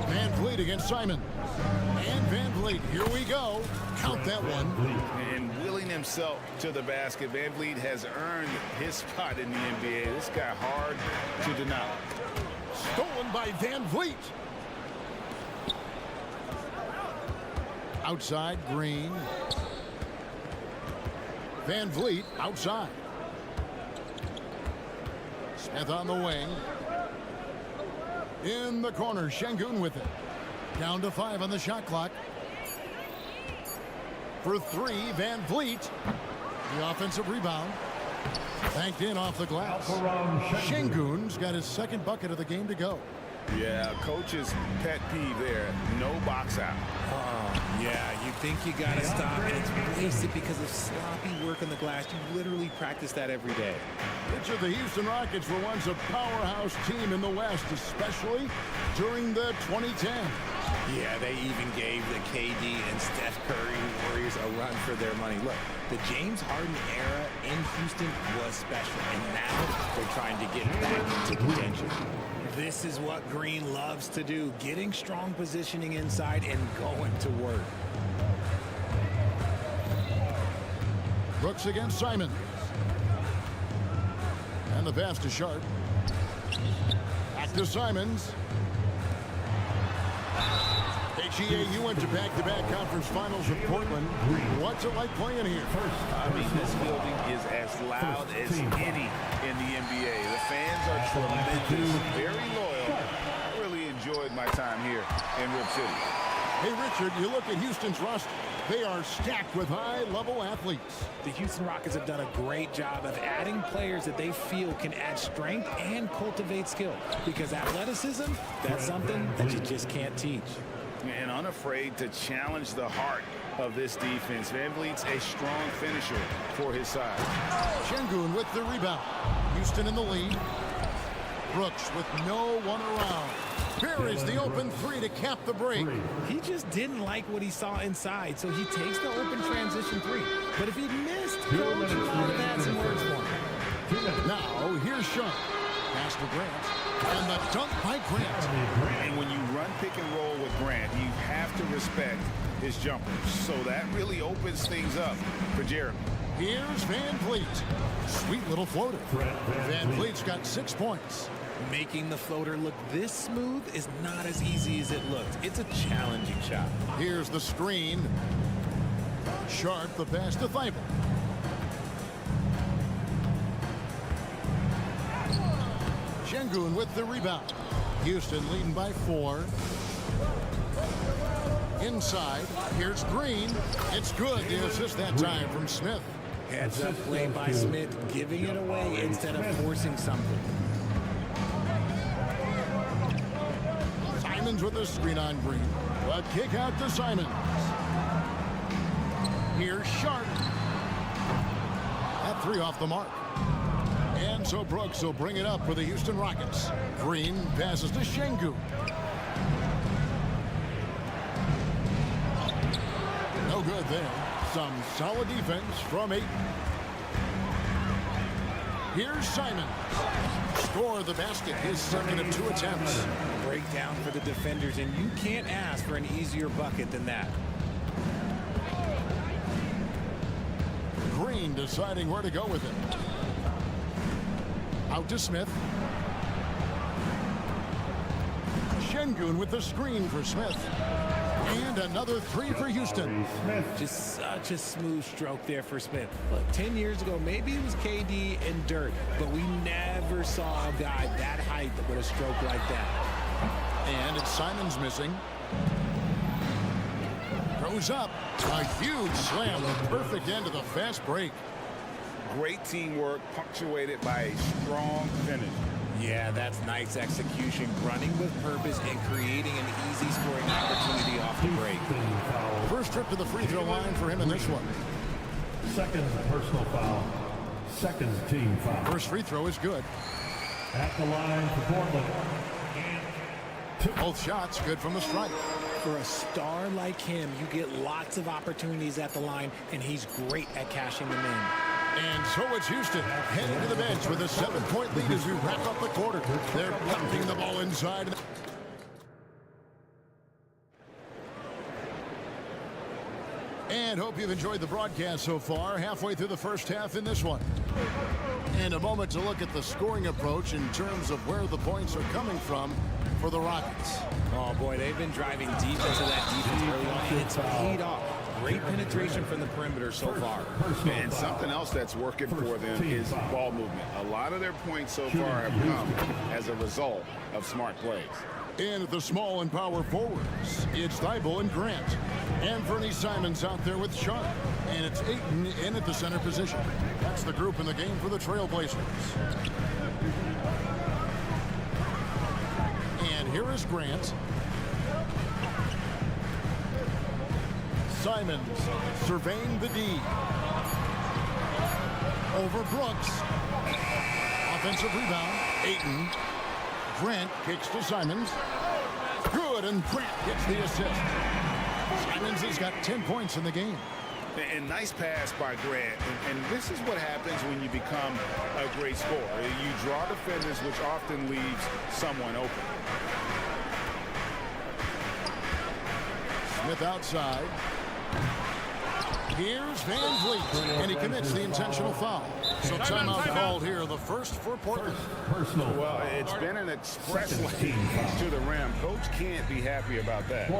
A: Van Vliet against Simon. And Van Vliet, here we go. Count that one.
F: And willing himself to the basket, Van Vliet has earned his spot in the NBA. This guy hard to deny.
A: Stolen by Van Vliet. Outside, Green. Van Vliet outside. Smith on the wing. In the corner, Şengün with it. Down to 5 on the shot clock. For 3, Van Vliet. The offensive rebound. Banked in off the glass. Şengün's got his second bucket of the game to go.
F: Yeah, coach's pet peeve there. No box out.
L: Yeah, you think you got to stop, and it's wasted because of sloppy work on the glass. You literally practice that every day.
A: Picture the Houston Rockets were once a powerhouse team in the West, especially during the 2010s.
L: Yeah, they even gave the KD and Steph Curry Warriors a run for their money. Look, the James Harden era in Houston was special, and now they're trying to get back into contention. This is what Green loves to do, getting strong positioning inside and going to work.
A: Brooks against Simon. And the pass to Sharp. Back to Simons. HEAU went to back-to-back conference finals with Portland. What's it like playing here?
F: I mean, this building is as loud as any in the NBA. The fans are tremendous, very loyal. I really enjoyed my time here in Rip City.
A: Hey, Richard, you look at Houston's roster. They are stacked with high-level athletes.
L: The Houston Rockets have done a great job of adding players that they feel can add strength and cultivate skill. Because athleticism, that's something that you just can't teach.
F: And unafraid to challenge the heart of this defense. Van Vliet's a strong finisher for his side.
A: Şengün with the rebound. Houston in the lead. Brooks with no one around. Buries the open 3 to cap the break.
L: He just didn't like what he saw inside, so he takes the open transition 3. But if he missed, Coach would have had some words for him.
A: Now, here's Sharp. Pass to Grant. And the dunk by Grant.
F: And when you run pick and roll with Grant, you have to respect his jumpers. So that really opens things up for Jeremy.
A: Here's Van Vliet. Sweet little floater. Van Vliet's got 6 points.
L: Making the floater look this smooth is not as easy as it looked. It's a challenging shot.
A: Here's the screen. Sharp, the pass to Thibault. Şengün with the rebound. Houston leading by 4. Inside, here's Green. It's good. The assist that time from Smith.
L: Heads up play by Smith, giving it away instead of forcing something.
A: Simons with the screen on Green. A kick out to Simons. Here's Sharp. That three off the mark. And so Brooks will bring it up for the Houston Rockets. Green passes to Şengün. No good there. Some solid defense from Ayton. Here's Simons. Score the basket, his second of 2 attempts.
L: Breakdown for the defenders, and you can't ask for an easier bucket than that.
A: Green deciding where to go with it. Out to Smith. Şengün with the screen for Smith. And another three for Houston.
L: Just such a smooth stroke there for Smith. Look, 10 years ago, maybe it was KD and Dirk, but we never saw a guy that height with a stroke like that.
A: And it's Simons missing. Goes up. A huge slam. The perfect end of the fast break.
F: Great teamwork punctuated by a strong finish.
L: Yeah, that's nice execution, running with purpose and creating an easy scoring opportunity off the break.
A: First trip to the free throw line for him in this one.
C: Second personal foul. Second team foul.
A: First free throw is good.
C: At the line for Portland.
A: Both shots good from the strike.
L: For a star like him, you get lots of opportunities at the line, and he's great at cashing them in.
A: And so it's Houston heading to the bench with a 7-point lead as we wrap up the quarter. They're pumping the ball inside. And hope you've enjoyed the broadcast so far. Halfway through the first half in this one. And a moment to look at the scoring approach in terms of where the points are coming from for the Rockets.
L: Oh, boy, they've been driving deep into that defense early on, and it's paid off. Great penetration from the perimeter so far.
F: And something else that's working for them is ball movement. A lot of their points so far have come as a result of smart plays.
A: And at the small and power forwards, it's Thibault and Grant. And Fernie Simons out there with Sharp. And it's Ayton in at the center position. That's the group in the game for the Trailblazers. And here is Grant. Simons surveying the D. Over Brooks. Offensive rebound. Ayton. Grant kicks to Simons. Good, and Grant gets the assist. Simons has got 10 points in the game.
F: And nice pass by Grant. And this is what happens when you become a great scorer. You draw defenders, which often leaves someone open.
A: Smith outside. Here's Van Vliet, and he commits the intentional foul. So timeout called here, the first for Portland.
F: Well, it's been an express lane to the rim. Coach can't be happy about that.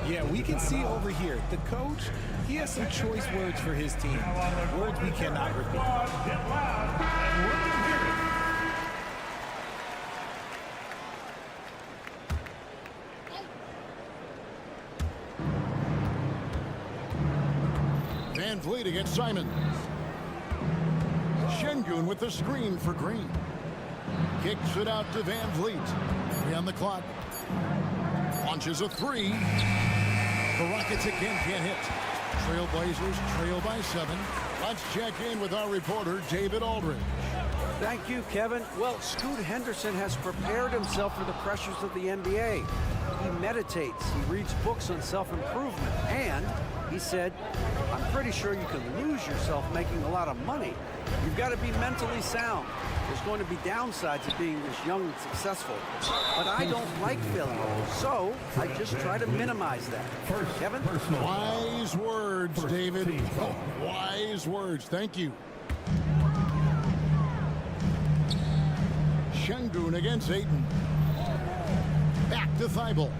L: Yeah, we can see over here, the coach, he has some choice words for his team. Words we cannot repeat.
A: Van Vliet against Simons. Şengün with the screen for Green. Kicks it out to Van Vliet. 3 on the clock. Launches a 3. The Rockets again can't hit. Trailblazers trail by 7. Let's check in with our reporter, David Aldridge.
E: Thank you, Kevin. Well, Scoot Henderson has prepared himself for the pressures of the NBA. He meditates, he reads books on self-improvement, and he said, I'm pretty sure you can lose yourself making a lot of money. You've got to be mentally sound. There's going to be downsides of being this young and successful. But I don't like failure, so I just try to minimize that. Kevin?
A: Wise words, David. Oh, wise words. Thank you. Şengün against Ayton. Back to Thibault.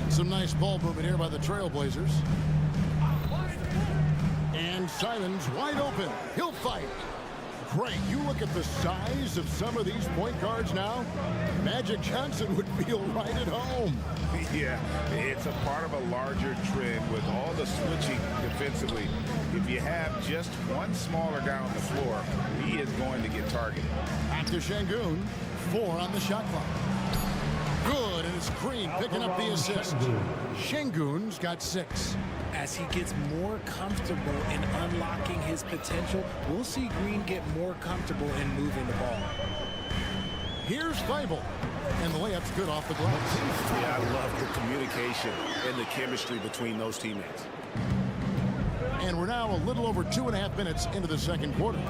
A: Some nice ball movement here by the Trailblazers. And Simons wide open. He'll fight. Greg, you look at the size of some of these point guards now. Magic Johnson would feel right at home.
F: Yeah, it's a part of a larger trend with all the switching defensively. If you have just one smaller guy on the floor, he is going to get targeted.
A: Back to Şengün. 4 on the shot clock. Good, and it's Green picking up the assist. Şengün's got 6.
L: As he gets more comfortable in unlocking his potential, we'll see Green get more comfortable in moving the ball.
A: Here's Thibault, and the layup's good off the glass.
G: Yeah, I love the communication and the chemistry between those teammates.
A: And we're now a little over 2.5 minutes into the second quarter.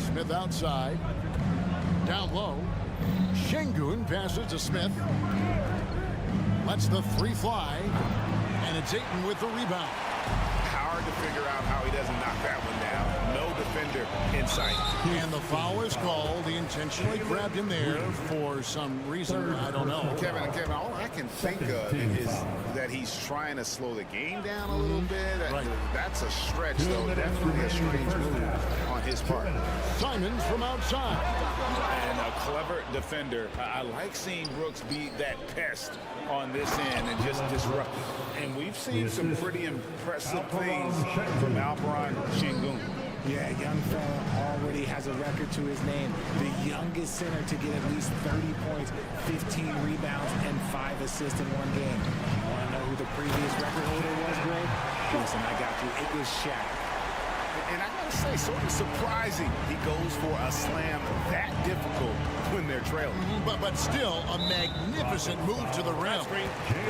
A: Smith outside. Down low. Şengün passes to Smith. Lets the 3 fly. And it's Ayton with the rebound.
F: Hard to figure out how he doesn't knock that one down. No defender in sight.
A: And the foul is called. He intentionally grabbed him there for some reason. I don't know.
F: Kevin, all I can think of is that he's trying to slow the game down a little bit.
A: Right.
F: That's a stretch, though. Definitely a strange move on his part.
A: Simons from outside.
F: And a clever defender. I like seeing Brooks be that pest on this end and just disrupt. And we've seen some pretty impressive things from Alperen Şengün.
L: Yeah, young fella already has a record to his name. The youngest center to get at least 30 points, 15 rebounds, and 5 assists in one game. You want to know who the previous record holder was, Greg? Listen, I got you. It was Shaq.
F: And I gotta say, sort of surprising he goes for a slam that difficult when they're trailing.
A: But still a magnificent move to the rim.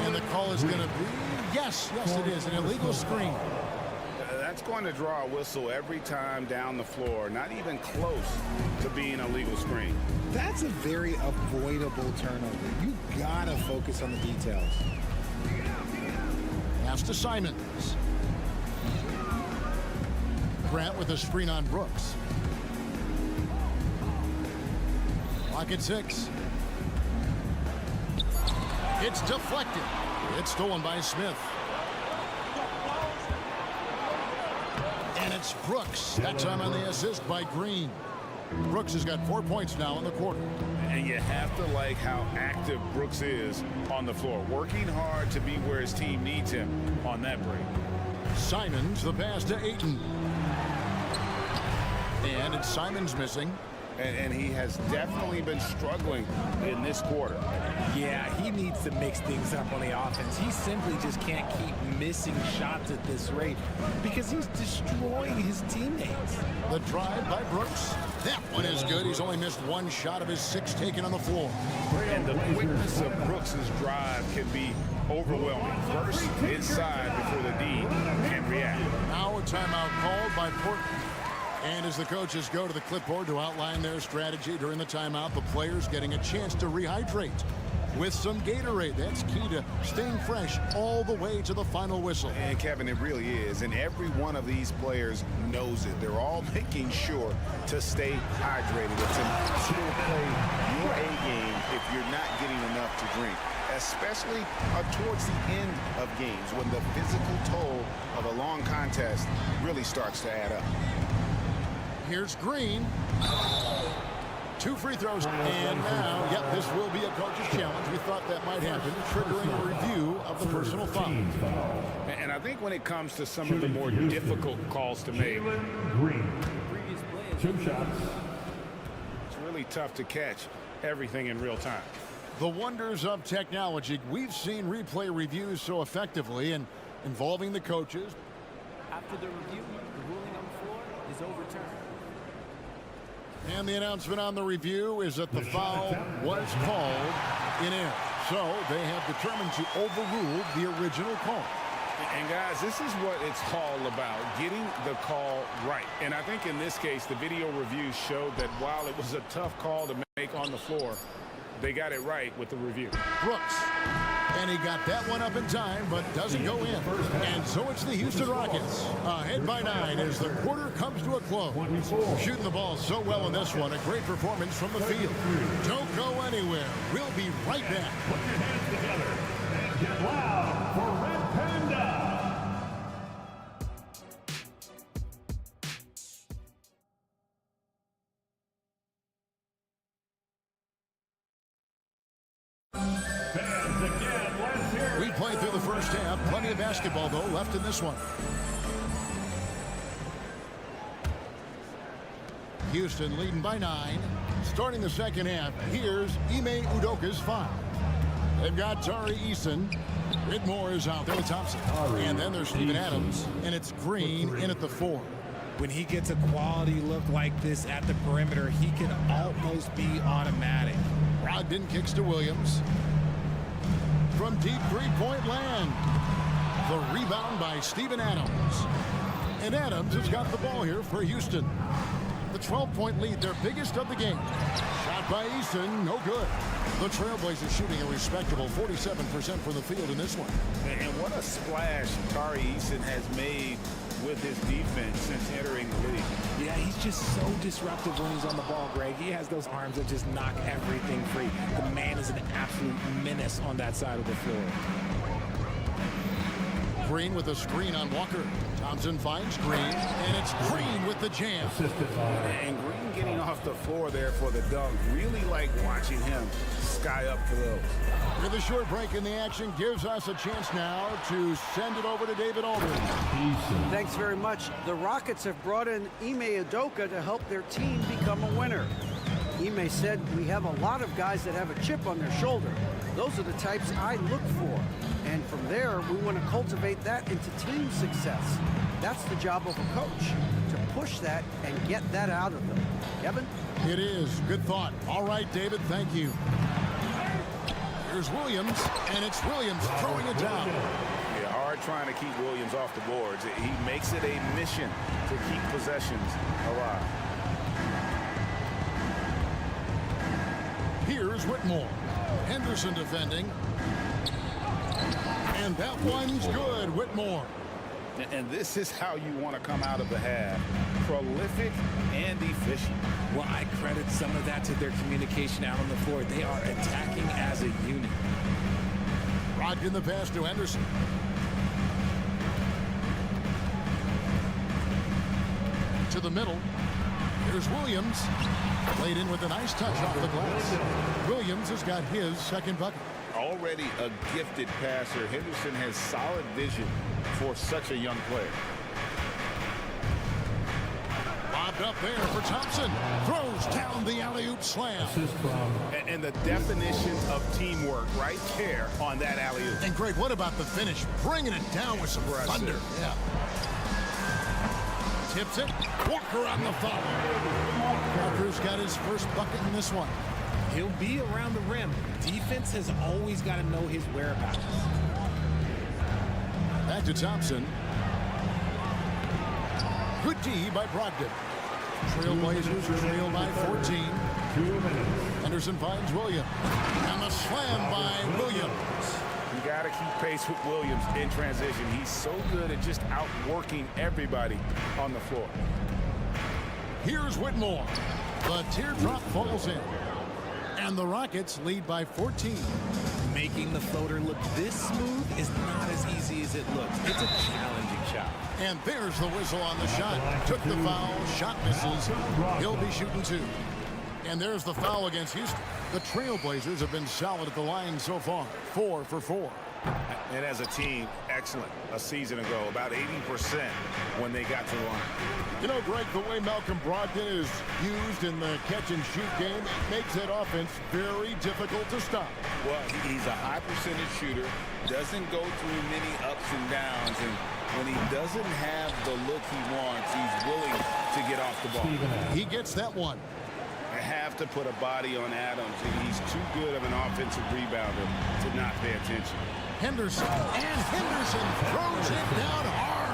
A: And the call is going to be, yes, it is, an illegal screen.
F: That's going to draw a whistle every time down the floor. Not even close to being a legal screen.
L: That's a very avoidable turnover. You gotta focus on the details.
A: Pass to Simons. Grant with a screen on Brooks. Clock at 6. It's deflected. It's stolen by Smith. And it's Brooks. That time on the assist by Green. Brooks has got 4 points now in the quarter.
F: And you have to like how active Brooks is on the floor. Working hard to be where his team needs him on that break.
A: Simons, the pass to Ayton. And it's Simons missing.
F: And he has definitely been struggling in this quarter.
L: Yeah, he needs to mix things up on the offense. He simply just can't keep missing shots at this rate because he's destroying his teammates.
A: The drive by Brooks. That one is good. He's only missed 1 shot of his 6 taken on the floor.
F: And the quickness of Brooks's drive can be overwhelming. First inside before the D can react.
A: Now a timeout called by Portland. And as the coaches go to the clipboard to outline their strategy during the timeout, the players getting a chance to rehydrate with some Gatorade. That's key to staying fresh all the way to the final whistle.
F: And Kevin, it really is. And every one of these players knows it. They're all making sure to stay hydrated. It's impossible to play your A game if you're not getting enough to drink, especially towards the end of games when the physical toll of a long contest really starts to add up.
A: Here's Green. 2 free throws. And now, yep, this will be a coach's challenge. We thought that might happen, triggering a review of the personal foul.
F: And I think when it comes to some of the more difficult calls to make,
C: Green. 2 shots.
F: it's really tough to catch everything in real time.
A: The wonders of technology. We've seen replay reviews so effectively and involving the coaches.
I: After the review, the ruling on the floor is overturned.
A: And the announcement on the review is that the foul was called in air. So they have determined to overrule the original call.
F: And guys, this is what it's all about, getting the call right. And I think in this case, the video review showed that while it was a tough call to make on the floor, they got it right with the review.
A: Brooks. And he got that one up in time, but doesn't go in. And so it's the Houston Rockets ahead by 9 as the quarter comes to a close. Shooting the ball so well in this one. A great performance from the field. Don't go anywhere. We'll be right back.
C: Put your hands together and get loud for Red Panda.
A: We played through the first half. Plenty of basketball, though, left in this one. Houston leading by 9. Starting the second half, here's Ime Udoka's foul. They've got Tari Eason. Whitmore is out there with Thompson. And then there's Steven Adams, and it's Green in at the 4.
L: When he gets a quality look like this at the perimeter, he can almost be automatic.
A: Brogdon kicks to Williams. From deep three-point land. The rebound by Steven Adams. And Adams has got the ball here for Houston. The 12-point lead, their biggest of the game. Shot by Eason, no good. The Trailblazers shooting a respectable 47% from the field in this one.
F: And what a splash Tari Eason has made with his defense since entering the league.
L: Yeah, he's just so disruptive when he's on the ball, Greg. He has those arms that just knock everything free. The man is an absolute menace on that side of the floor.
A: Green with a screen on Walker. Thompson finds Green, and it's Green with the jam.
F: And Green getting off the floor there for the dunk. Really like watching him sky up for those.
A: With a short break in the action gives us a chance now to send it over to David Aldridge.
E: Thanks very much. The Rockets have brought in Ime Udoka to help their team become a winner. Ime said, "We have a lot of guys that have a chip on their shoulder. Those are the types I look for. And from there, we want to cultivate that into team success. That's the job of a coach, to push that and get that out of them." Kevin?
A: It is. Good thought. All right, David, thank you. Here's Williams, and it's Williams throwing it down.
F: Yeah, hard trying to keep Williams off the boards. He makes it a mission to keep possessions alive.
A: Here's Whitmore. Henderson defending. And that one's good, Whitmore.
F: And this is how you want to come out of the half. Prolific and efficient.
L: Well, I credit some of that to their communication out on the floor. They are attacking as a unit.
A: Brogdon the pass to Henderson. To the middle. Here's Williams. Played in with a nice touch off the glass. Williams has got his second bucket.
F: Already a gifted passer, Henderson has solid vision for such a young player.
A: Lobbed up there for Thompson. Throws down the alley-oop slam.
F: And the definition of teamwork right there on that alley-oop.
A: And Greg, what about the finish? Bringing it down with some thunder. Yeah. Tips it. Walker on the foul. Walker's got his first bucket in this one.
L: He'll be around the rim. Defense has always got to know his whereabouts.
A: Back to Thompson. Good D by Brogdon. Trailblazers trail by 14. Henderson finds Williams. And the slam by Williams.
F: You got to keep pace with Williams in transition. He's so good at just outworking everybody on the floor.
A: Here's Whitmore. The teardrop falls in. And the Rockets lead by 14.
L: Making the floater look this smooth is not as easy as it looks. It's a challenging shot.
A: And there's the whistle on the shot. Took the foul. Shot misses. He'll be shooting 2. And there's the foul against Houston. The Trailblazers have been solid at the line so far. 4 for 4.
F: And as a team, excellent a season ago. About 80% when they got to the line.
A: You know, Greg, the way Malcolm Brogdon is used in the catch-and-shoot game makes that offense very difficult to stop.
F: Well, he's a high percentage shooter, doesn't go through many ups and downs, and when he doesn't have the look he wants, he's willing to get off the ball.
A: He gets that one.
F: I have to put a body on Adams, and he's too good of an offensive rebounder to not pay attention.
A: Henderson, and Henderson throws it down hard.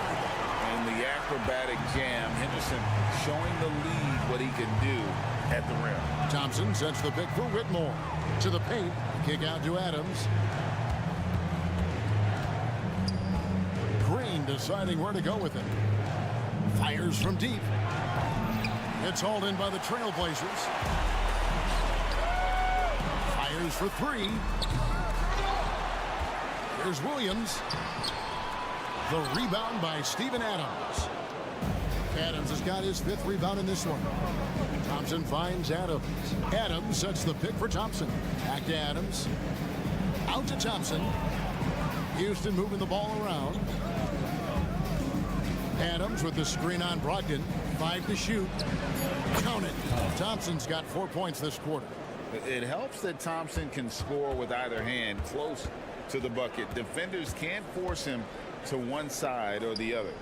F: And the acrobatic jam, Henderson showing the lead what he can do at the rim.
A: Thompson sends the pick for Whitmore. To the paint, kick out to Adams. Green deciding where to go with it. Fires from deep. It's hauled in by the Trailblazers. Fires for 3. Here's Williams. The rebound by Steven Adams. Adams has got his 5th rebound in this one. Thompson finds Adams. Adams sets the pick for Thompson. Back to Adams. Out to Thompson. Houston moving the ball around. Adams with the screen on Brogdon. 5 to shoot. Count it. Thompson's got 4 points this quarter.
F: It helps that Thompson can score with either hand close to the bucket. Defenders can't force him to one side or the other.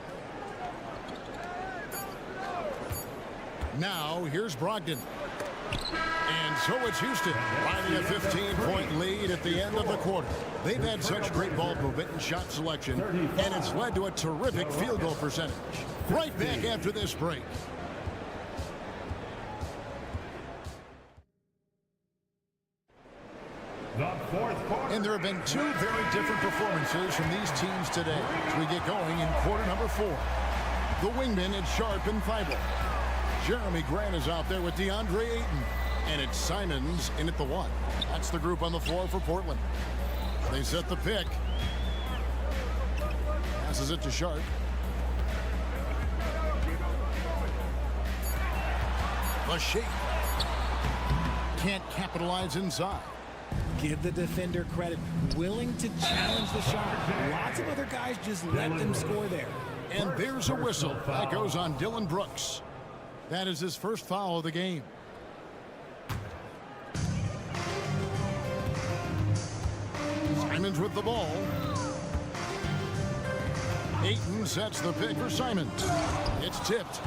A: Now here's Brogdon. And so it's Houston finding a 15-point lead at the end of the quarter. They've had such great ball movement and shot selection, and it's led to a terrific field goal percentage. Right back after this break. And there have been 2 very different performances from these teams today as we get going in quarter number 4. The wingman is Sharp and Thibault. Jeremy Grant is out there with DeAndre Ayton. And it's Simons in at the 1. That's the group on the floor for Portland. They set the pick. Passes it to Sharp. The shake. Can't capitalize inside.
L: Give the defender credit. Willing to challenge the shot. Lots of other guys just let them score there.
A: And there's a whistle. That goes on Dylan Brooks. That is his first foul of the game. Simons with the ball. Ayton sets the pick for Simons. It's tipped.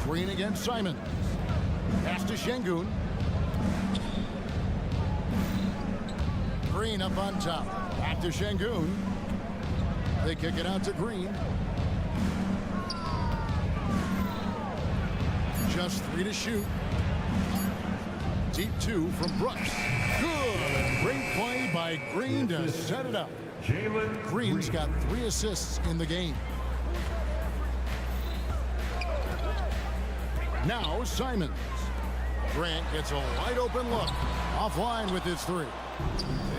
A: Green against Simons. Pass to Şengün. Green up on top. Back to Şengün. They kick it out to Green. Just 3 to shoot. Deep 2 from Brooks. Good. Great play by Green to set it up. Green's got 3 assists in the game. Now Simons. Grant gets a wide open look. Offline with his 3.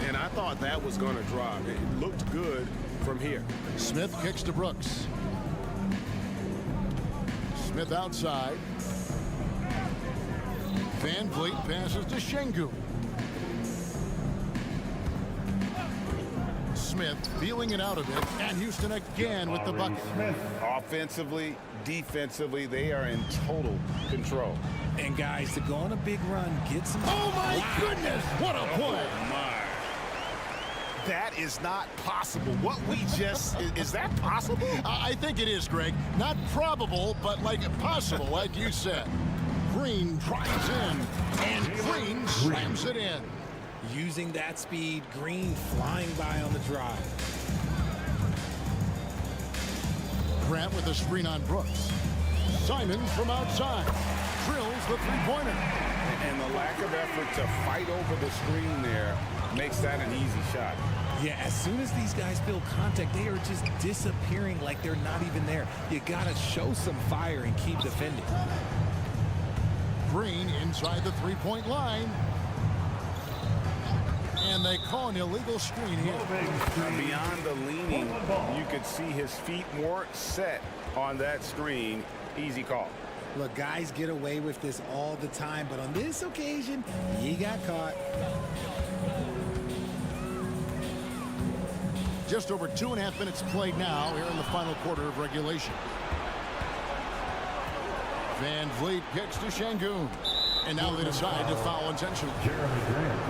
M: And I thought that was going to drop. It looked good from here.
A: Smith kicks to Brooks. Smith outside. Van Vliet passes to Şengün. Smith feeling it out a bit, and Houston again with the bucket.
F: Offensively, defensively, they are in total control.
L: And guys, to go on a big run, get some...
A: Oh my goodness, what a play.
M: That is not possible. What we just... Is that possible?
A: I think it is, Greg. Not probable, but like possible, like you said. Green drives in, and Green slams it in.
L: Using that speed, Green flying by on the drive.
A: Grant with a screen on Brooks. Simons from outside. Drills the 3-pointer.
F: And the lack of effort to fight over the screen there makes that an easy shot.
L: Yeah, as soon as these guys build contact, they are just disappearing like they're not even there. You got to show some fire and keep defending.
A: Green inside the 3-point line. And they call an illegal screen here.
F: Beyond the leaning, you could see his feet weren't set on that screen. Easy call.
L: Look, guys get away with this all the time, but on this occasion, he got caught.
A: Just over 2.5 minutes played now here in the final quarter of regulation. Van Vliet kicks to Şengün. And now they decide to foul intentionally.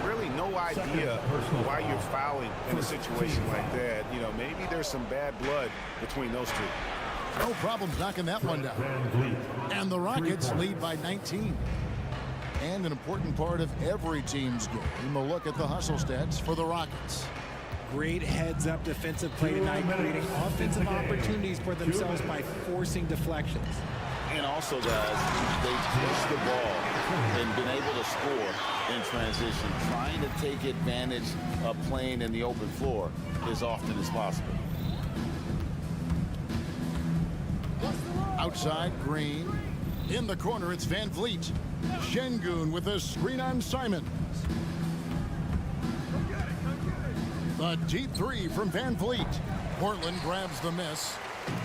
F: Really no idea why you're fouling in a situation like that. You know, maybe there's some bad blood between those two.
A: No problem knocking that one down. And the Rockets lead by 19. And an important part of every team's game, a look at the hustle stats for the Rockets.
L: Great heads-up defensive play tonight, creating offensive opportunities for themselves by forcing deflections.
F: And also, guys, they've pushed the ball and been able to score in transition, trying to take advantage of playing in the open floor as often as possible.
A: Outside, Green. In the corner, it's Van Vliet. Şengün with a screen on Simons. The deep 3 from Van Vliet. Portland grabs the miss.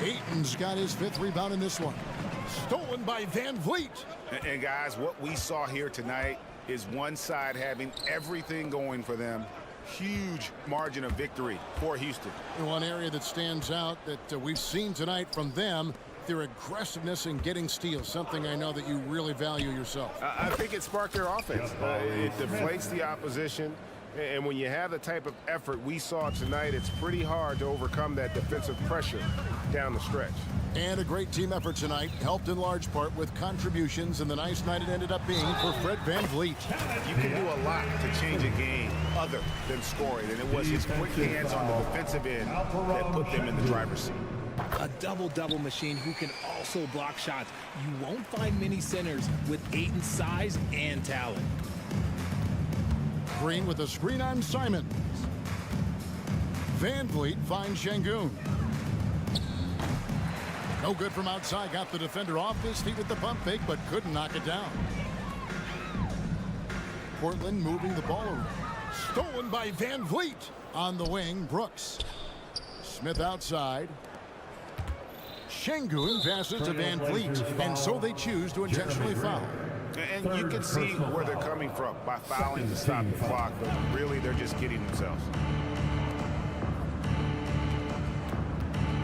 A: Ayton's got his 5th rebound in this one. Stolen by Van Vliet.
F: And guys, what we saw here tonight is one side having everything going for them,
M: Huge margin of victory for Houston.
A: And one area that stands out that we've seen tonight from them, their aggressiveness in getting steals, something I know that you really value yourself.
M: I think it sparked their offense. It deflates the opposition. And when you have the type of effort we saw tonight, it's pretty hard to overcome that defensive pressure down the stretch.
A: And a great team effort tonight, helped in large part with contributions, and the nice night it ended up being for Fred VanVleet.
M: You can do a lot to change a game other than scoring, and it was his quick hands on the defensive end that put them in the driver's seat.
L: A double-double machine who can also block shots. You won't find many centers with Ayton's size and talent.
A: Green with a screen on Simons. VanVleet finds Şengün. No good from outside. Got the defender off his feet with the pump fake, but couldn't knock it down. Portland moving the ball around. Stolen by VanVleet. On the wing, Brooks. Smith outside. Şengün passes to VanVleet, and so they choose to intentionally foul.
M: And you can see where they're coming from by fouling to stop the clock, but really they're just kidding themselves.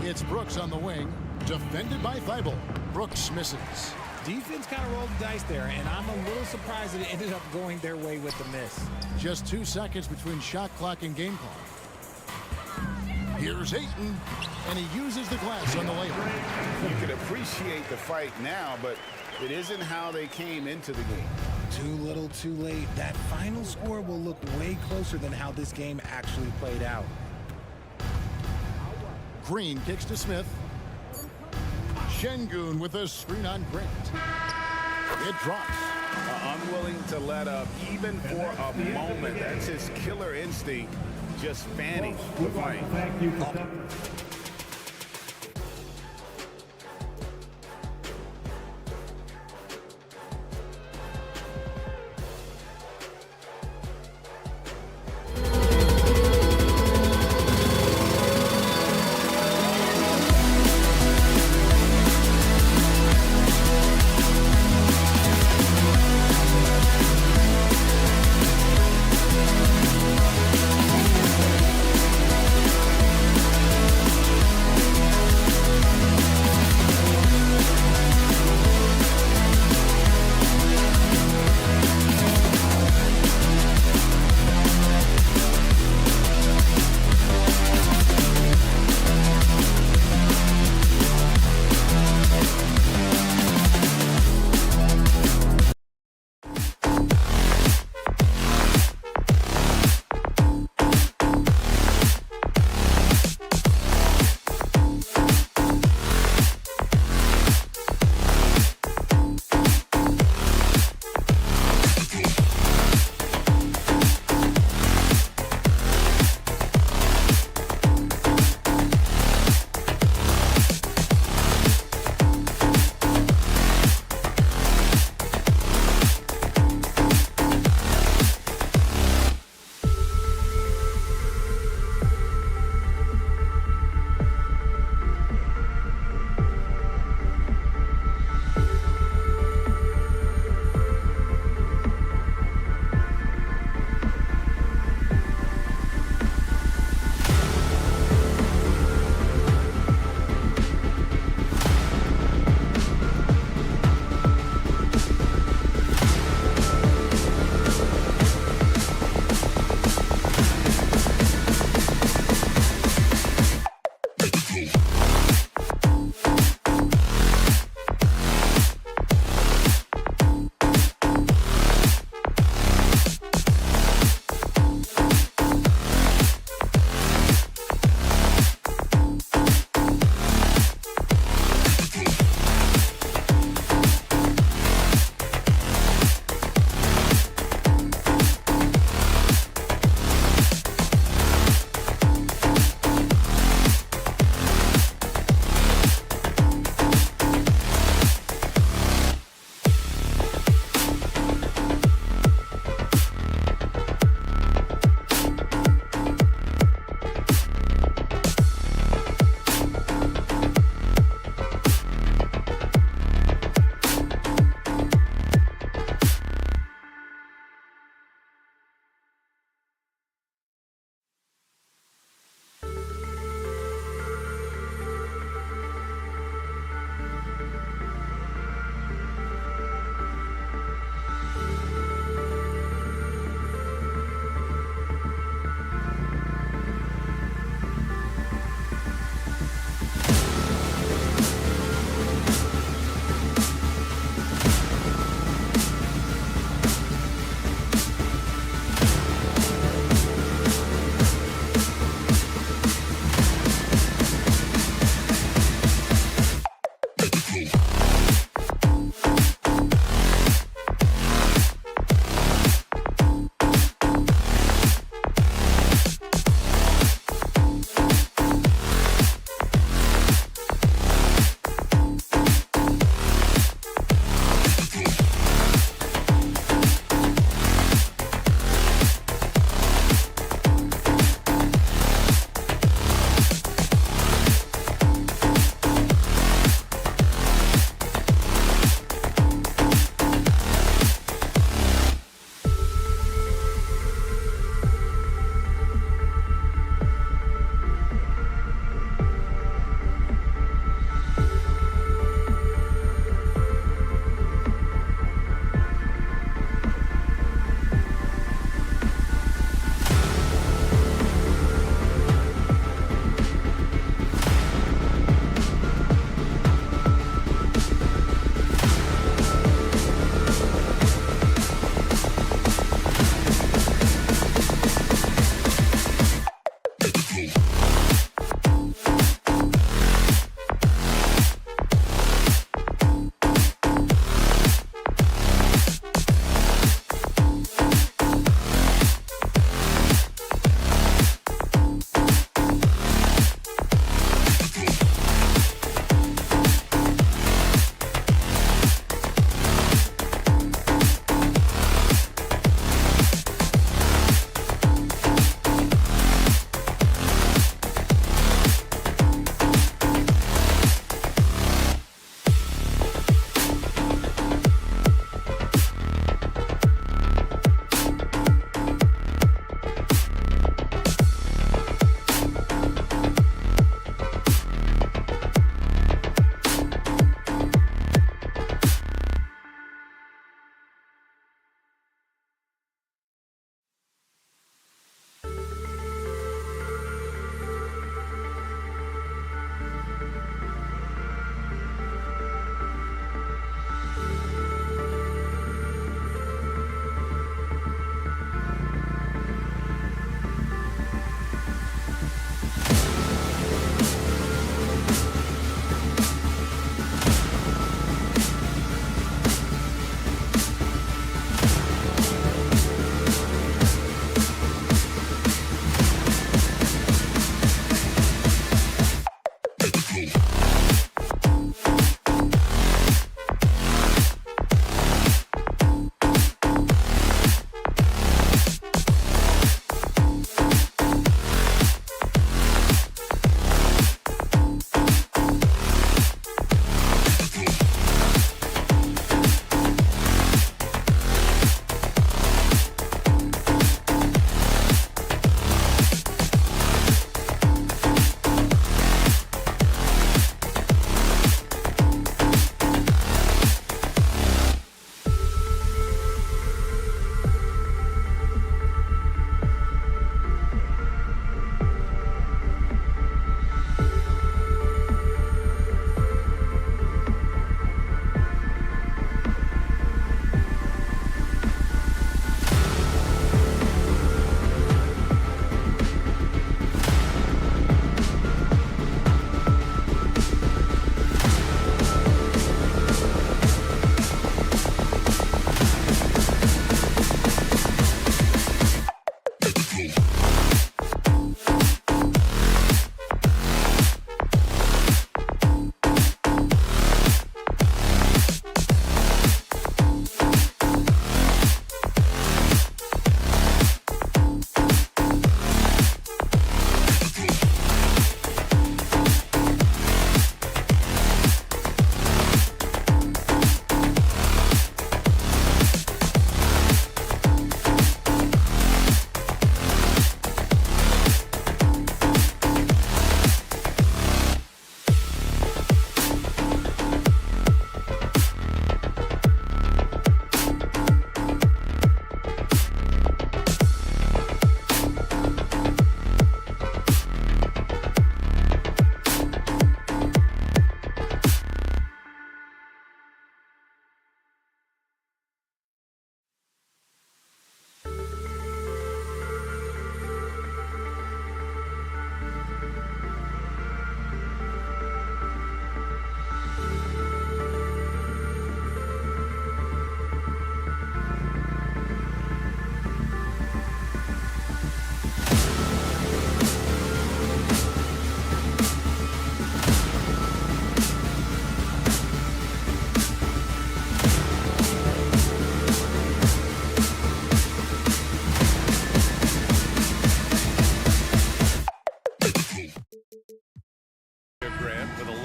A: It's Brooks on the wing, defended by Thibault. Brooks misses.
L: Defense kind of rolled the dice there, and I'm a little surprised that it ended up going their way with the miss.
A: Just 2 seconds between shot clock and game clock. Here's Ayton, and he uses the glass on the layup.
B: You can appreciate the fight now, but it isn't how they came into the game.
L: Too little, too late. That final score will look way closer than how this game actually played out.
A: Green kicks to Smith. Şengün with a screen on Grant. It drops.
B: Unwilling to let up even for a moment. That's his killer instinct, just fanning the flame.
C: Thank you for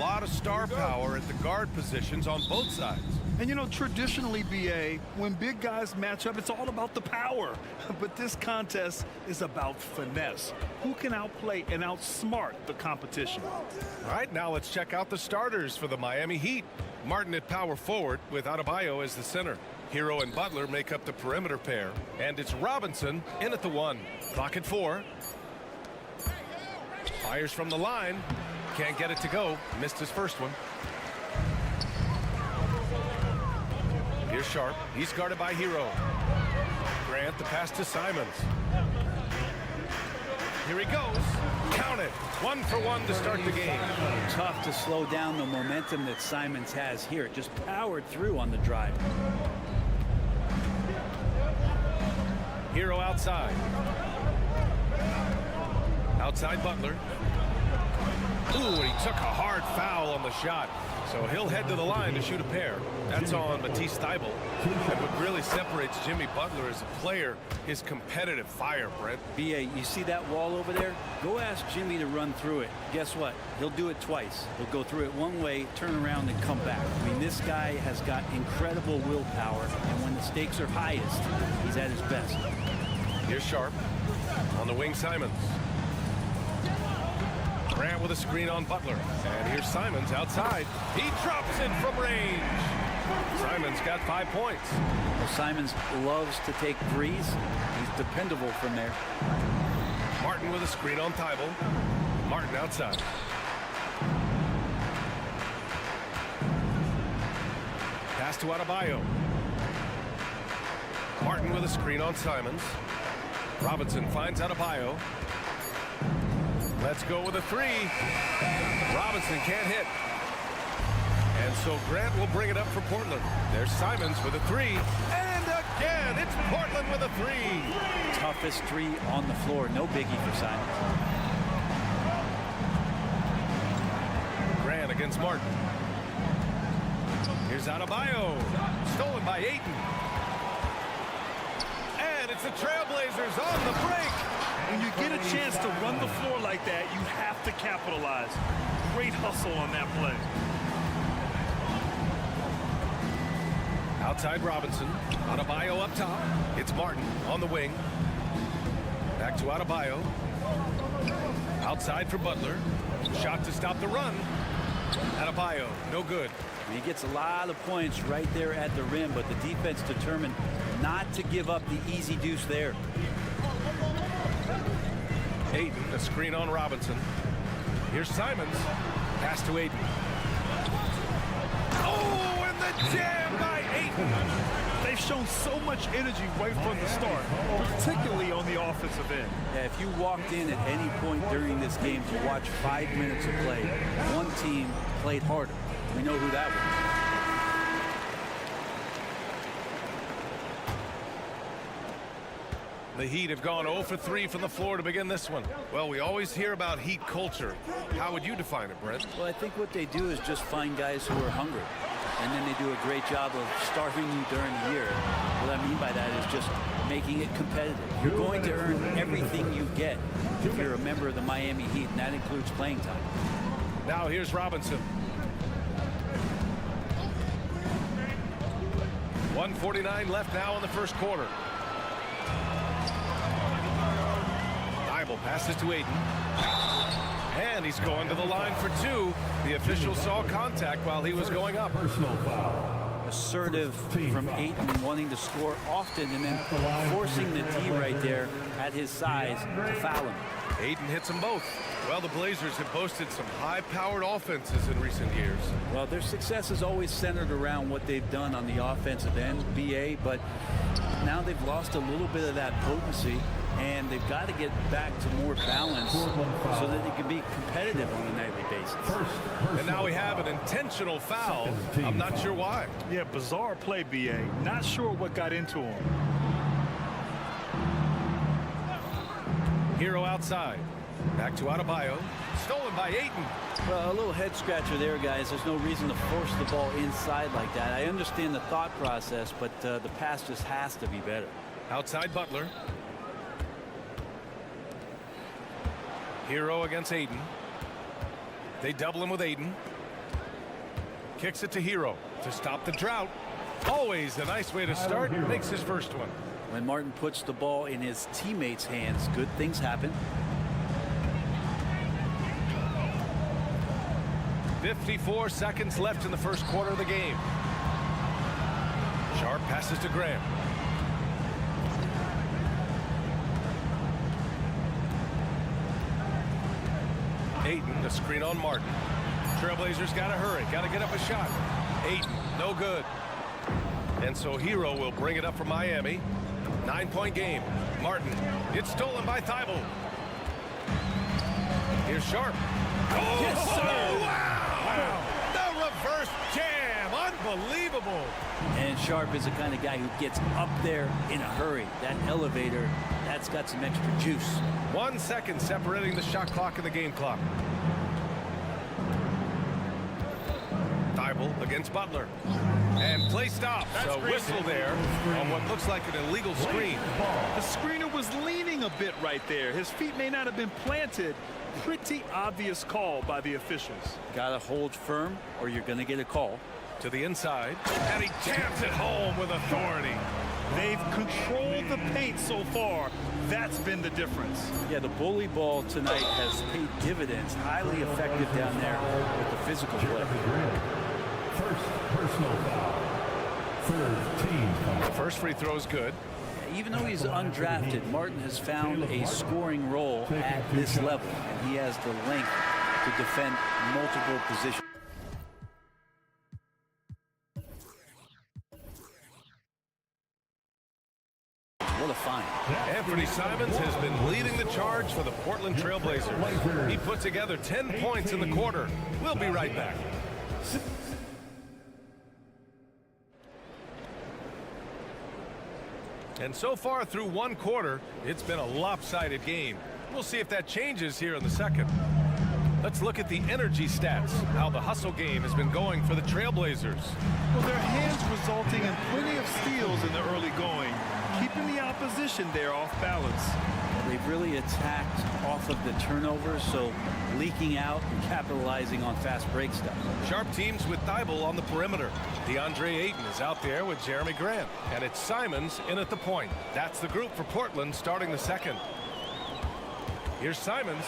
G: lot of star power at the guard positions on both sides.
H: And you know, traditionally, BA, when big guys match up, it's all about the power. But this contest is about finesse. Who can outplay and outsmart the competition?
G: All right, now let's check out the starters for the Miami Heat. Martin at power forward with Adebayo as the center. Hero and Butler make up the perimeter pair. And it's Robinson in at the 1. Clock at 4. Fires from the line. Can't get it to go. Missed his first one. Here's Sharp. He's guarded by Hero. Grant, the pass to Simons. Here he goes. Count it. 1 for 1 to start the game.
I: Tough to slow down the momentum that Simons has here. Just powered through on the drive.
G: Hero outside. Outside Butler. Ooh, and he took a hard foul on the shot. So he'll head to the line to shoot a pair. That's on Matisse Thybulle. And what really separates Jimmy Butler as a player is competitive fire, Brent.
I: BA, you see that wall over there? Go ask Jimmy to run through it. Guess what? He'll do it twice. He'll go through it one way, turn around, and come back. I mean, this guy has got incredible willpower, and when the stakes are highest, he's at his best.
G: Here's Sharp. On the wing, Simons. Grant with a screen on Butler. And here's Simons outside. He drops it from range. Simons got 5 points.
I: Well, Simons loves to take threes. He's dependable from there.
G: Martin with a screen on Thybulle. Martin outside. Pass to Adebayo. Martin with a screen on Simons. Robinson finds Adebayo. Let's go with a 3. Robinson can't hit. And so Grant will bring it up for Portland. There's Simons with a 3. And again, it's Portland with a 3.
I: Toughest 3 on the floor. No biggie for Simons.
G: Grant against Martin. Here's Adebayo. Stolen by Ayton. And it's the Trailblazers on the break.
H: When you get a chance to run the floor like that, you have to capitalize. Great hustle on that play.
G: Outside Robinson. Adebayo up top. It's Martin on the wing. Back to Adebayo. Outside for Butler. Shot to stop the run. Adebayo, no good.
I: He gets a lot of points right there at the rim, but the defense determined not to give up the easy deuce there.
G: Ayton, a screen on Robinson. Here's Simons. Pass to Ayton. Oh, and the jam by Ayton.
H: They've shown so much energy right from the start, particularly on the offensive end.
I: Yeah, if you walked in at any point during this game to watch 5 minutes of play, one team played harder. We know who that was.
G: The Heat have gone 0 for 3 from the floor to begin this one. Well, we always hear about Heat culture. How would you define it, Brent?
I: Well, I think what they do is just find guys who are hungry. And then they do a great job of starving you during the year. What I mean by that is just making it competitive. You're going to earn everything you get if you're a member of the Miami Heat, and that includes playing time.
G: Now here's Robinson. 1:49 left now in the first quarter. Thybulle passes to Ayton. And he's going to the line for 2. The official saw contact while he was going up.
I: Assertive from Ayton, wanting to score often and then forcing the D right there at his size to foul him.
G: Ayton hits them both. Well, the Blazers have boasted some high-powered offenses in recent years.
I: Well, their success is always centered around what they've done on the offensive end, BA, but now they've lost a little bit of that potency, and they've got to get back to more balance so that they can be competitive on a nightly basis.
G: And now we have an intentional foul. I'm not sure why.
H: Yeah, bizarre play, BA. Not sure what got into him.
G: Hero outside. Back to Adebayo. Stolen by Ayton.
I: Well, a little head scratcher there, guys. There's no reason to force the ball inside like that. I understand the thought process, but the pass just has to be better.
G: Outside Butler. Hero against Ayton. They double him with Ayton. Kicks it to Hero to stop the drought. Always a nice way to start. Makes his first one.
I: When Martin puts the ball in his teammates' hands, good things happen.
G: 54 seconds left in the first quarter of the game. Sharp passes to Graham. Ayton, the screen on Martin. Trailblazers got to hurry, got to get up a shot. Ayton, no good. And so Hero will bring it up for Miami. 9-point game. Martin, it's stolen by Thibault. Here's Sharp. Oh,
I: Yes, sir.
G: Wow! The reverse jam, unbelievable.
I: And Sharp is the kind of guy who gets up there in a hurry. That elevator, that's got some extra juice.
G: 1 second separating the shot clock and the game clock. Thibault against Butler. And play stop. So whistle there on what looks like an illegal screen.
H: The screener was leaning a bit right there. His feet may not have been planted. Pretty obvious call by the officials.
I: Gotta hold firm or you're gonna get a call.
G: To the inside, and he jams it home with authority.
H: They've controlled the paint so far. That's been the difference.
I: Yeah, the bully ball tonight has paid dividends. Highly effective down there with the physical play.
C: First personal foul. Third team foul.
G: First free throw is good.
I: Even though he's undrafted, Martin has found a scoring role at this level, and he has the length to defend multiple positions. What a find.
G: Anthony Simons has been leading the charge for the Portland Trailblazers. He put together 10 points in the quarter. We'll be right back. And so far through one quarter, it's been a lopsided game. We'll see if that changes here in the second. Let's look at the energy stats, how the hustle game has been going for the Trailblazers.
H: Well, their hands resulting in plenty of steals in the early going, keeping the opposition there off balance.
I: They've really attacked off of the turnovers, so leaking out and capitalizing on fast break stuff.
G: Sharp teams with Thibault on the perimeter. DeAndre Ayton is out there with Jeremy Grant. And it's Simons in at the point. That's the group for Portland starting the second. Here's Simons.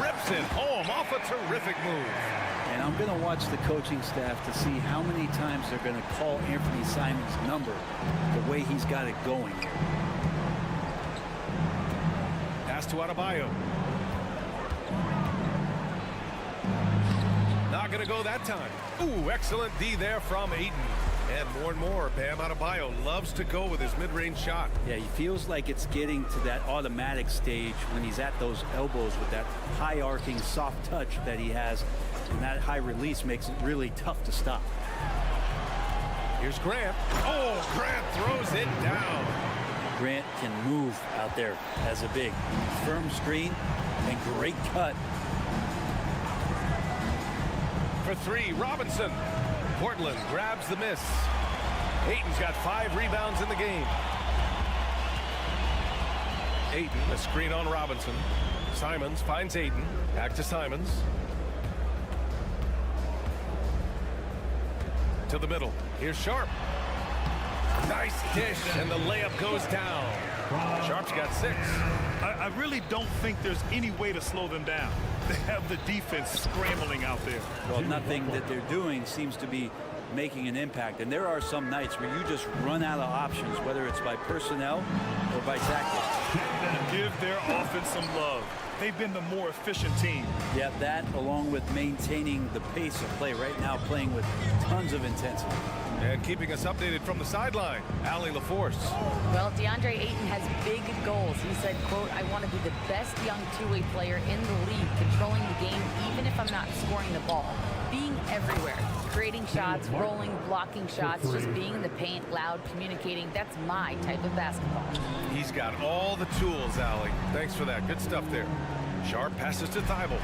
G: Rips it home off a terrific move.
I: And I'm going to watch the coaching staff to see how many times they're going to call Anthony Simons' number the way he's got it going here.
G: Pass to Adebayo. Not going to go that time. Ooh, excellent D there from Ayton. And more, Bam Adebayo loves to go with his mid-range shot.
I: Yeah, he feels like it's getting to that automatic stage when he's at those elbows with that high arcing soft touch that he has. And that high release makes it really tough to stop.
G: Here's Grant. Oh, Grant throws it down.
I: Grant can move out there as a big. Firm screen and great cut.
G: For three, Robinson. Portland grabs the miss. Ayton's got 5 rebounds in the game. Ayton, a screen on Robinson. Simons finds Ayton. Back to Simons. To the middle. Here's Sharp. Nice dish, and the layup goes down. Sharp's got 6.
H: I really don't think there's any way to slow them down. They have the defense scrambling out there.
I: Well, nothing that they're doing seems to be making an impact. And there are some nights where you just run out of options, whether it's by personnel or by tactics.
H: Give their offense some love. They've been the more efficient team.
I: Yeah, that along with maintaining the pace of play right now, playing with tons of intensity.
G: And keeping us updated from the sideline, Allie LaForce.
J: Well, DeAndre Ayton has big goals. He said, quote, I want to be the best young two-way player in the league, controlling the game even if I'm not scoring the ball. Being everywhere, creating shots, rolling, blocking shots, just being in the paint, loud, communicating. That's my type of basketball.
G: He's got all the tools, Allie. Thanks for that. Good stuff there. Sharp passes to Thibault.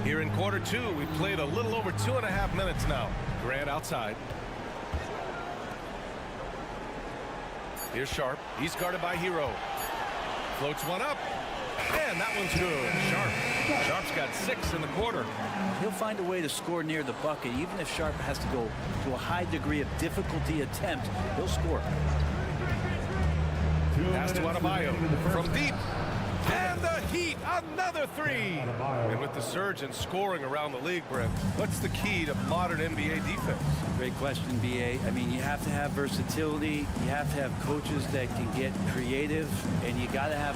G: Here in quarter 2, we played a little over 2.5 minutes now. Grant outside. Here's Sharp. He's guarded by Hero. Floats one up. And that one's good. Sharp's got 6 in the quarter.
I: He'll find a way to score near the bucket. Even if Sharp has to go to a high degree of difficulty attempt, he'll score.
G: Pass to Adebayo from deep. And the Heat, another 3. And with the surge in scoring around the league, Brent, what's the key to modern NBA defense?
I: Great question, B.A. I mean, you have to have versatility. You have to have coaches that can get creative. And you got to have...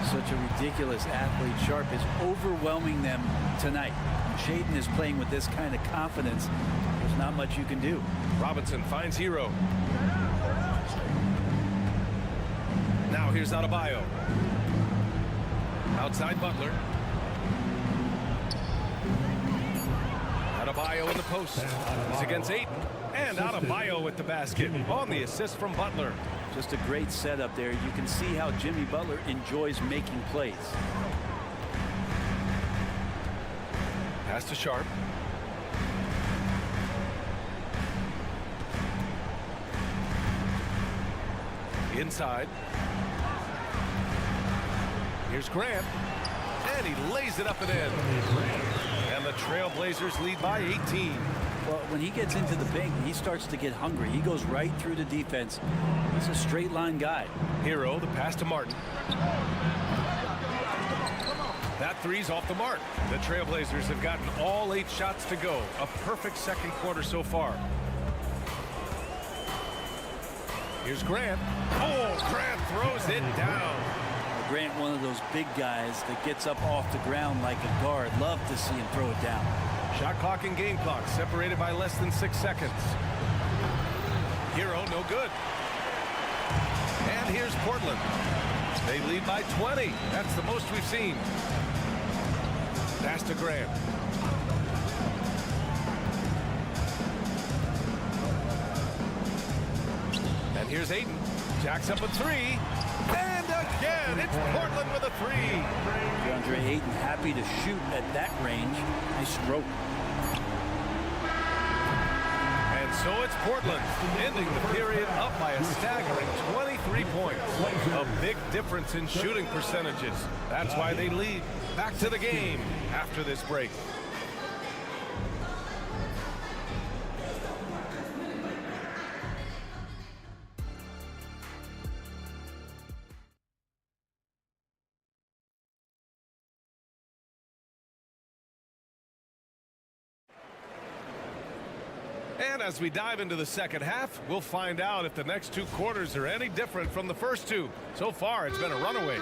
I: Such a ridiculous athlete. Sharp is overwhelming them tonight. When Shaden is playing with this kind of confidence, there's not much you can do.
G: Robinson finds Hero. Now here's Adebayo. Outside Butler. Adebayo in the post. He's against Ayton. And Adebayo with the basket on the assist from Butler.
I: Just a great setup there. You can see how Jimmy Butler enjoys making plays.
G: Pass to Sharp. Inside. Here's Grant. And he lays it up and in. And the Trailblazers lead by 18.
I: Well, when he gets into the paint, he starts to get hungry. He goes right through the defense. He's a straight line guy.
G: Hero, the pass to Martin. That three's off the mark. The Trailblazers have gotten all 8 shots to go. A perfect second quarter so far. Here's Grant. Oh, Grant throws it down.
I: Grant, one of those big guys that gets up off the ground like a guard. Love to see him throw it down.
G: Shot clock and game clock separated by less than 6 seconds. Hero, no good. And here's Portland. They lead by 20. That's the most we've seen. Pass to Grant. And here's Ayton. Jacks up a 3. And again, it's Portland with a 3.
I: DeAndre Ayton happy to shoot at that range. Nice stroke.
G: And so it's Portland, ending the period up by a staggering 23 points. A big difference in shooting percentages. That's why they lead. Back to the game after this break. And as we dive into the second half, we'll find out if the next 2 quarters are any different from the first 2. So far, it's been a runaway.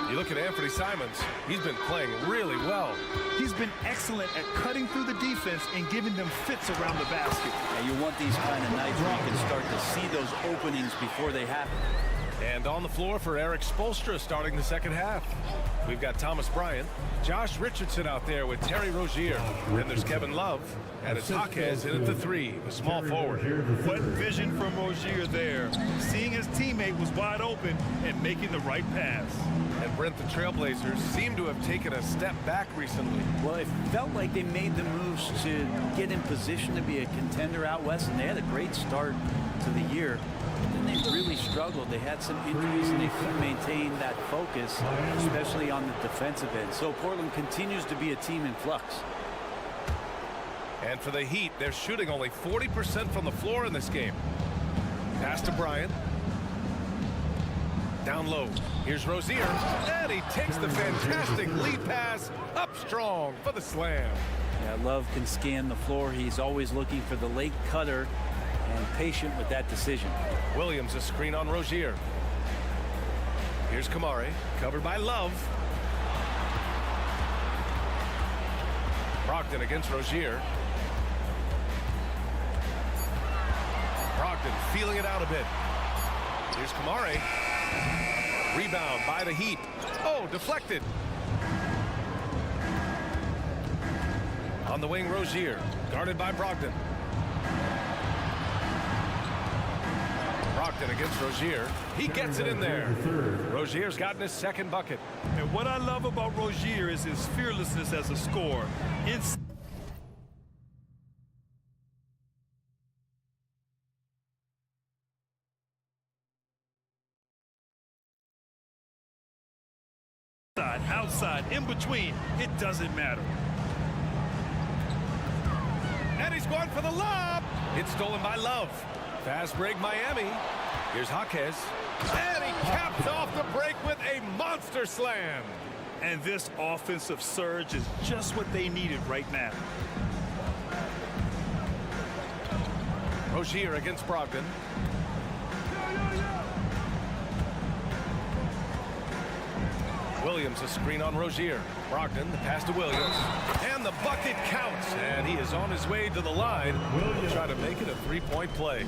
G: You look at Anthony Simons, he's been playing really well.
H: He's been excellent at cutting through the defense and giving them fits around the basket.
I: And you want these kind of nights where you can start to see those openings before they happen.
G: And on the floor for Eric Spoelstra starting the second half. We've got Thomas Bryant, Josh Richardson out there with Terry Rozier. Then there's Kevin Love, and it's Jaquez in at the 3, a small forward.
H: What vision from Rozier there. Seeing his teammate was wide open and making the right pass.
G: And Brent, the Trailblazers seem to have taken a step back recently.
I: Well, it felt like they made the moves to get in position to be a contender out west, and they had a great start to the year. Then they really struggled. They had some injuries and they couldn't maintain that focus, especially on the defensive end. So Portland continues to be a team in flux.
G: And for the Heat, they're shooting only 40% from the floor in this game. Pass to Bryant. Down low. Here's Rozier. And he takes the fantastic lead pass up strong for the slam.
I: Yeah, Love can scan the floor. He's always looking for the late cutter and patient with that decision.
G: Williams a screen on Rozier. Here's Kamari, covered by Love. Brogdon against Rozier. Brogdon feeling it out a bit. Here's Kamari. Rebound by the Heat. Oh, deflected. On the wing, Rozier, guarded by Brogdon. Brogdon against Rozier. He gets it in there. Rozier's gotten his second bucket.
H: And what I love about Rozier is his fearlessness as a scorer. outside, in between, it doesn't matter.
G: And he's going for the lob. It's stolen by Love. Fast break Miami. Here's Jaquez. And he caps off the break with a monster slam.
H: And this offensive surge is just what they needed right now.
G: Rozier against Brogdon. Williams, a screen on Rozier. Brogdon, the pass to Williams. And the bucket counts. And he is on his way to the line. He'll try to make it a three-point play.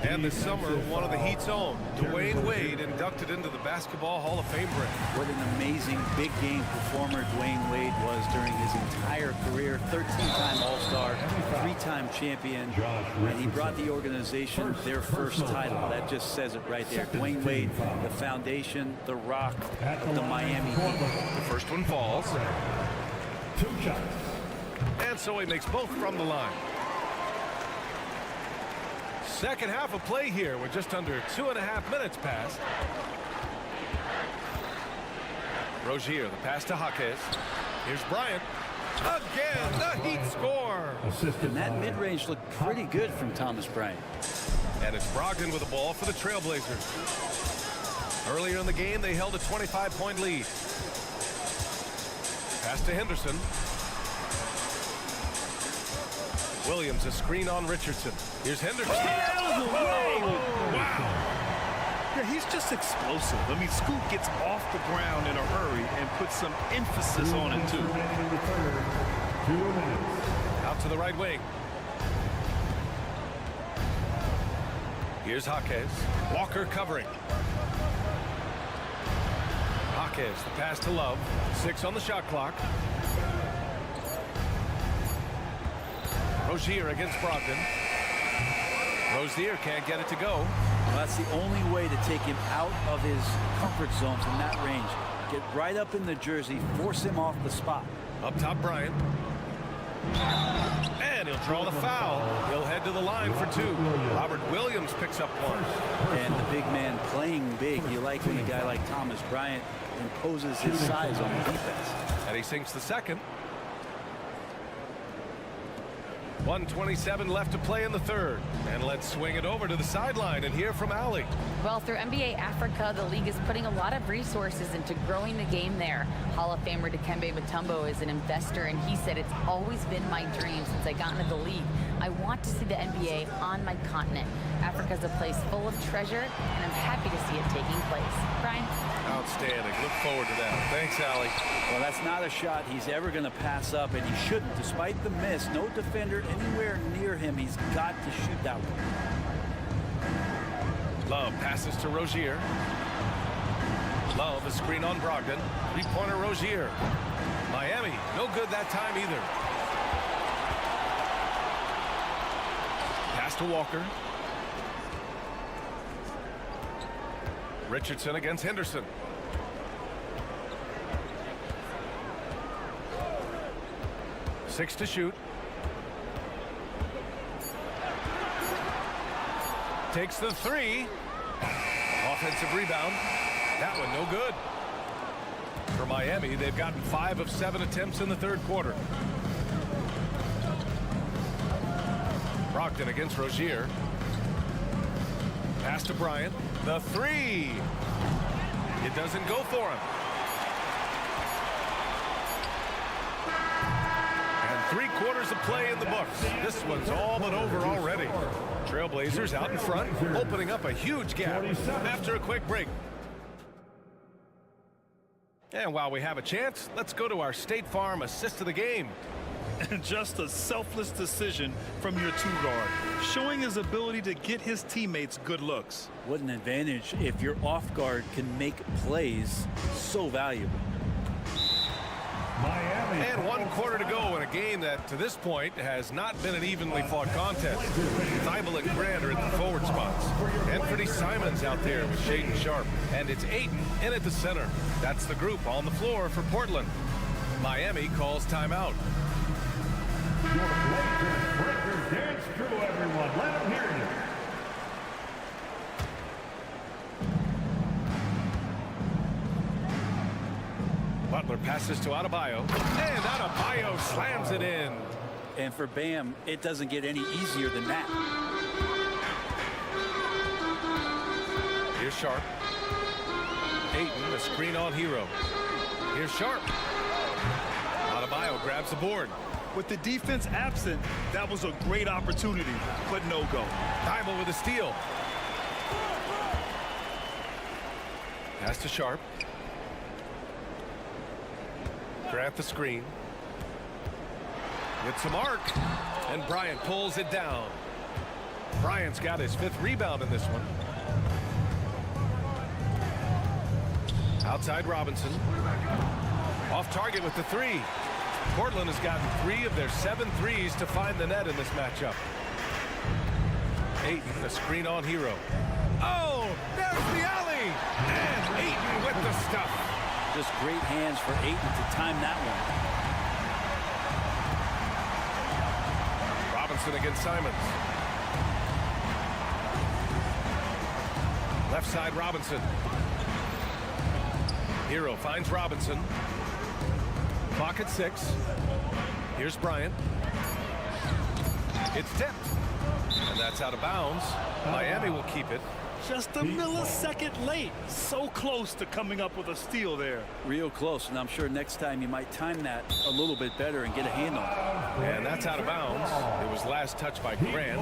G: And this summer, one of the Heat's own, Dwayne Wade, inducted into the Basketball Hall of Fame break.
I: What an amazing big game performer Dwayne Wade was during his entire career. 13-time All-Star, 3-time champion, and he brought the organization their first title. That just says it right there. Dwayne Wade, the foundation, the rock of the Miami Heat.
G: The first one falls.
C: 2 shots.
G: And so he makes both from the line. Second half of play here. We're just under 2.5 minutes past. Rozier, the pass to Jaquez. Here's Bryant. Again, the Heat score.
I: And that mid-range looked pretty good from Thomas Bryant.
G: And it's Brogdon with the ball for the Trailblazers. Earlier in the game, they held a 25-point lead. Pass to Henderson. Williams, a screen on Richardson. Here's Henderson.
H: Wow. Yeah, he's just explosive. I mean, Scoot gets off the ground in a hurry and puts some emphasis on it, too.
G: Out to the right wing. Here's Jaquez. Walker covering. Jaquez, the pass to Love. 6 on the shot clock. Rozier against Brogdon. Rozier can't get it to go.
I: Well, that's the only way to take him out of his comfort zone from that range. Get right up in the jersey, force him off the spot.
G: Up top, Bryant. And he'll draw the foul. He'll head to the line for 2. Robert Williams picks up 1.
I: And the big man playing big. You like when a guy like Thomas Bryant imposes his size on the defense.
G: And he sinks the second. 1:27 left to play in the third. And let's swing it over to the sideline and hear from Allie.
J: Well, through NBA Africa, the league is putting a lot of resources into growing the game there. Hall of Famer Dikembe Mutombo is an investor, and he said, "It's always been my dream since I got into the league. I want to see the NBA on my continent. Africa's a place full of treasure, and I'm happy to see it taking place." Brian?
G: Outstanding. Look forward to that. Thanks, Allie.
I: Well, that's not a shot he's ever going to pass up, and he shouldn't. Despite the miss, no defender anywhere near him. He's got to shoot that one.
G: Love passes to Rozier. Love, a screen on Brogdon. 3-pointer Rozier. Miami, no good that time either. Pass to Walker. Richardson against Henderson. Six to shoot. Takes the 3. Offensive rebound. That one no good. For Miami, they've gotten 5 of 7 attempts in the third quarter. Brogdon against Rozier. Pass to Bryant. The 3. It doesn't go for him. And 3 quarters of play in the books. This one's all but over already. Trailblazers out in front, opening up a huge gap after a quick break. And while we have a chance, let's go to our State Farm assist of the game.
H: And just a selfless decision from your 2-guard, showing his ability to get his teammates good looks.
I: What an advantage if your off guard can make plays so valuable.
C: Miami.
G: And 1 quarter to go in a game that, to this point, has not been an evenly fought contest. Thibault and Grant are in the forward spots. Anthony Simons out there with Shaedon Sharpe. And it's Ayton in at the center. That's the group on the floor for Portland. Miami calls timeout.
C: Your Blazers breakers dance through, everyone. Let them hear you.
G: Butler passes to Adebayo, and Adebayo slams it in.
I: And for Bam, it doesn't get any easier than that.
G: Here's Sharp. Ayton, the screen on Hero. Here's Sharp. Adebayo grabs the board.
H: With the defense absent, that was a great opportunity, but no go.
G: Thibault with a steal. Pass to Sharp. Grant the screen. With some arc. And Bryant pulls it down. Bryant's got his 5th rebound in this one. Outside Robinson. Off target with the 3. Portland has gotten 3 of their 7 threes to find the net in this matchup. Ayton, the screen on Hero. Oh, there's the alley! And Ayton with the stuff.
I: Just great hands for Ayton to time that one.
G: Robinson against Simons. Left side Robinson. Hero finds Robinson. Clock at 6. Here's Bryant. It's tipped. And that's out of bounds. Miami will keep it.
H: Just a millisecond late. So close to coming up with a steal there.
I: Real close, and I'm sure next time you might time that a little bit better and get a hand on it.
G: And that's out of bounds. It was last touched by Grant.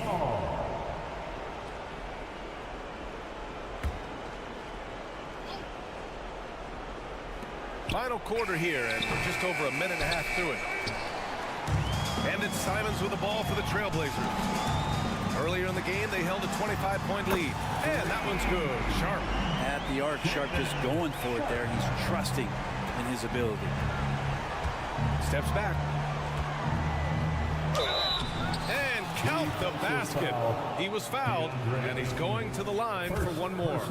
G: Final quarter here, and we're just over a minute and a half through it. And it's Simons with the ball for the Trailblazers. Earlier in the game, they held a 25-point lead. And that one's good. Sharp.
I: At the arc, Sharp just going for it there. He's trusting in his ability.
G: Steps back. And count the basket. He was fouled, and he's going to the line for one more.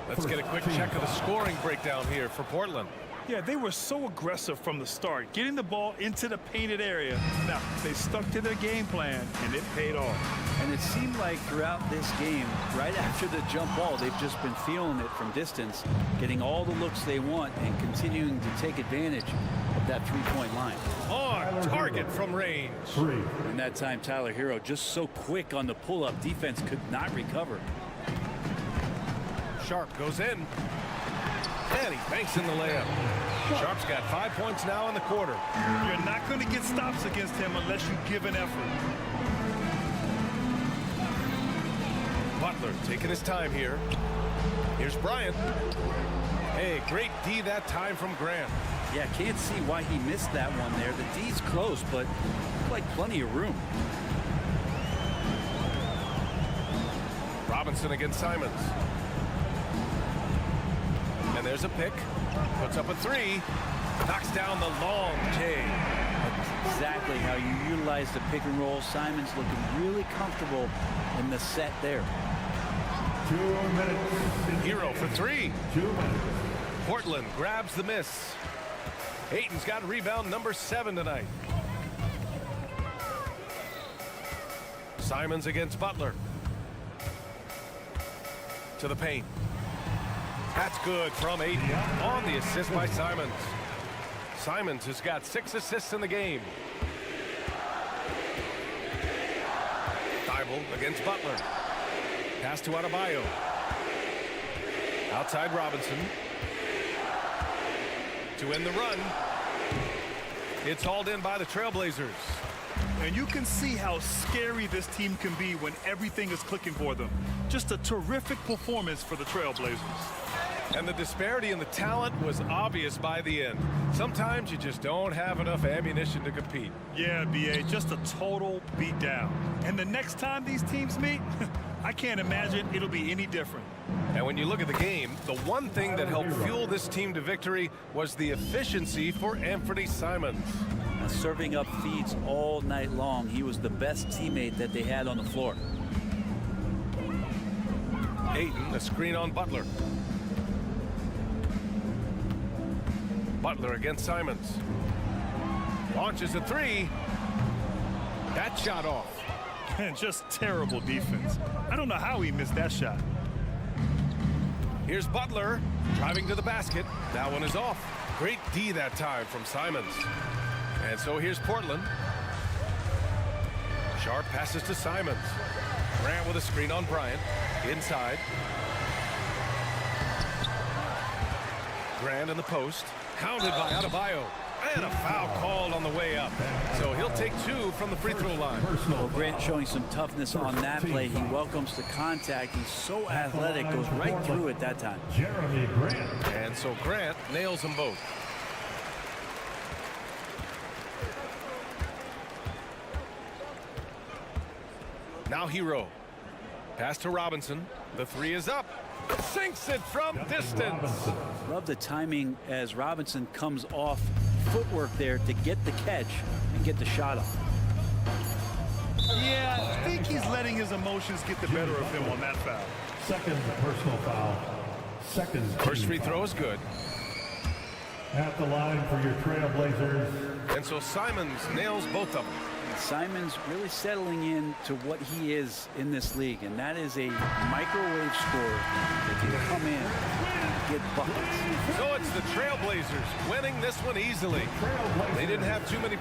G: Let's get a quick check of the scoring breakdown here for Portland.
H: Yeah, they were so aggressive from the start, getting the ball into the painted area. Now, they stuck to their game plan, and it paid off.
I: And it seemed like throughout this game, right after the jump ball, they've just been feeling it from distance, getting all the looks they want and continuing to take advantage of that three-point line.
G: On target from range.
I: And that time, Tyler Hero just so quick on the pull-up. Defense could not recover.
G: Sharp goes in. And he banks in the layup. Sharp's got 5 points now in the quarter.
H: You're not going to get stops against him unless you give an effort.
G: Butler taking his time here. Here's Bryant. Hey, great D that time from Grant.
I: Yeah, can't see why he missed that one there. The D's close, but like plenty of room.
G: Robinson against Simons. And there's a pick. Puts up a 3. Knocks down the long J.
I: That's exactly how you utilize the pick and roll. Simons looking really comfortable in the set there.
C: 2 minutes.
G: Hero for 3.
C: 2 minutes.
G: Portland grabs the miss. Ayton's got rebound number 7 tonight. Simons against Butler. To the paint. That's good from Ayton on the assist by Simons. Simons has got 6 assists in the game. Thibault against Butler. Pass to Adebayo. Outside Robinson. To end the run. It's hauled in by the Trailblazers.
H: And you can see how scary this team can be when everything is clicking for them. Just a terrific performance for the Trailblazers.
G: And the disparity in the talent was obvious by the end. Sometimes you just don't have enough ammunition to compete.
H: Yeah, BA, just a total beatdown. And the next time these teams meet, I can't imagine it'll be any different.
G: And when you look at the game, the one thing that helped fuel this team to victory was the efficiency for Anthony Simons.
I: Serving up feeds all night long. He was the best teammate that they had on the floor.
G: Ayton, a screen on Butler. Butler against Simons. Launches a 3. That shot off.
H: And just terrible defense. I don't know how he missed that shot.
G: Here's Butler driving to the basket. That one is off. Great D that time from Simons. And so here's Portland. Sharp passes to Simons. Grant with a screen on Bryant. Inside. Grant in the post. Hounded by Adebayo. And a foul called on the way up. So he'll take 2 from the free throw line.
I: Well, Grant showing some toughness on that play. He welcomes the contact. He's so athletic, goes right through it that time.
C: Jeremy Grant.
G: And so Grant nails them both. Now Hero. Pass to Robinson. The 3 is up. Sinks it from distance.
I: Love the timing as Robinson comes off footwork there to get the catch and get the shot off.
H: Yeah, I think he's letting his emotions get the better of him on that foul.
C: Second personal foul. Second.
G: First free throw is good.
C: At the line for your Trailblazers.
G: And so Simons nails both of them.
I: Simons really settling in to what he is in this league, and that is a microwave scorer that can come in and get buckets.
G: So it's the Trailblazers winning this one easily. They didn't have too many